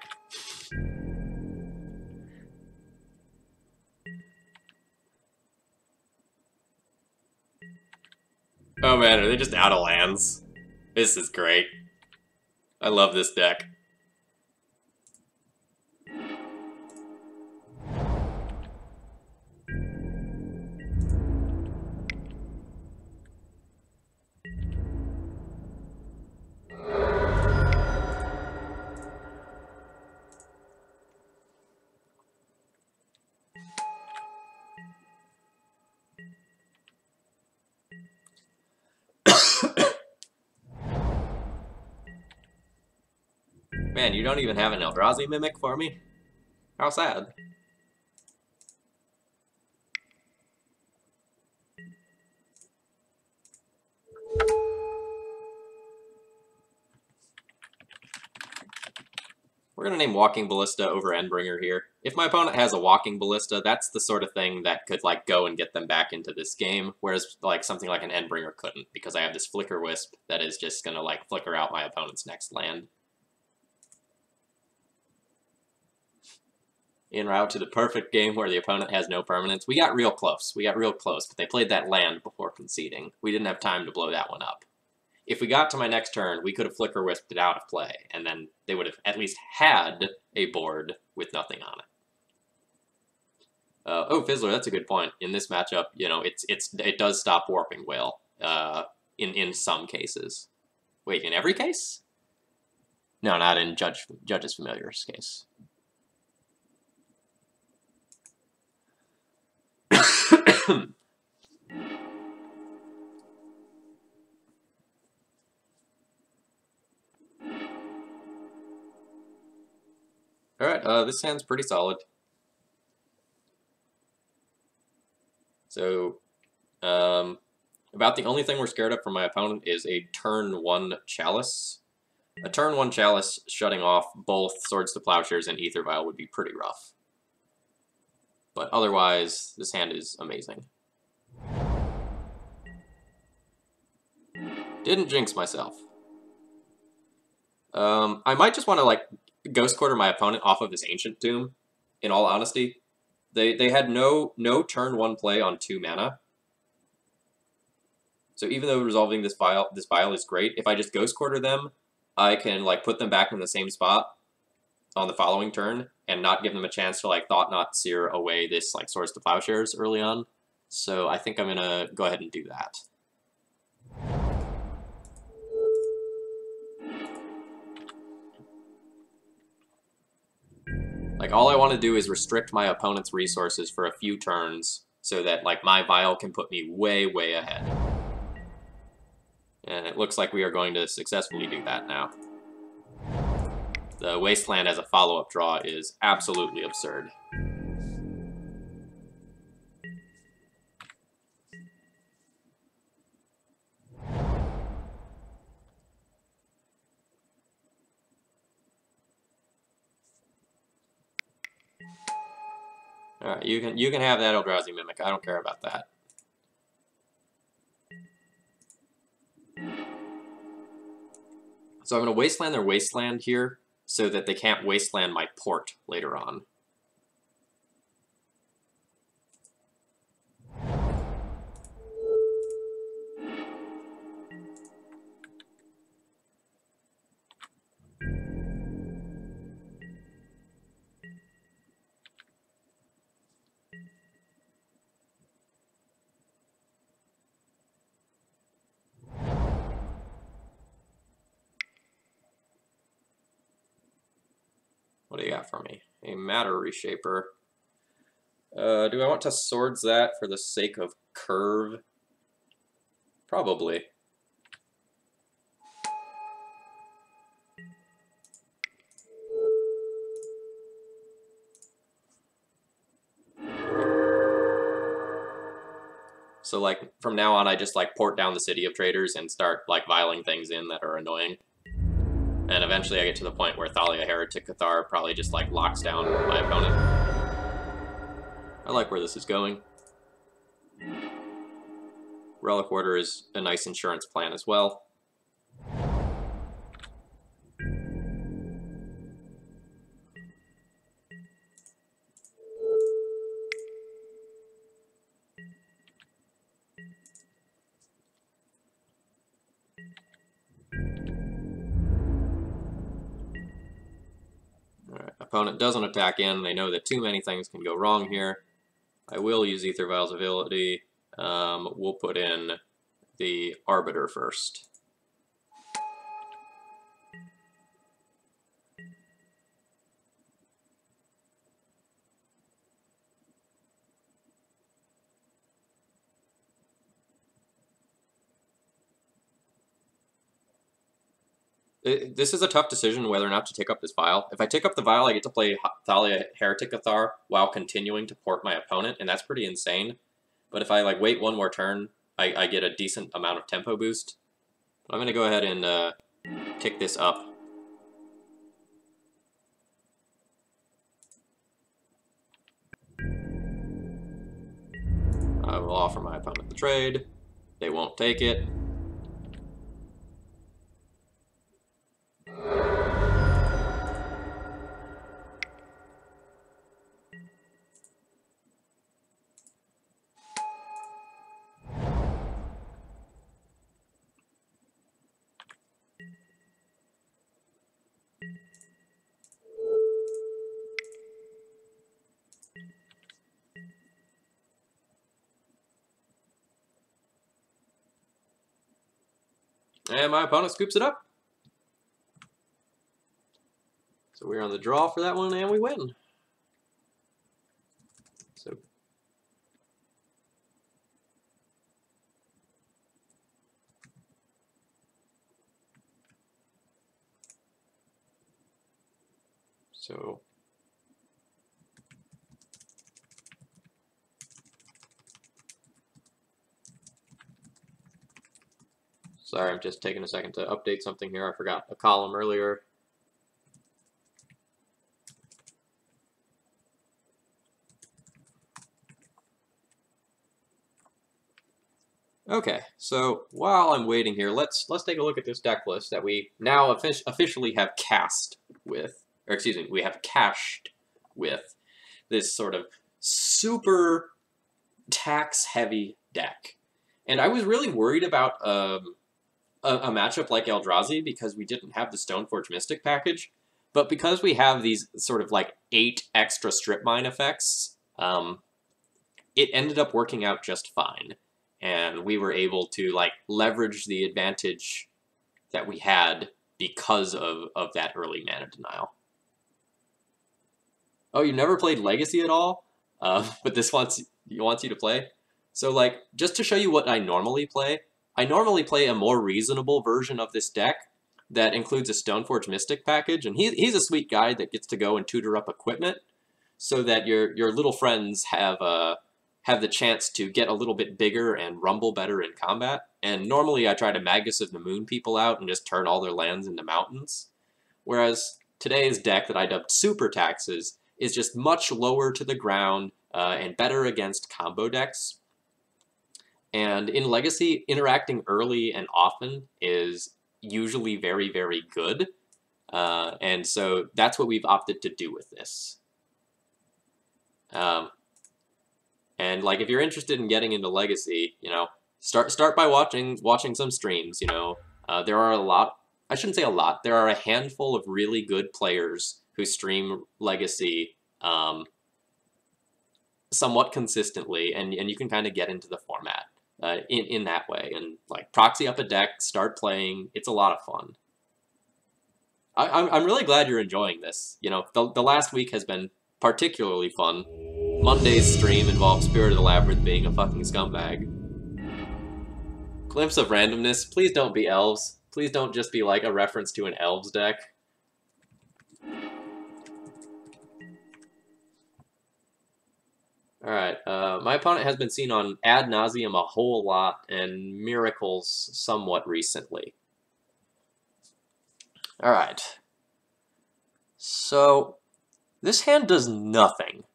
Oh man, are they just out of lands? This is great. I love this deck. Man, you don't even have an Eldrazi Mimic for me? How sad. We're going to name Walking Ballista over Endbringer here. If my opponent has a Walking Ballista, that's the sort of thing that could, like, go and get them back into this game, whereas, like, something like an Endbringer couldn't, because I have this Flicker Wisp that is just going to, like, flicker out my opponent's next land. En route to the perfect game where the opponent has no permanents. We got real close. But they played that land before conceding. We didn't have time to blow that one up. If we got to my next turn, we could have Flicker Wisped it out of play, and then they would have at least had a board with nothing on it. Oh, Fizzler, that's a good point. In this matchup, you know, it does stop Warping Whale in some cases. Wait, in every case? No, not in Judge's Familiar's case. Alright, this hand's pretty solid. So, about the only thing we're scared of from my opponent is a turn 1 Chalice. A turn 1 Chalice shutting off both Swords to Plowshares and Aether Vial would be pretty rough. But otherwise, this hand is amazing. Didn't jinx myself. I might just want to, like, Ghost Quarter my opponent off of this Ancient Tomb, in all honesty. They had no turn 1 play on 2 mana. So even though resolving this vial is great, if I just Ghost Quarter them, I can, like, put them back in the same spot on the following turn and not give them a chance to, like, Thought-Knot Seer away this, like, Swords to Plowshares early on. So I think I'm gonna go ahead and do that. Like, all I want to do is restrict my opponent's resources for a few turns so that, like, my Vial can put me way, way ahead. And it looks like we are going to successfully do that now. The Wasteland as a follow-up draw is absolutely absurd. Alright, you can have that Eldrazi Mimic. I don't care about that. So I'm going to Wasteland their Wasteland here so that they can't Wasteland my Port later on. What do you got for me? A Matter Reshaper. Do I want to Swords that for the sake of curve? Probably. So, like, from now on, I just, like, port down the City of Traders and start, like, vialing things in that are annoying. And eventually I get to the point where Thalia Heretic Cathar probably just, like, locks down my opponent. I like where this is going. Relic Order is a nice insurance plan as well. Alright, opponent doesn't attack in. They know that too many things can go wrong here. I will use Aether Vial's ability. We'll put in the Arbiter first. This is a tough decision whether or not to take up this vial. If I take up the vial, I get to play Thalia Heretic Athar while continuing to port my opponent, and that's pretty insane. But if I like wait one more turn, I get a decent amount of tempo boost. I'm going to go ahead and tick this up. I will offer my opponent the trade. They won't take it. And my opponent scoops it up. So we're on the draw for that one, and we win. So sorry, I'm just taking a second to update something here. I forgot a column earlier. Okay, so while I'm waiting here, let's take a look at this deck list that we now officially have cast with, or excuse me, we have cached with this sort of super tax-heavy deck. And I was really worried about a matchup like Eldrazi because we didn't have the Stoneforge Mystic package, but because we have these sort of like 8 extra strip mine effects, it ended up working out just fine. And we were able to like leverage the advantage that we had because of that early mana denial. Oh, you never played Legacy at all? But this wants you to play? So like, just to show you what I normally play a more reasonable version of this deck that includes a Stoneforge Mystic package, and he's a sweet guy that gets to go and tutor up equipment so that your little friends have the chance to get a little bit bigger and rumble better in combat. And normally I try to Magus of the Moon people out and just turn all their lands into mountains. Whereas today's deck that I dubbed Super Taxes is just much lower to the ground and better against combo decks. And in Legacy, interacting early and often is usually very, very good. And so that's what we've opted to do with this. And like, if you're interested in getting into Legacy, you know, start by watching some streams. You know, there are a lot. I shouldn't say a lot. There are a handful of really good players who stream Legacy somewhat consistently, and you can kind of get into the format in that way, and like proxy up a deck, start playing. It's a lot of fun. I'm really glad you're enjoying this. You know, the last week has been particularly fun. Monday's stream involved Spirit of the Labyrinth being a fucking scumbag. Glimpse of randomness. Please don't be elves. Please don't just be like a reference to an elves deck. Alright, my opponent has been seen on Ad Nauseam a whole lot, and Miracles somewhat recently. Alright. So, this hand does nothing.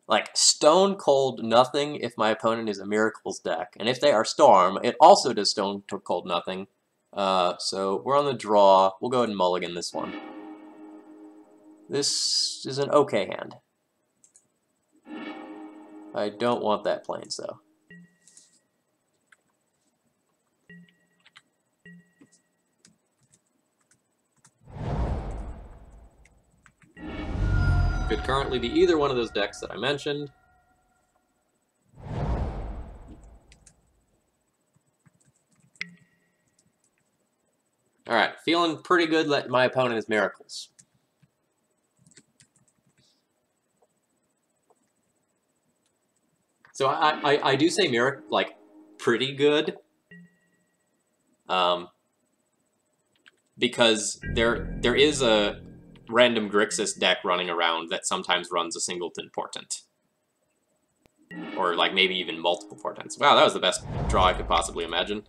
Like, stone cold nothing if my opponent is a Miracles deck. And if they are Storm, it also does stone cold nothing. So, we're on the draw. We'll go ahead and mulligan this one. This is an okay hand. I don't want that Plains, though. Could currently be either one of those decks that I mentioned. Alright, feeling pretty good that my opponent is Miracles. So I do say Miracle, like, pretty good. because there is a random Grixis deck running around that sometimes runs a singleton portent. Or, like, maybe even multiple portents. Wow, that was the best draw I could possibly imagine.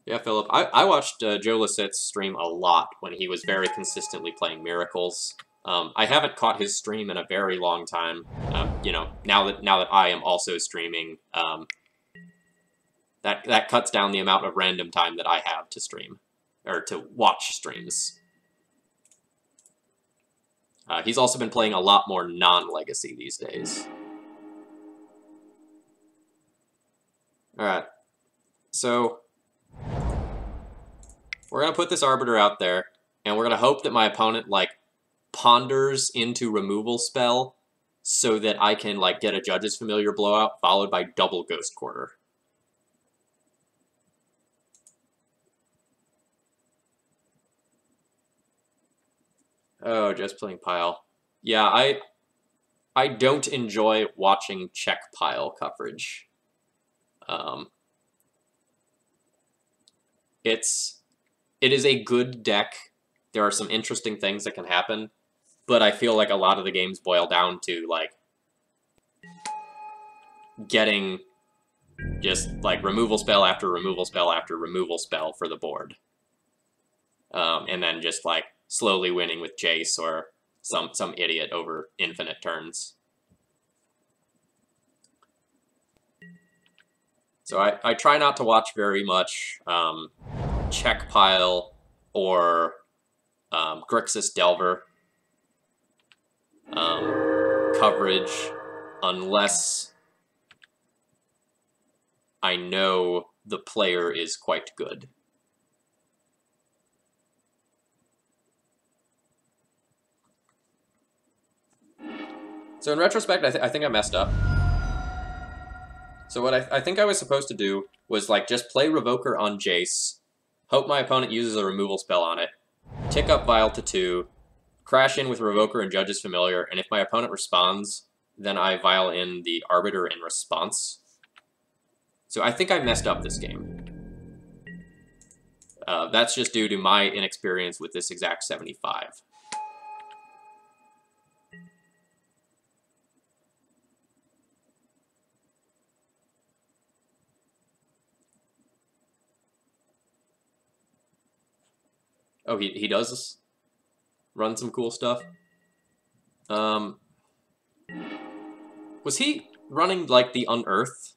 Yeah, Philip, I watched Joe Lassett's stream a lot when he was very consistently playing Miracles. I haven't caught his stream in a very long time. You know, now that I am also streaming, that cuts down the amount of random time that I have to stream, or to watch streams. He's also been playing a lot more non-Legacy these days. Alright, so we're going to put this Arbiter out there, and we're going to hope that my opponent, like, ponders into Removal Spell so that I can, like, get a Judge's Familiar blowout followed by double Ghost Quarter. Oh, just playing Pile. Yeah, I don't enjoy watching check Pile coverage. It is a good deck. There are some interesting things that can happen, but I feel like a lot of the games boil down to, like, getting just, like, removal spell after removal spell after removal spell for the board. And then just, like, slowly winning with Jace or some idiot over infinite turns. So I try not to watch very much check Pile or Grixis Delver coverage unless I know the player is quite good. So in retrospect, I think I messed up. So what I think I was supposed to do was, like, just play Revoker on Jace, hope my opponent uses a removal spell on it, tick up Vial to 2, crash in with Revoker and Judge's Familiar, and if my opponent responds, then I Vial in the Arbiter in response. So I think I messed up this game. That's just due to my inexperience with this exact 75. Oh, he does run some cool stuff. Was he running, like, the Unearth?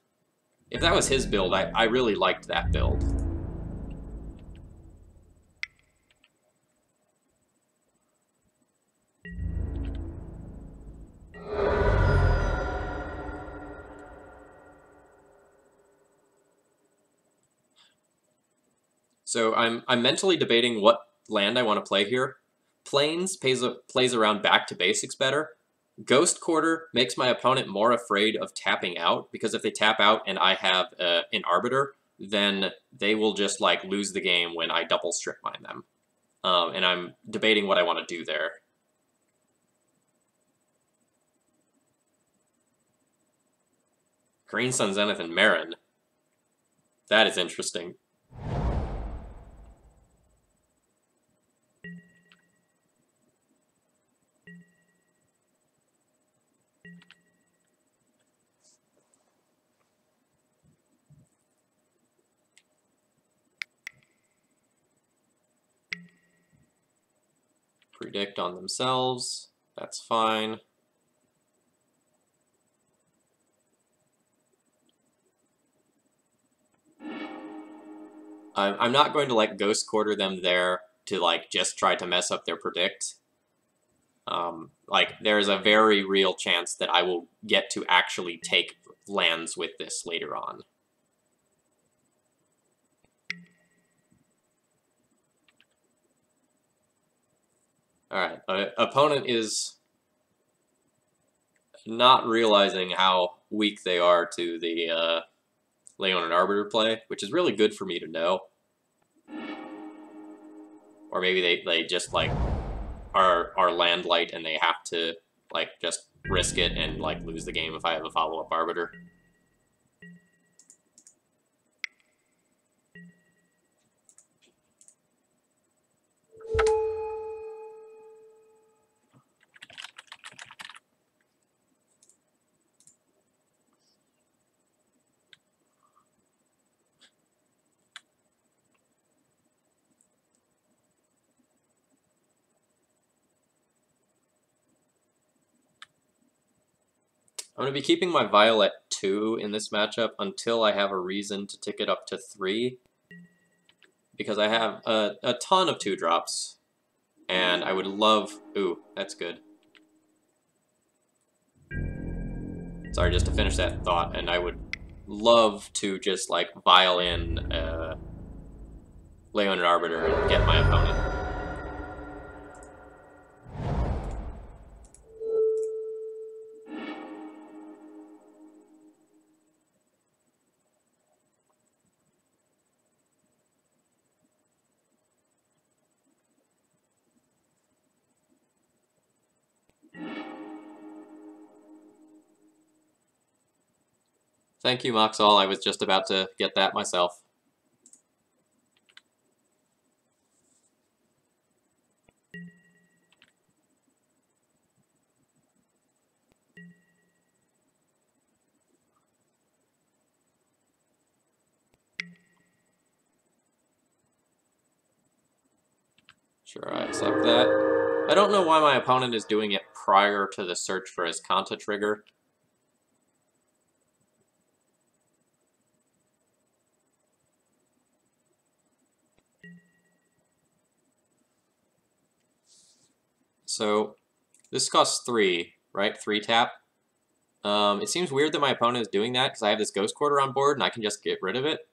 If that was his build, I really liked that build. So I'm mentally debating what land I want to play here. Plains plays around back to basics better. Ghost Quarter makes my opponent more afraid of tapping out, because if they tap out and I have an Arbiter, then they will just, like, lose the game when I double strip mine them. And I'm debating what I want to do there. Green Sun, Zenith, and Marin. That is interesting. Predict on themselves. That's fine. I'm not going to, like, Ghost Quarter them there to, like, just try to mess up their predict. Like, there's a very real chance that I will get to actually take lands with this later on. Alright, opponent is not realizing how weak they are to the Leon and Arbiter play, which is really good for me to know. Or maybe they just, like, are land light and they have to, like, just risk it and, like, lose the game if I have a follow-up Arbiter. I'm going to be keeping my Vial at 2 in this matchup until I have a reason to tick it up to 3. Because I have a ton of 2-drops. And I would love... Ooh, that's good. Sorry, just to finish that thought. And I would love to just, like, Vial in Leonid Arbiter and get my opponent. Thank you, Moxall. I was just about to get that myself. Sure, I accept that. I don't know why my opponent is doing it prior to the search for his Kanta trigger. So, this costs 3, right? 3 tap. It seems weird that my opponent is doing that because I have this Ghost Quarter on board and I can just get rid of it.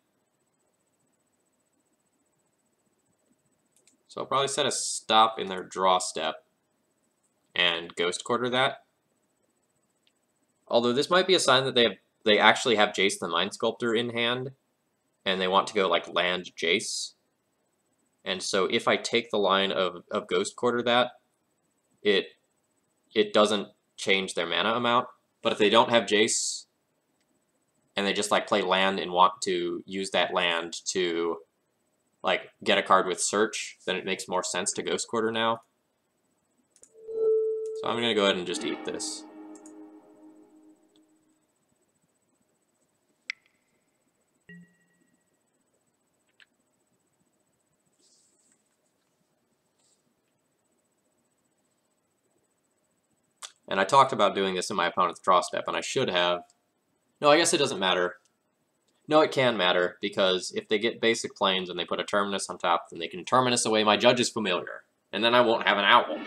So I'll probably set a stop in their draw step and Ghost Quarter that. Although this might be a sign that they actually have Jace the Mind Sculptor in hand and they want to go like land Jace. And so if I take the line of Ghost Quarter that, it doesn't change their mana amount. But if they don't have Jace and they just like play land and want to use that land to like get a card with search, then it makes more sense to Ghost Quarter now. So I'm gonna go ahead and just eat this. And I talked about doing this in my opponent's draw step, and I should have. No, I guess it doesn't matter. No, it can matter, because if they get basic planes and they put a Terminus on top, then they can Terminus away my Judge's Familiar. And then I won't have an Owl.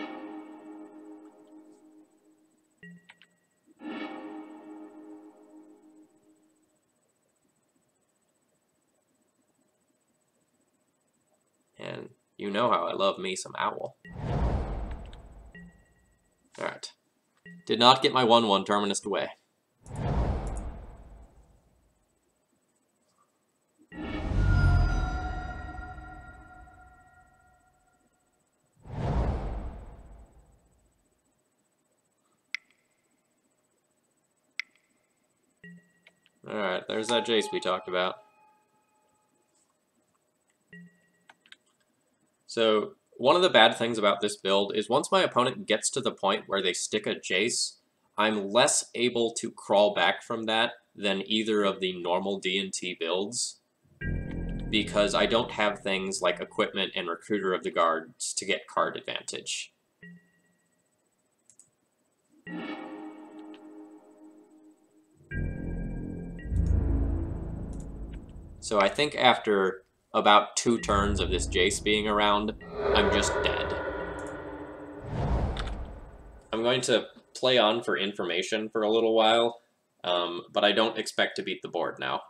And you know how I love me some Owl. Alright. Did not get my 1/1 Terminus away. Alright, there's that Jace we talked about. So, one of the bad things about this build is once my opponent gets to the point where they stick a Jace, I'm less able to crawl back from that than either of the normal D&T builds, because I don't have things like Equipment and Recruiter of the Guards to get card advantage. So I think after about 2 turns of this Jace being around, I'm just dead. I'm going to play on for information for a little while, but I don't expect to beat the board now.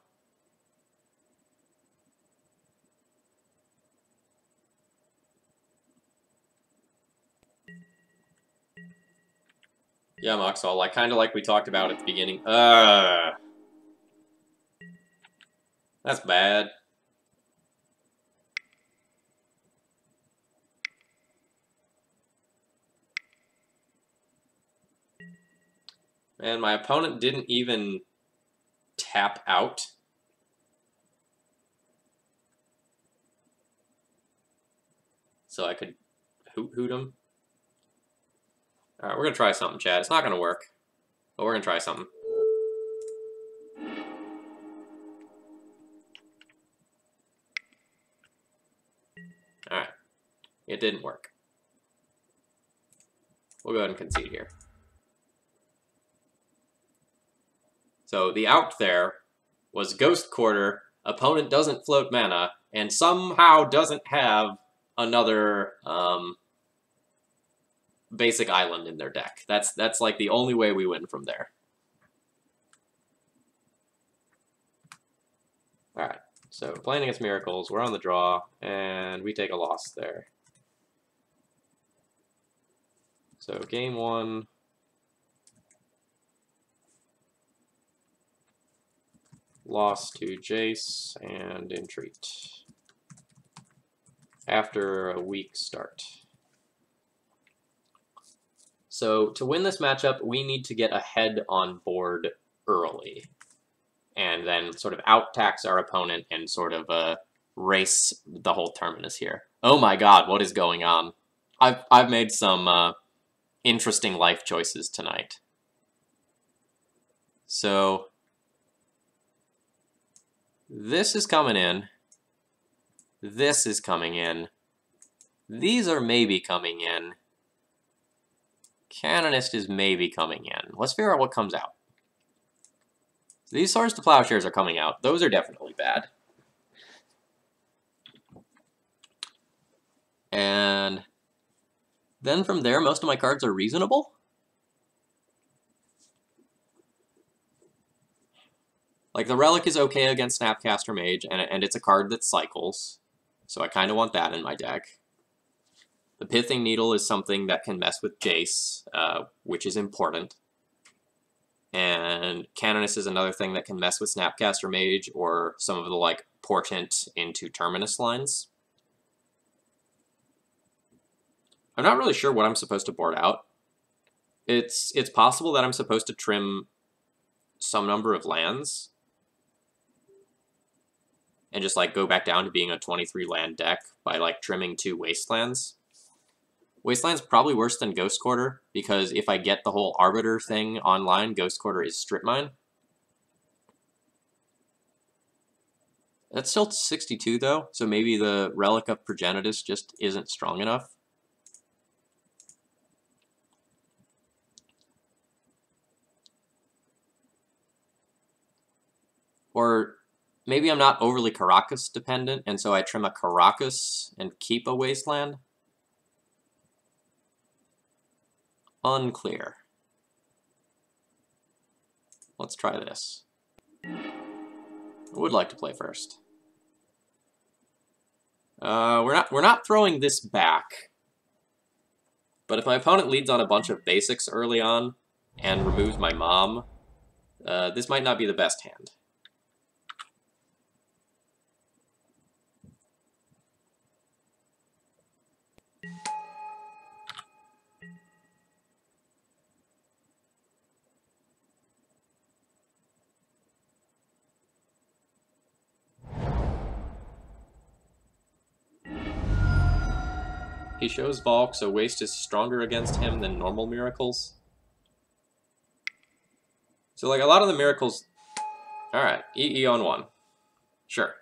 Yeah, Moxall, kind of like we talked about at the beginning. That's bad. And my opponent didn't even tap out. So I could hoot him. Alright, we're going to try something, Chad. It's not going to work, but we're going to try something. Alright. It didn't work. We'll go ahead and concede here. So the out there was Ghost Quarter, opponent doesn't float mana, and somehow doesn't have another basic island in their deck. That's like the only way we win from there. Alright, so playing against Miracles, we're on the draw, and we take a loss there. So game 1. Loss to Jace and Entreat. After a weak start. So to win this matchup, we need to get ahead on board early. And then sort of out-tax our opponent and sort of race the whole terminus here. Oh my god, what is going on? I've made some interesting life choices tonight. So this is coming in. This is coming in. These are maybe coming in. Canonist is maybe coming in. Let's figure out what comes out. These Swords to Plowshares are coming out. Those are definitely bad. And then from there, most of my cards are reasonable. Like, the Relic is okay against Snapcaster Mage, and it's a card that cycles. So I kind of want that in my deck. The Pithing Needle is something that can mess with Jace, which is important. And Canonist is another thing that can mess with Snapcaster Mage or some of the, like, Portent into Terminus lines. I'm not really sure what I'm supposed to board out. It's possible that I'm supposed to trim some number of lands and just, like, go back down to being a 23 land deck by, like, trimming 2 Wastelands. Wasteland's probably worse than Ghost Quarter, because if I get the whole Arbiter thing online, Ghost Quarter is Strip Mine. That's still 62, though, so maybe the Relic of Progenitus just isn't strong enough. Or maybe I'm not overly Karakas dependent, and so I trim a Karakas and keep a Wasteland. Unclear. Let's try this. I would like to play first. We're not throwing this back. But if my opponent leads on a bunch of basics early on and removes my mom, this might not be the best hand. He shows Valk, so Waste is stronger against him than normal Miracles. So, like, a lot of the Miracles... Alright, EE on 1. Sure.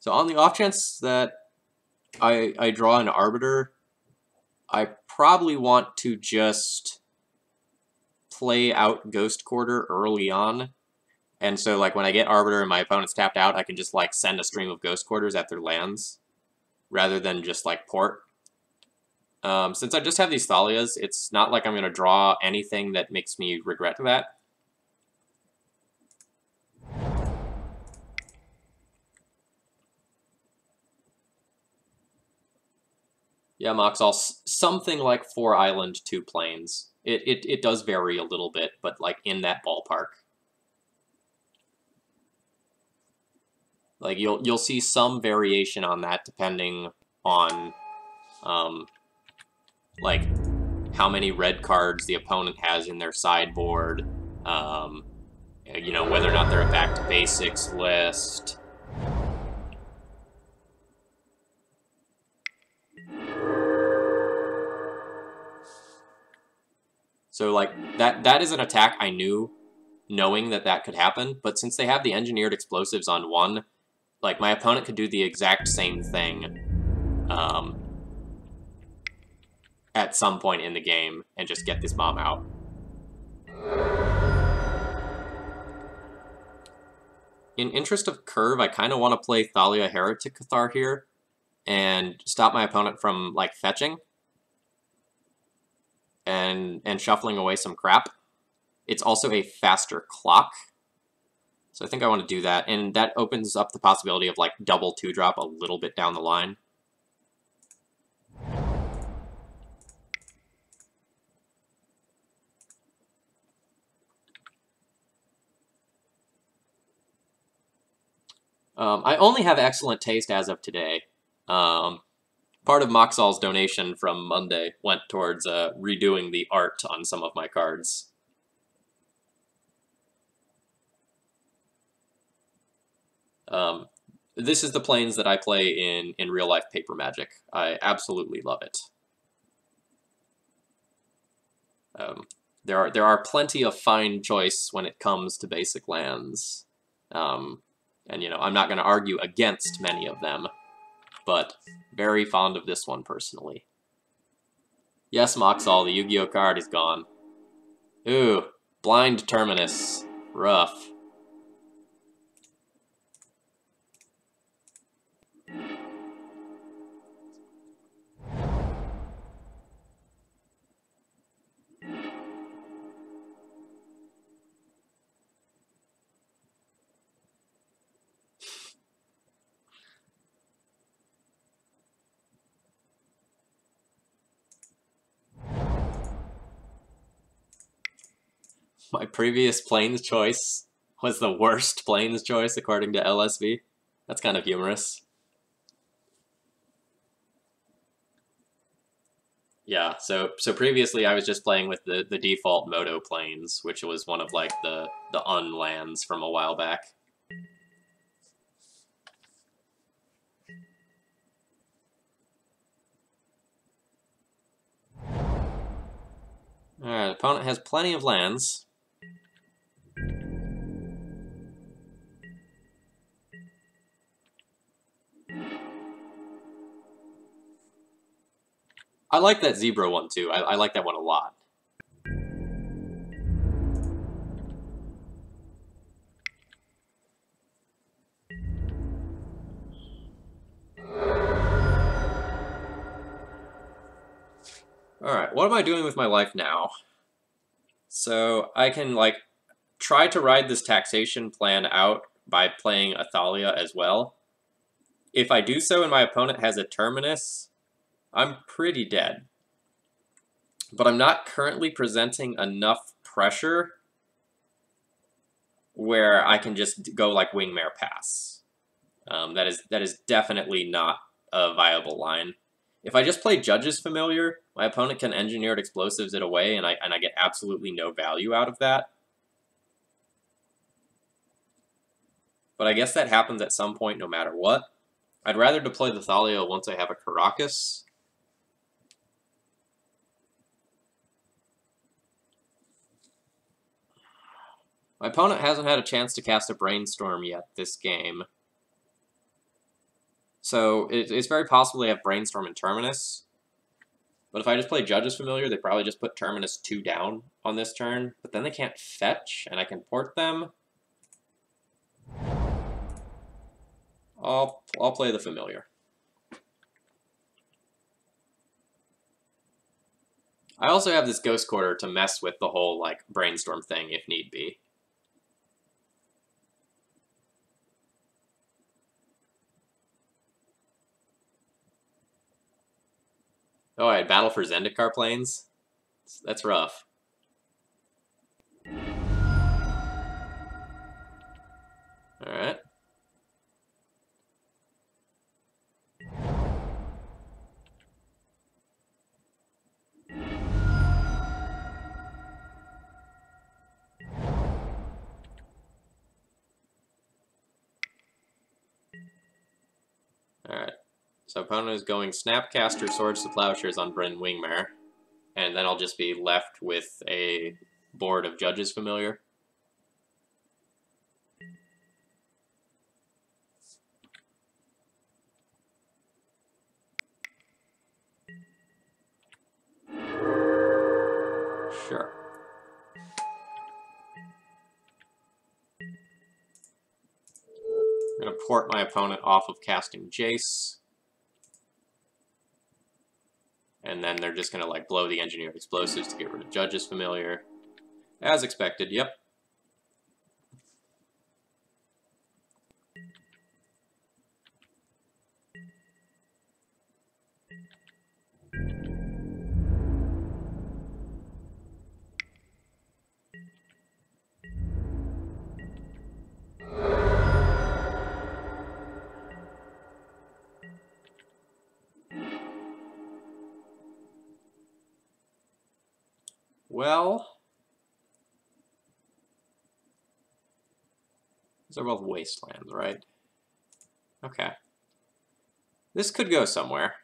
So on the off chance that I draw an Arbiter, I probably want to just play out Ghost Quarter early on. And so, like, when I get Arbiter and my opponent's tapped out, I can just, like, send a stream of Ghost Quarters at their lands, rather than just, like, port. Since I just have these Thalias, it's not like I'm going to draw anything that makes me regret that. Yeah, Moxall, something like 4 island, 2 plains. It does vary a little bit, but, like, in that ballpark. Like, you'll see some variation on that depending on, like, how many red cards the opponent has in their sideboard, you know, whether or not they're a back-to-basics list. So, like, that is an attack I knew, knowing that that could happen, but since they have the Engineered Explosives on 1, Like, my opponent could do the exact same thing at some point in the game and just get this mom out. In interest of curve, I kind of want to play Thalia Heretic Cathar here and stop my opponent from, like, fetching and shuffling away some crap. It's also a faster clock, so I think I want to do that, and that opens up the possibility of, like, double 2-drop a little bit down the line. I only have excellent taste as of today. Part of Moxall's donation from Monday went towards redoing the art on some of my cards. This is the planes that I play in real-life Paper Magic. I absolutely love it. There are plenty of fine choice when it comes to basic lands. And, you know, I'm not going to argue against many of them, but very fond of this one personally. Yes, Moxall, the Yu-Gi-Oh card is gone. Ooh, Blind Terminus. Rough. My previous Plains choice was the worst Plains choice according to LSV. That's kind of humorous. Yeah, so previously I was just playing with the default Moto Plains, which was one of, like, the unlands from a while back. Alright, opponent has plenty of lands. I like that Zebra one, too. I like that one a lot. Alright, what am I doing with my life now? So, I can, like, try to ride this taxation plan out by playing Athalia as well. If I do so and my opponent has a Terminus, I'm pretty dead. But I'm not currently presenting enough pressure where I can just go, like, Wingmare Pass. That is definitely not a viable line. If I just play Judge's Familiar, my opponent can Engineered Explosives it away, and I get absolutely no value out of that. But I guess that happens at some point no matter what. I'd rather deploy the Thalia once I have a Caracas. My opponent hasn't had a chance to cast a Brainstorm yet this game. So it's very possible they have Brainstorm and Terminus. But if I just play Judge's Familiar, they probably just put Terminus 2 down on this turn. But then they can't fetch, and I can port them. I'll play the Familiar. I also have this Ghost Quarter to mess with the whole, like, Brainstorm thing if need be. Oh, I had Battle for Zendikar Plains? That's rough. Alright. Alright. So opponent is going Snapcaster, Swords to Plowshares on Bryn Wingmare. And then I'll just be left with a board of Judge's Familiar. Sure. I'm going to port my opponent off of casting Jace. And then they're just going to like blow the engineered explosives to get rid of Judge's Familiar. As expected, yep. Well, these are both wastelands, right? Okay. This could go somewhere.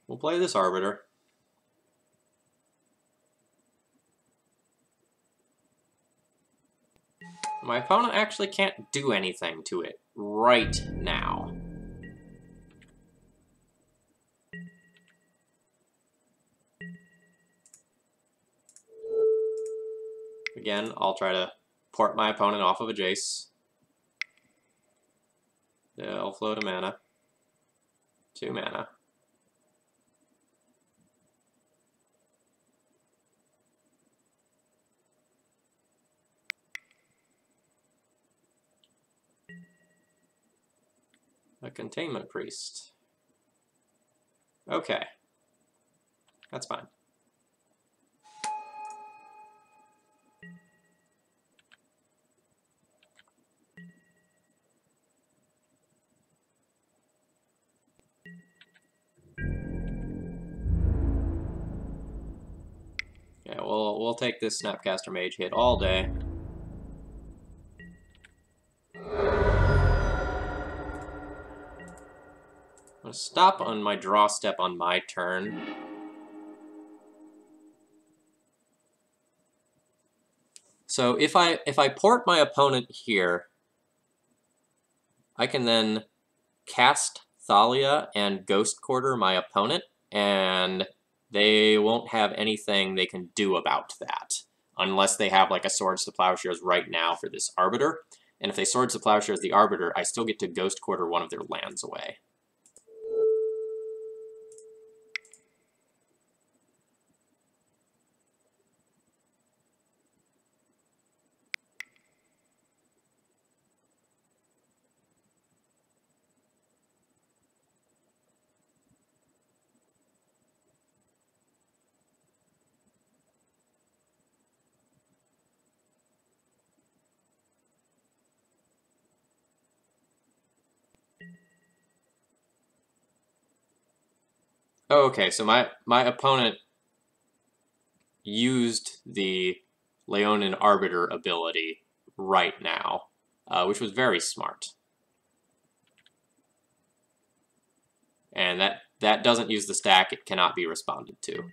We'll play this Arbiter. My opponent actually can't do anything to it right now. Again, I'll try to port my opponent off of a Jace. They'll float a mana. 2 mana. A Containment Priest. Okay. That's fine. Yeah, we'll take this Snapcaster Mage hit all day. I'm gonna stop on my draw step on my turn. So if I port my opponent here, I can then cast Thalia and Ghost Quarter my opponent, and they won't have anything they can do about that, unless they have like a Swords to Plowshares right now for this Arbiter. And if they Swords to Plowshares the Arbiter, I still get to Ghost Quarter one of their lands away. Oh, okay, so my opponent used the Leonin Arbiter ability right now, which was very smart. And that doesn't use the stack, it cannot be responded to.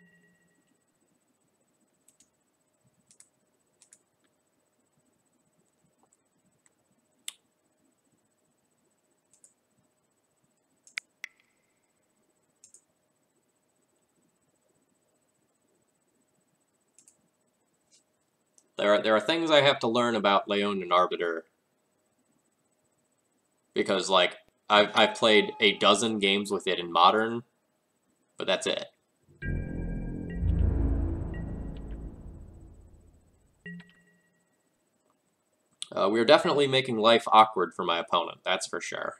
There are things I have to learn about Leonin Arbiter, because like I've played a dozen games with it in Modern, but that's it. We are definitely making life awkward for my opponent, that's for sure.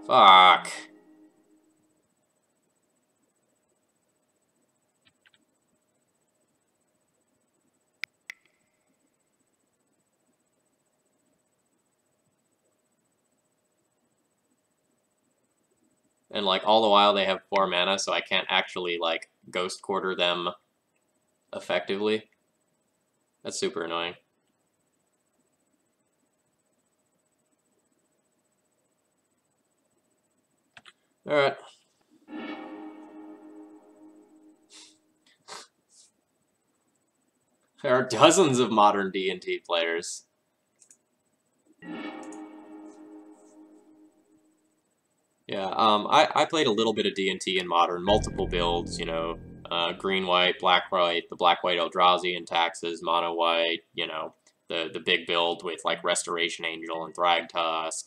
Fuck. And like all the while they have 4 mana, so I can't actually like Ghost Quarter them effectively. That's super annoying. Alright. There are dozens of modern D&T players. Yeah, I played a little bit of D&T in Modern, multiple builds, you know, green-white, black-white, the black-white Eldrazi and Taxes, mono-white, you know, the big build with, like, Restoration Angel and Thragtusk.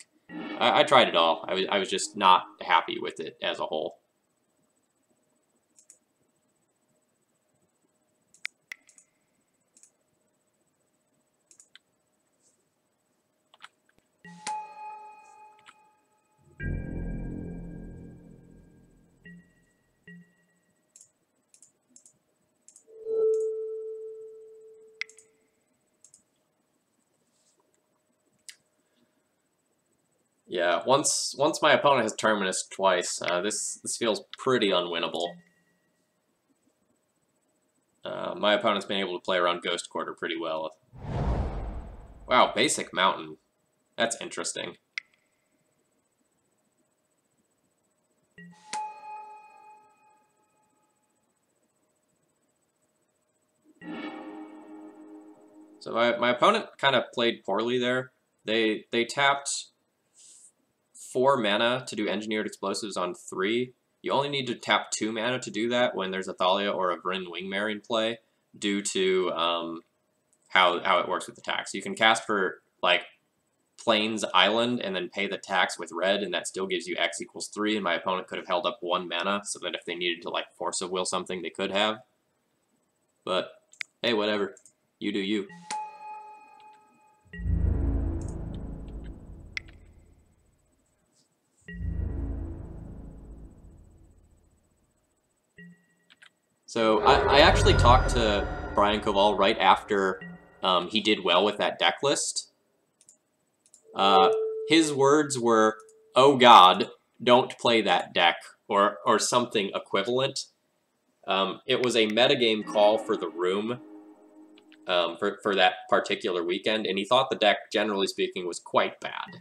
I tried it all. I was just not happy with it as a whole. Yeah, once my opponent has Terminus twice, this feels pretty unwinnable. My opponent's been able to play around Ghost Quarter pretty well. Wow, Basic Mountain. That's interesting. So my opponent kind of played poorly there. They tapped 4 mana to do Engineered Explosives on 3. You only need to tap 2 mana to do that when there's a Thalia or a Vryn Wingmare in play, due to how it works with the tax. You can cast for, like, Plains Island and then pay the tax with red, and that still gives you X equals 3, and my opponent could have held up 1 mana, so that if they needed to, like, Force of Will something, they could have. But, hey, whatever. You do you. So I actually talked to Brian Koval right after he did well with that deck list. His words were, "Oh God, don't play that deck," or something equivalent. It was a metagame call for the room for that particular weekend, and he thought the deck, generally speaking, was quite bad.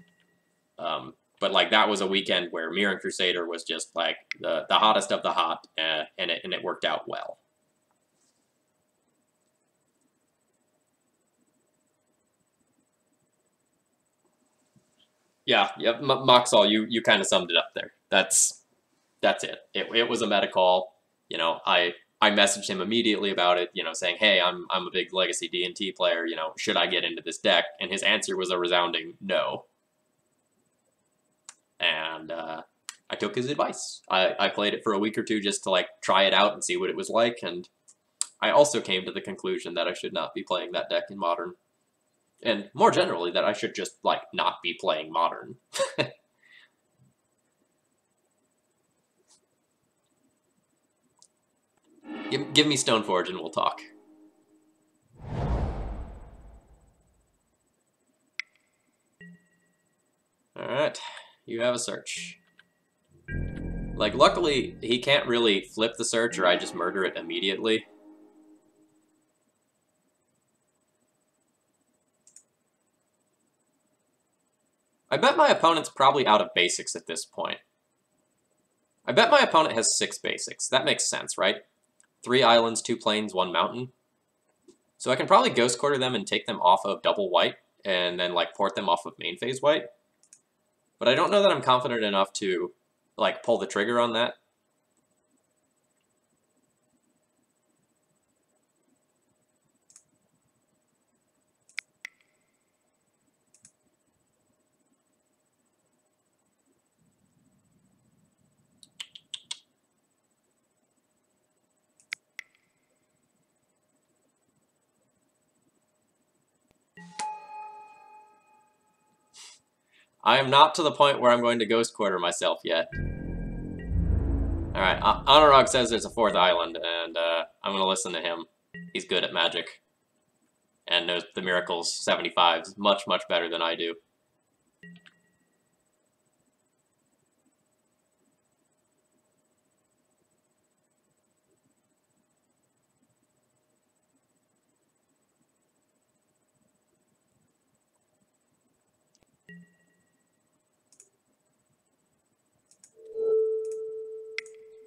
But like that was a weekend where Mirran Crusader was just like the hottest of the hot, and it worked out well. Yeah, Moxall, you kind of summed it up there. That's it. It was a meta call. You know, I messaged him immediately about it. You know, saying, "Hey, I'm a big Legacy D&T player. You know, should I get into this deck?" And his answer was a resounding no. And I took his advice. I played it for a week or two just to like try it out and see what it was like, and I also came to the conclusion that I should not be playing that deck in Modern. And more generally, that I should just, like, not be playing Modern. Give me Stoneforge and we'll talk. Alright, you have a search. Like, luckily, he can't really flip the search or I just murder it immediately. I bet my opponent's probably out of basics at this point. I bet my opponent has 6 basics. That makes sense, right? 3 islands, 2 plains, 1 mountain. So I can probably Ghost Quarter them and take them off of double white, and then like port them off of main phase white. But I don't know that I'm confident enough to like pull the trigger on that. I am not to the point where I'm going to Ghost Quarter myself yet. Alright, Honorog says there's a 4th island, and I'm going to listen to him. He's good at Magic. And knows the Miracles 75s much, much better than I do.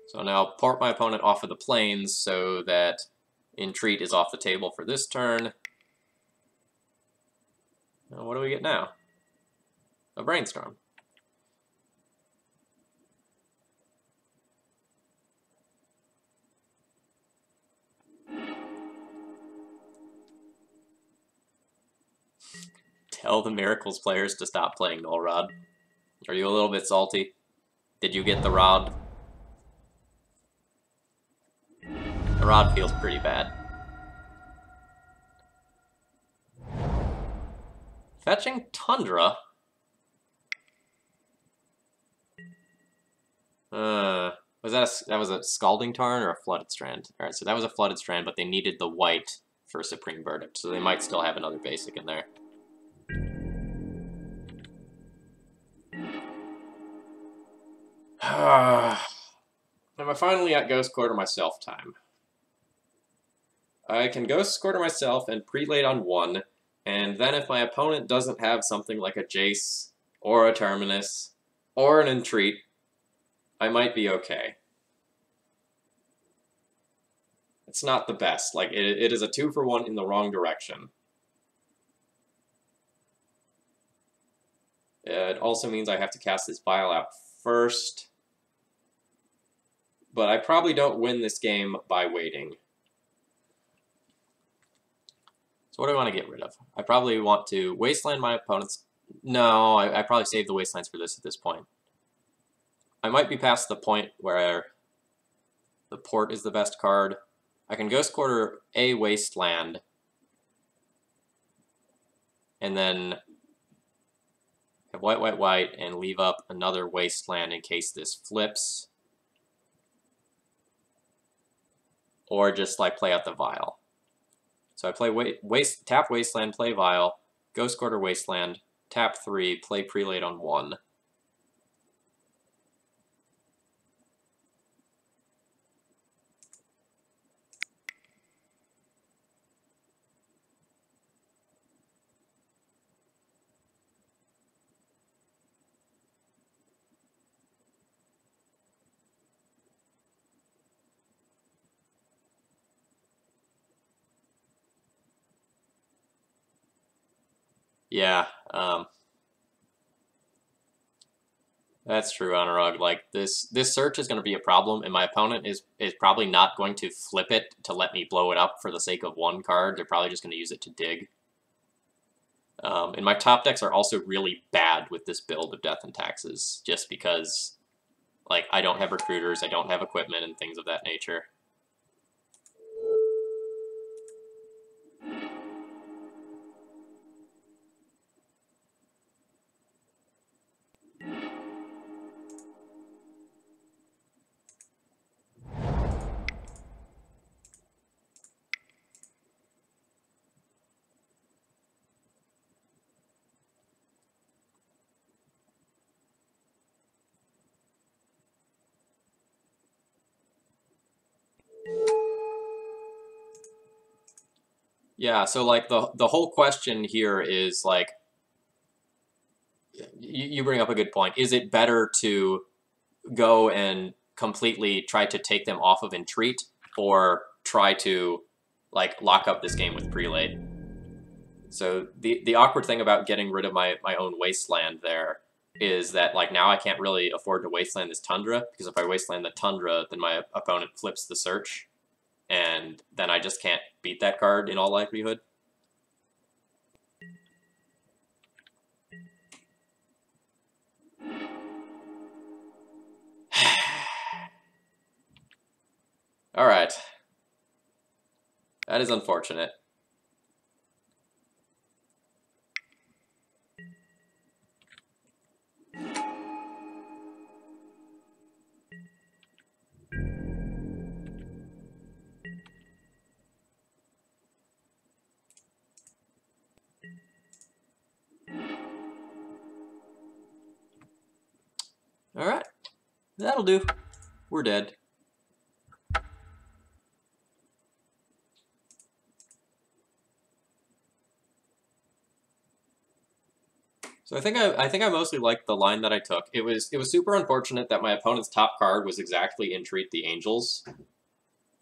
So now port my opponent off of the plains so that Entreat is off the table for this turn. Now what do we get now? A Brainstorm. Tell the Miracles players to stop playing Null Rod. Are you a little bit salty? Did you get the rod? The rod feels pretty bad. Fetching Tundra? That was a Scalding Tarn or a Flooded Strand? Alright, so that was a Flooded Strand, but they needed the white for Supreme Verdict, so they might still have another basic in there. Am I finally at Ghost Quarter myself time? I can Ghost Quarter myself and prelate on 1, and then if my opponent doesn't have something like a Jace, or a Terminus, or an Entreat, I might be okay. It's not the best. Like, it is a 2-for-1 in the wrong direction. It also means I have to cast this Vial out first. But I probably don't win this game by waiting. So what do I want to get rid of? I probably want to Wasteland my opponent's... No, I probably save the Wastelands for this at this point. I might be past the point where the Port is the best card. I can Ghost Quarter a Wasteland, and then have white, white, white, and leave up another Wasteland in case this flips. Or just like play out the Vial. So I play tap Wasteland, play Vial, Ghost Quarter Wasteland, tap 3, play Prelate on 1. Yeah, that's true, Anurag. Like, this search is going to be a problem, and my opponent is probably not going to flip it to let me blow it up for the sake of 1 card. They're probably just going to use it to dig. And my top decks are also really bad with this build of Death and Taxes, just because, like, I don't have recruiters, I don't have equipment, and things of that nature. Yeah, so like the whole question here is like, you bring up a good point. Is it better to go and completely try to take them off of Entreat, or try to like lock up this game with Prelate? So the awkward thing about getting rid of my own Wasteland there is that like now I can't really afford to Wasteland this Tundra, because if I Wasteland the Tundra, then my opponent flips the Search, and then I just can't beat that card in all likelihood. Alright. That is unfortunate. Alright. That'll do. We're dead. So I think I mostly liked the line that I took. It was super unfortunate that my opponent's top card was exactly Entreat the Angels.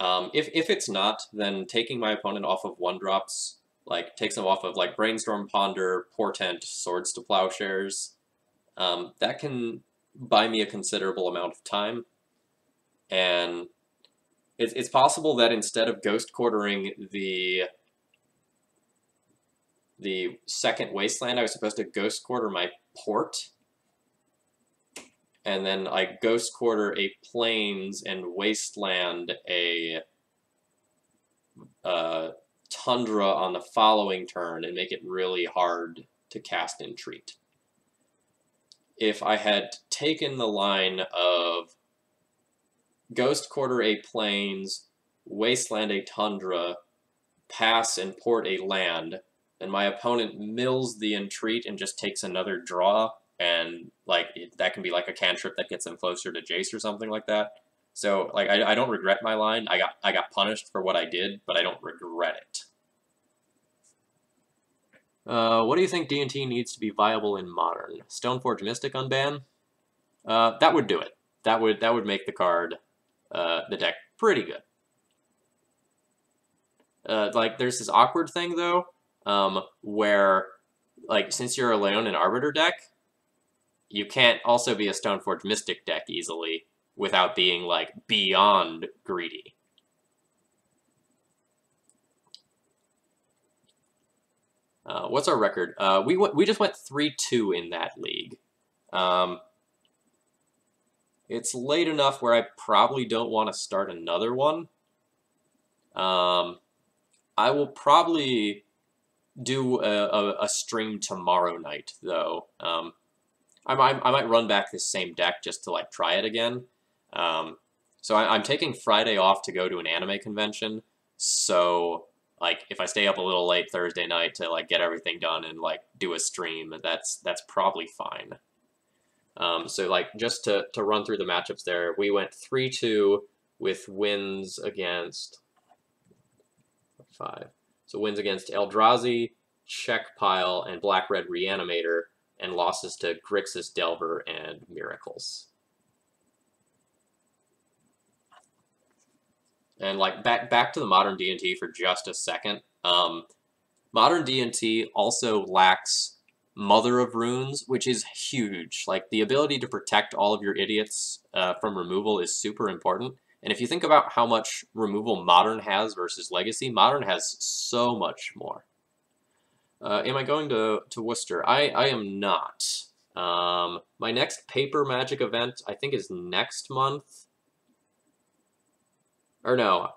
If it's not, then taking my opponent off of 1-drops, like takes them off of like Brainstorm, Ponder, Portent, Swords to Plowshares, that can buy me a considerable amount of time. And it's possible that instead of Ghost Quartering the the second Wasteland, I was supposed to Ghost Quarter my port, and then I Ghost Quarter a Plains and Wasteland a Tundra on the following turn and make it really hard to cast Entreat. If I had taken the line of Ghost Quarter a Plains, Wasteland a Tundra, pass and port a land, then my opponent mills the Entreat and just takes another draw, and like that can be like a cantrip that gets them closer to Jace or something like that. So like I don't regret my line. I got punished for what I did, but I don't regret it. What do you think D&T needs to be viable in Modern? Stoneforge Mystic unban? That would do it. That would make the card, the deck pretty good. Like there's this awkward thing though, where like since you're a Leonin Arbiter deck, you can't also be a Stoneforge Mystic deck easily without being like beyond greedy. What's our record? We just went 3-2 in that league. It's late enough where I probably don't want to start another one. I will probably do a stream tomorrow night, though. I might run back this same deck just to like try it again. So I'm taking Friday off to go to an anime convention. So like if I stay up a little late Thursday night to like get everything done and like do a stream, that's probably fine. So like just to run through the matchups there, we went 3-2 with wins against 5. So wins against Eldrazi, Checkpile, and Black-Red Reanimator, and losses to Grixis, Delver, and Miracles. And like back to the modern D&T for just a second. Modern D&T also lacks Mother of Runes, which is huge. Like the ability to protect all of your idiots from removal is super important. And if you think about how much removal Modern has versus Legacy, Modern has so much more. Am I going to Worcester? I am not. My next Paper Magic event, I think, is next month. Or no,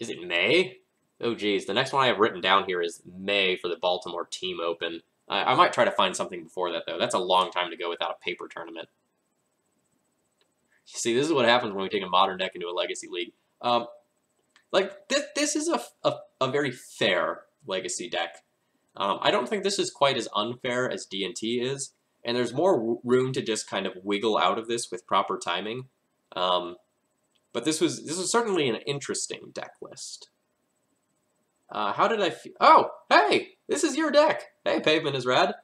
is it May? Oh geez, the next one I have written down here is May for the Baltimore Team Open. I might try to find something before that, though. That's a long time to go without a paper tournament. See, this is what happens when we take a Modern deck into a Legacy League. Like, this is a very fair Legacy deck. I don't think this is quite as unfair as D&T is, and there's more room to just kind of wiggle out of this with proper timing. But this was certainly an interesting deck list. How did I feel? Oh, hey, this is your deck. Hey, Pavement is rad.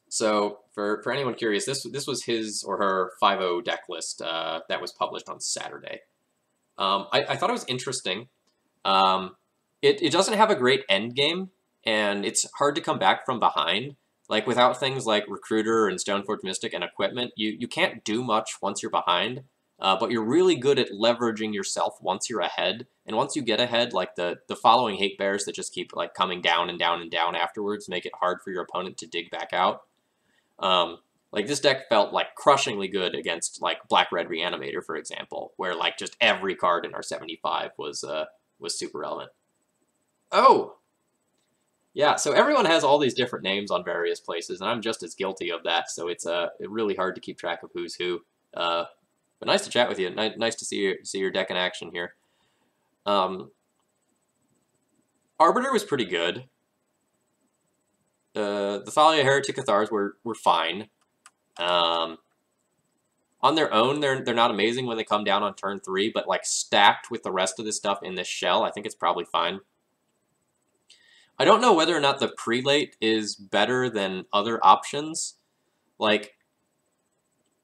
So for anyone curious, this was his or her 5-0 deck list that was published on Saturday. I thought it was interesting. It doesn't have a great end game, and it's hard to come back from behind. Like, without things like Recruiter and Stoneforge Mystic and equipment, you can't do much once you're behind, but you're really good at leveraging yourself once you're ahead. And once you get ahead, like the following Hate Bears that just keep like coming down and down and down afterwards make it hard for your opponent to dig back out. Like, this deck felt like crushingly good against like Black-Red Reanimator, for example, where like just every card in our 75 was super relevant. Oh! Yeah, so everyone has all these different names on various places, and I'm just as guilty of that, so it's really hard to keep track of who's who. But nice to chat with you. Nice to see your deck in action here. Arbiter was pretty good. The Thalia Heretic Cathars were fine. On their own, they're not amazing when they come down on turn 3, but like stacked with the rest of this stuff in this shell, I think it's probably fine. I don't know whether or not the Prelate is better than other options. Like,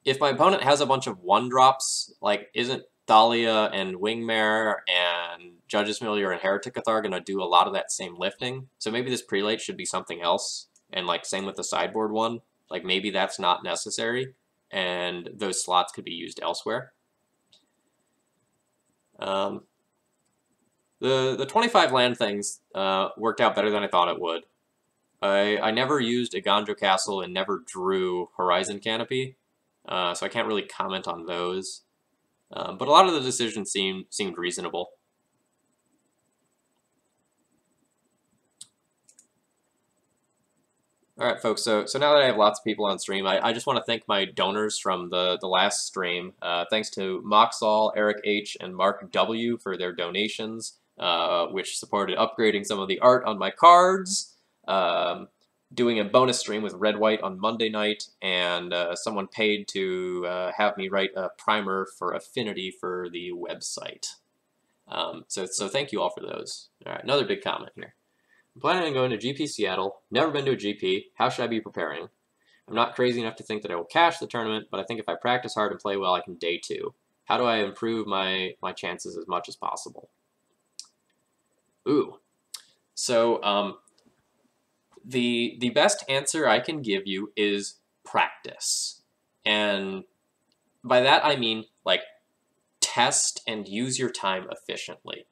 if my opponent has a bunch of 1-drops, like, isn't Thalia and Wingmare and Judge's Familiar and Heretic Cathar going to do a lot of that same lifting? So maybe this Prelate should be something else. And, like, same with the sideboard one. Like, maybe that's not necessary, and those slots could be used elsewhere. The 25 land things worked out better than I thought it would. I never used a Ganjo Castle and never drew Horizon Canopy, so I can't really comment on those. But a lot of the decisions seemed reasonable. All right, folks. So now that I have lots of people on stream, I just want to thank my donors from the last stream. Thanks to Moxall, Eric H, and Mark W for their donations, which supported upgrading some of the art on my cards, doing a bonus stream with Red White on Monday night, and someone paid to have me write a primer for Affinity for the website. So thank you all for those. All right, another big comment here. I'm planning on going to GP Seattle. Never been to a GP. How should I be preparing? I'm not crazy enough to think that I will cash the tournament, but I think if I practice hard and play well, I can day 2. How do I improve my chances as much as possible? Ooh. So the best answer I can give you is practice. And by that I mean, like, test and use your time efficiently.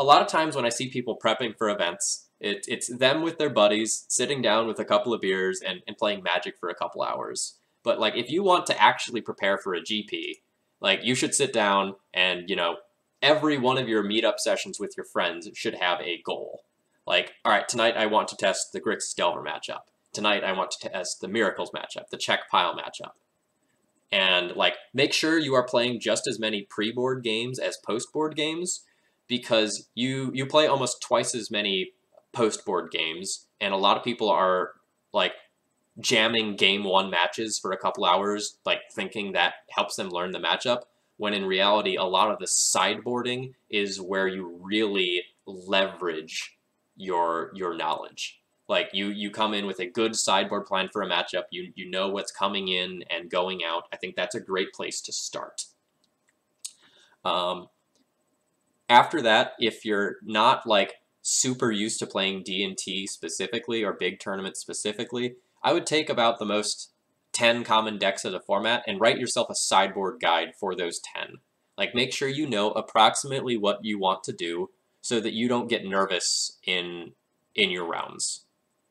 A lot of times when I see people prepping for events, it's them with their buddies sitting down with a couple of beers and playing Magic for a couple hours. But like, if you want to actually prepare for a GP, like, you should sit down and, you know, every one of your meetup sessions with your friends should have a goal. Like, all right, tonight I want to test the Grixis Delver matchup. Tonight I want to test the Miracles matchup, the Check Pile matchup. And like, make sure you are playing just as many pre-board games as post-board games, because you play almost twice as many post-board games, and a lot of people are like jamming game 1 matches for a couple hours, like thinking that helps them learn the matchup, when in reality a lot of the sideboarding is where you really leverage your knowledge. Like, you come in with a good sideboard plan for a matchup, you know what's coming in and going out. I think that's a great place to start. After that, if you're not like super used to playing D&T specifically or big tournaments specifically, I would take about the most 10 common decks of the format and write yourself a sideboard guide for those 10. Like, make sure you know approximately what you want to do so that you don't get nervous in your rounds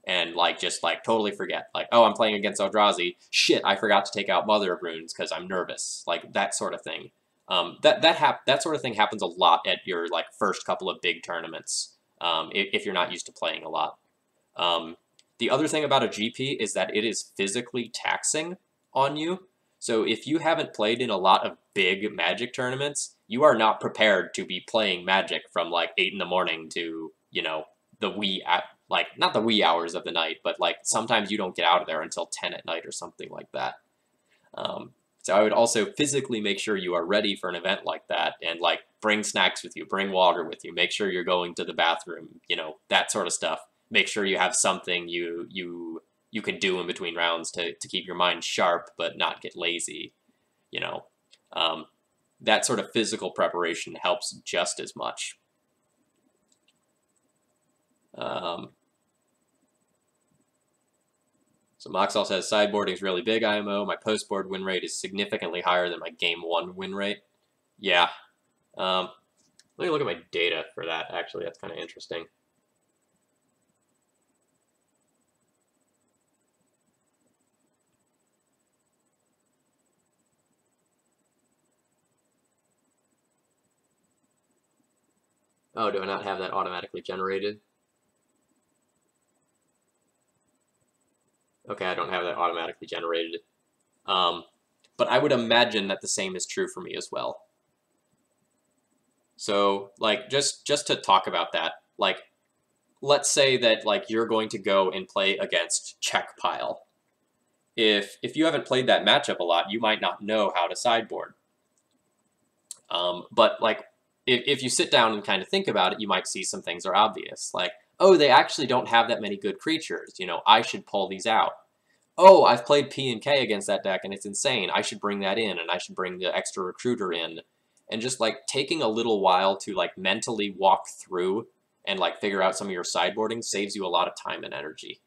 and like just like totally forget, like, oh, I'm playing against Eldrazi, shit, I forgot to take out Mother of Runes because I'm nervous, like that sort of thing. That sort of thing happens a lot at your like first couple of big tournaments, if you're not used to playing a lot. The other thing about a GP is that it is physically taxing on you. So if you haven't played in a lot of big Magic tournaments, you are not prepared to be playing Magic from like 8 in the morning to, you know, the like not the wee hours of the night, but like sometimes you don't get out of there until 10 at night or something like that. So I would also physically make sure you are ready for an event like that, and like bring snacks with you, bring water with you, make sure you're going to the bathroom, you know, that sort of stuff. Make sure you have something you can do in between rounds to keep your mind sharp but not get lazy, you know. That sort of physical preparation helps just as much. So Moxall says, sideboarding is really big, IMO. My post-board win rate is significantly higher than my game 1 win rate. Yeah. Let me look at my data for that, actually. That's kind of interesting. Oh, do I not have that automatically generated? Okay, I don't have that automatically generated. But I would imagine that the same is true for me as well. So, like, just to talk about that, like, let's say that, like, you're going to go and play against Check Pile. If you haven't played that matchup a lot, you might not know how to sideboard. But, like, if you sit down and kind of think about it, you might see some things are obvious. Like, oh, they actually don't have that many good creatures. You know, I should pull these out. Oh, I've played P and K against that deck, and it's insane. I should bring that in, and I should bring the extra recruiter in. And just, like, taking a little while to, like, mentally walk through and, like, figure out some of your sideboarding saves you a lot of time and energy.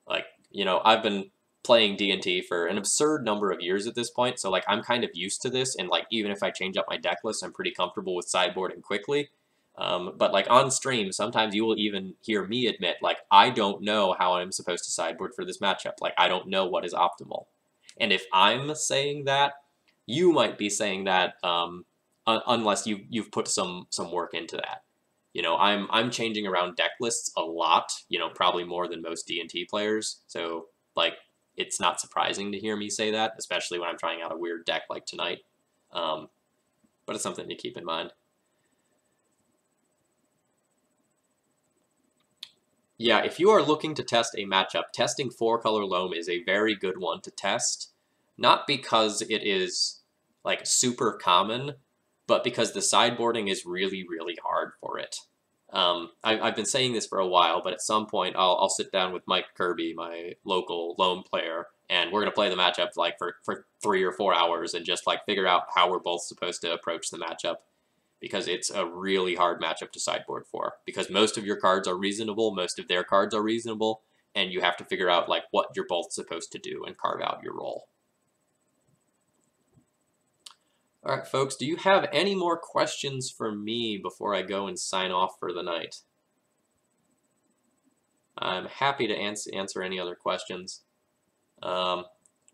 Like, you know, I've been playing D&T for an absurd number of years at this point, so, like, I'm kind of used to this, and, like, even if I change up my deck list, I'm pretty comfortable with sideboarding quickly. But like on stream, sometimes you will even hear me admit, like, I don't know how I'm supposed to sideboard for this matchup. Like, I don't know what is optimal. And if I'm saying that, you might be saying that unless you've put some work into that. You know, I'm changing around deck lists a lot. You know, probably more than most D&T players. So like, it's not surprising to hear me say that, especially when I'm trying out a weird deck like tonight. But it's something to keep in mind. Yeah, if you are looking to test a matchup, testing 4-color loam is a very good one to test. Not because it is like super common, but because the sideboarding is really, really hard for it. I've been saying this for a while, but at some point I'll sit down with Mike Kirby, my local loam player, and we're going to play the matchup like for 3 or 4 hours and just like figure out how we're both supposed to approach the matchup. Because it's a really hard matchup to sideboard for. Because most of your cards are reasonable, most of their cards are reasonable, and you have to figure out like what you're both supposed to do and carve out your role. All right, folks, do you have any more questions for me before I go and sign off for the night? I'm happy to answer any other questions. I'm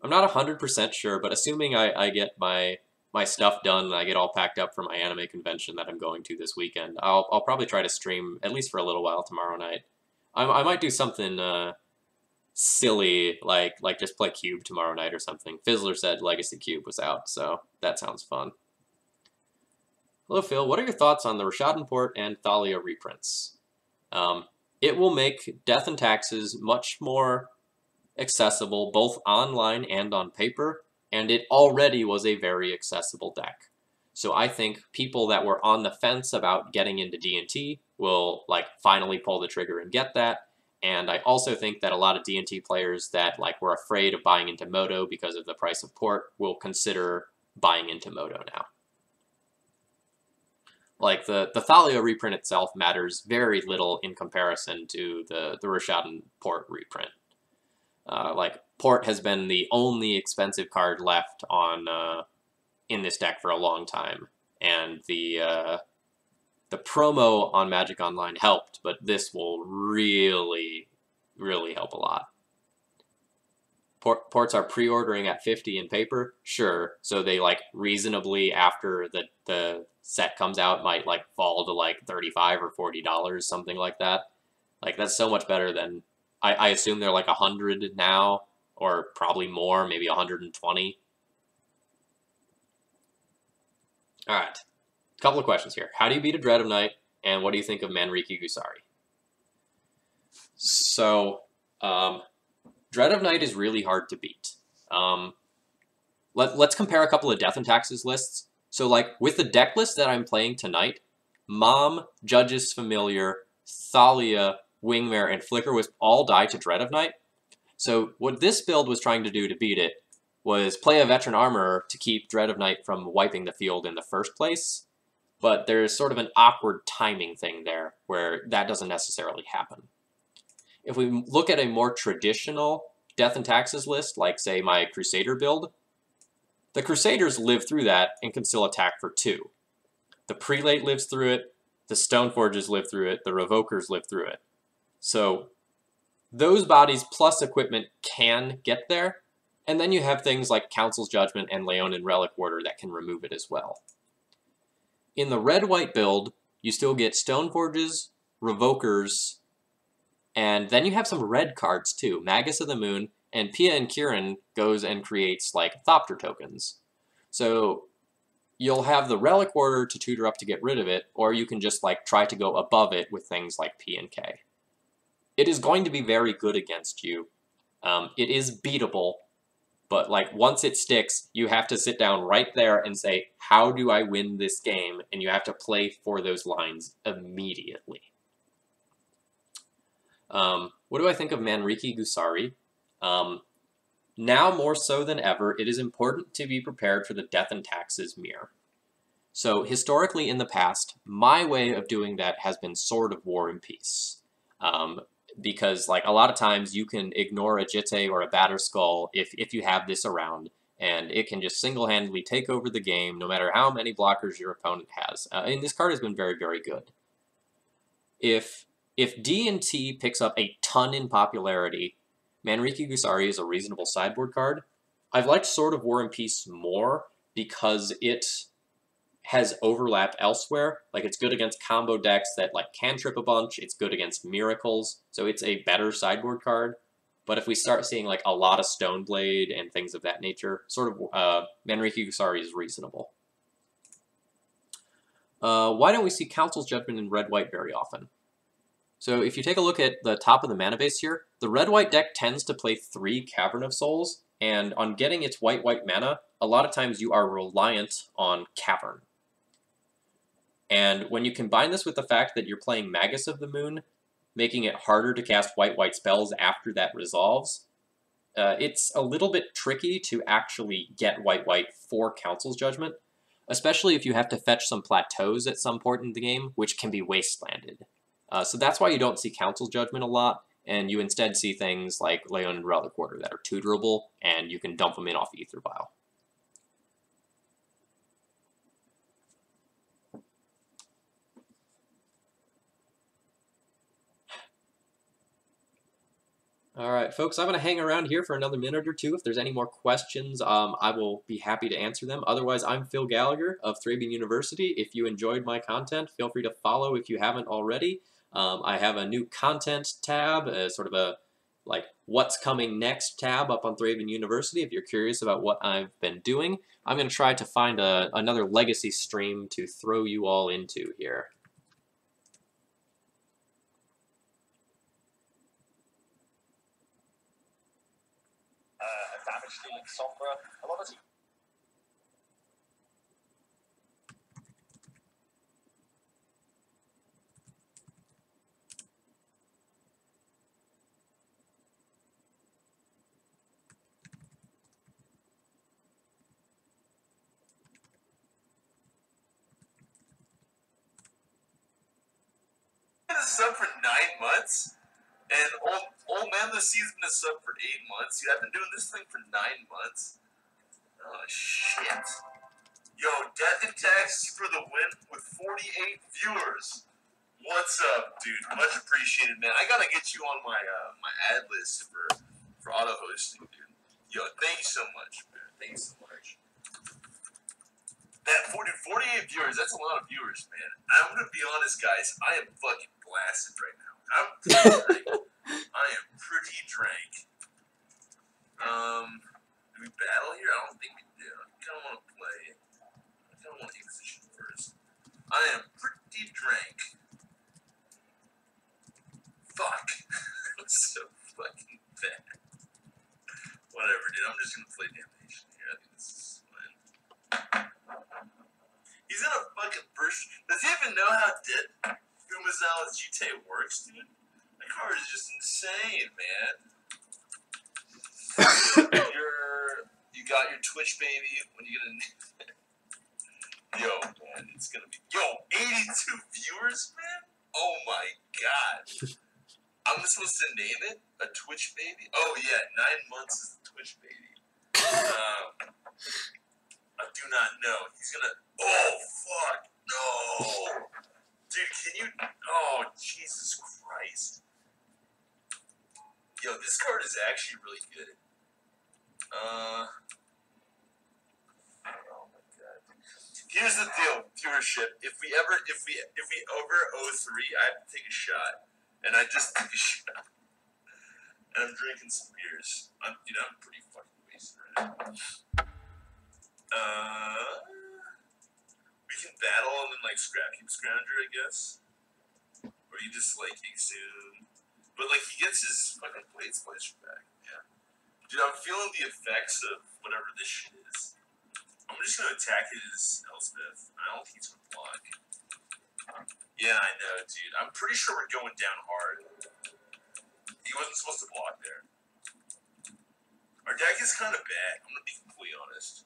not 100% sure, but assuming I get my stuff done and I get all packed up for my anime convention that I'm going to this weekend, I'll probably try to stream at least for a little while tomorrow night. I might do something silly like just play Cube tomorrow night or something. Fizzler said Legacy Cube was out, so that sounds fun. Hello, Phil. What are your thoughts on the Rashadan Port and Thalia reprints? It will make Death and Taxes much more accessible both online and on paper, and it already was a very accessible deck. So I think people that were on the fence about getting into D&T will like finally pull the trigger and get that. And I also think that a lot of D&T players that like were afraid of buying into Moto because of the price of port will consider buying into Moto now. Like the Thalia reprint itself matters very little in comparison to the Rashadan Port reprint. Like Port has been the only expensive card left on in this deck for a long time, and the promo on Magic Online helped, but this will really help a lot. Ports are pre-ordering at 50 in paper, sure. So they like reasonably after the set comes out might like fall to like $35 or $40, something like that. Like that's so much better than I assume they're like 100 now, or probably more, maybe 120. All right, couple of questions here. How do you beat a Dread of Night, and what do you think of Manriki Gusari? So, Dread of Night is really hard to beat. Let's compare a couple of Death and Taxes lists. So, like, with the deck list that I'm playing tonight, Mom, Judge's Familiar, Thalia, Wingmare, and Flicker Wisp all die to Dread of Night. So what this build was trying to do to beat it was play a Veteran Armorer to keep Dread of Night from wiping the field in the first place. But there's sort of an awkward timing thing there where that doesn't necessarily happen. If we look at a more traditional Death and Taxes list, like say my Crusader build, the Crusaders live through that and can still attack for 2. The Prelate lives through it, the Stoneforges live through it, the Revokers live through it. So those bodies plus equipment can get there, and then you have things like Council's Judgment and Leonin Relic Warder that can remove it as well. In the red-white build, you still get Stoneforges, Revokers, and then you have some red cards too. Magus of the Moon, and Pia and Kieran goes and creates like Thopter tokens. So you'll have the Relic Warder to tutor up to get rid of it, or you can just like try to go above it with things like P and K. It is going to be very good against you. It is beatable, but like once it sticks, you have to sit down right there and say, how do I win this game? And you have to play for those lines immediately. What do I think of Manriki Gusari? Now more so than ever, it is important to be prepared for the Death and Taxes mirror. So historically in the past, my way of doing that has been Sword of War and Peace. Because like a lot of times you can ignore a Jitte or a Batterskull if you have this around, and it can just single-handedly take over the game no matter how many blockers your opponent has. And this card has been very, very good. If D and T picks up a ton in popularity, Manriki Gusari is a reasonable sideboard card. I've liked Sword of War and Peace more because it has overlap elsewhere. Like, it's good against combo decks that like cantrip a bunch. It's good against miracles, so it's a better sideboard card. But if we start seeing like a lot of Stoneblade and things of that nature, sort of Manriki Gusari is reasonable. Why don't we see Council's Judgment in red-white very often? So if you take a look at the top of the mana base here, the red-white deck tends to play 3 Cavern of Souls, and on getting its white-white mana, a lot of times you are reliant on Cavern. And when you combine this with the fact that you're playing Magus of the Moon, making it harder to cast white-white spells after that resolves, it's a little bit tricky to actually get white-white for Council's Judgment, especially if you have to fetch some plateaus at some point in the game, which can be wastelanded. So that's why you don't see Council's Judgment a lot, and you instead see things like Leon and Relic Order that are tutorable, and you can dump them in off Ether Vial. All right, folks, I'm going to hang around here for another minute or two. If there's any more questions, I will be happy to answer them. Otherwise, I'm Phil Gallagher of Thraben University. If you enjoyed my content, feel free to follow if you haven't already. I have a new content tab, sort of a like what's coming next tab up on Thraben University. If you're curious about what I've been doing, I'm going to try to find another legacy stream to throw you all into here. Damage-dealing Sombra. A lot of sub for 9 months, and old man the season is sub for 8 months. Dude, I've been doing this thing for 9 months. Oh shit! Yo, Death and Taxes for the win with 48 viewers. What's up, dude? Much appreciated, man. I gotta get you on my my ad list for auto hosting, dude. Yo, thank you so much, man. Thank you so much. That 48 viewers, that's a lot of viewers, man. I'm gonna be honest, guys. I am fucking blasted right now. I'm pretty drank. I am pretty drank. Do we battle here? I don't think we do. I kind of want to play. I kind of want to take position first. I am pretty drank. Fuck. I'm so fucking bad. Whatever, dude. I'm just gonna play Damnation here. I think this is fine. He's in a fucking burst. Does he even know how Umazawa's GTA works, dude? That card is just insane, man. You got your Twitch baby when you get a yo, man, it's gonna be 82 viewers, man. Oh my god. I'm supposed to name it a Twitch baby. Oh yeah, 9 months is the Twitch baby. I do not know. He's gonna. Oh fuck no, dude. Can you? Oh Jesus Christ. Yo, this card is actually really good. Oh my god. Here's the deal, viewership. If we over 03, I have to take a shot, and I just took a shot, and I'm drinking some beers. I'm pretty fucking wasted right now. We can battle and then like scrap heap Scrounger, I guess, or you just like exhume. But like he gets his fucking blade splicer back. Yeah, dude, I'm feeling the effects of whatever this shit is. I'm just gonna attack his Elspeth. I don't think he's gonna block. Yeah, I know, dude. I'm pretty sure we're going down hard. He wasn't supposed to block there. Our deck is kind of bad. I'm gonna be completely honest.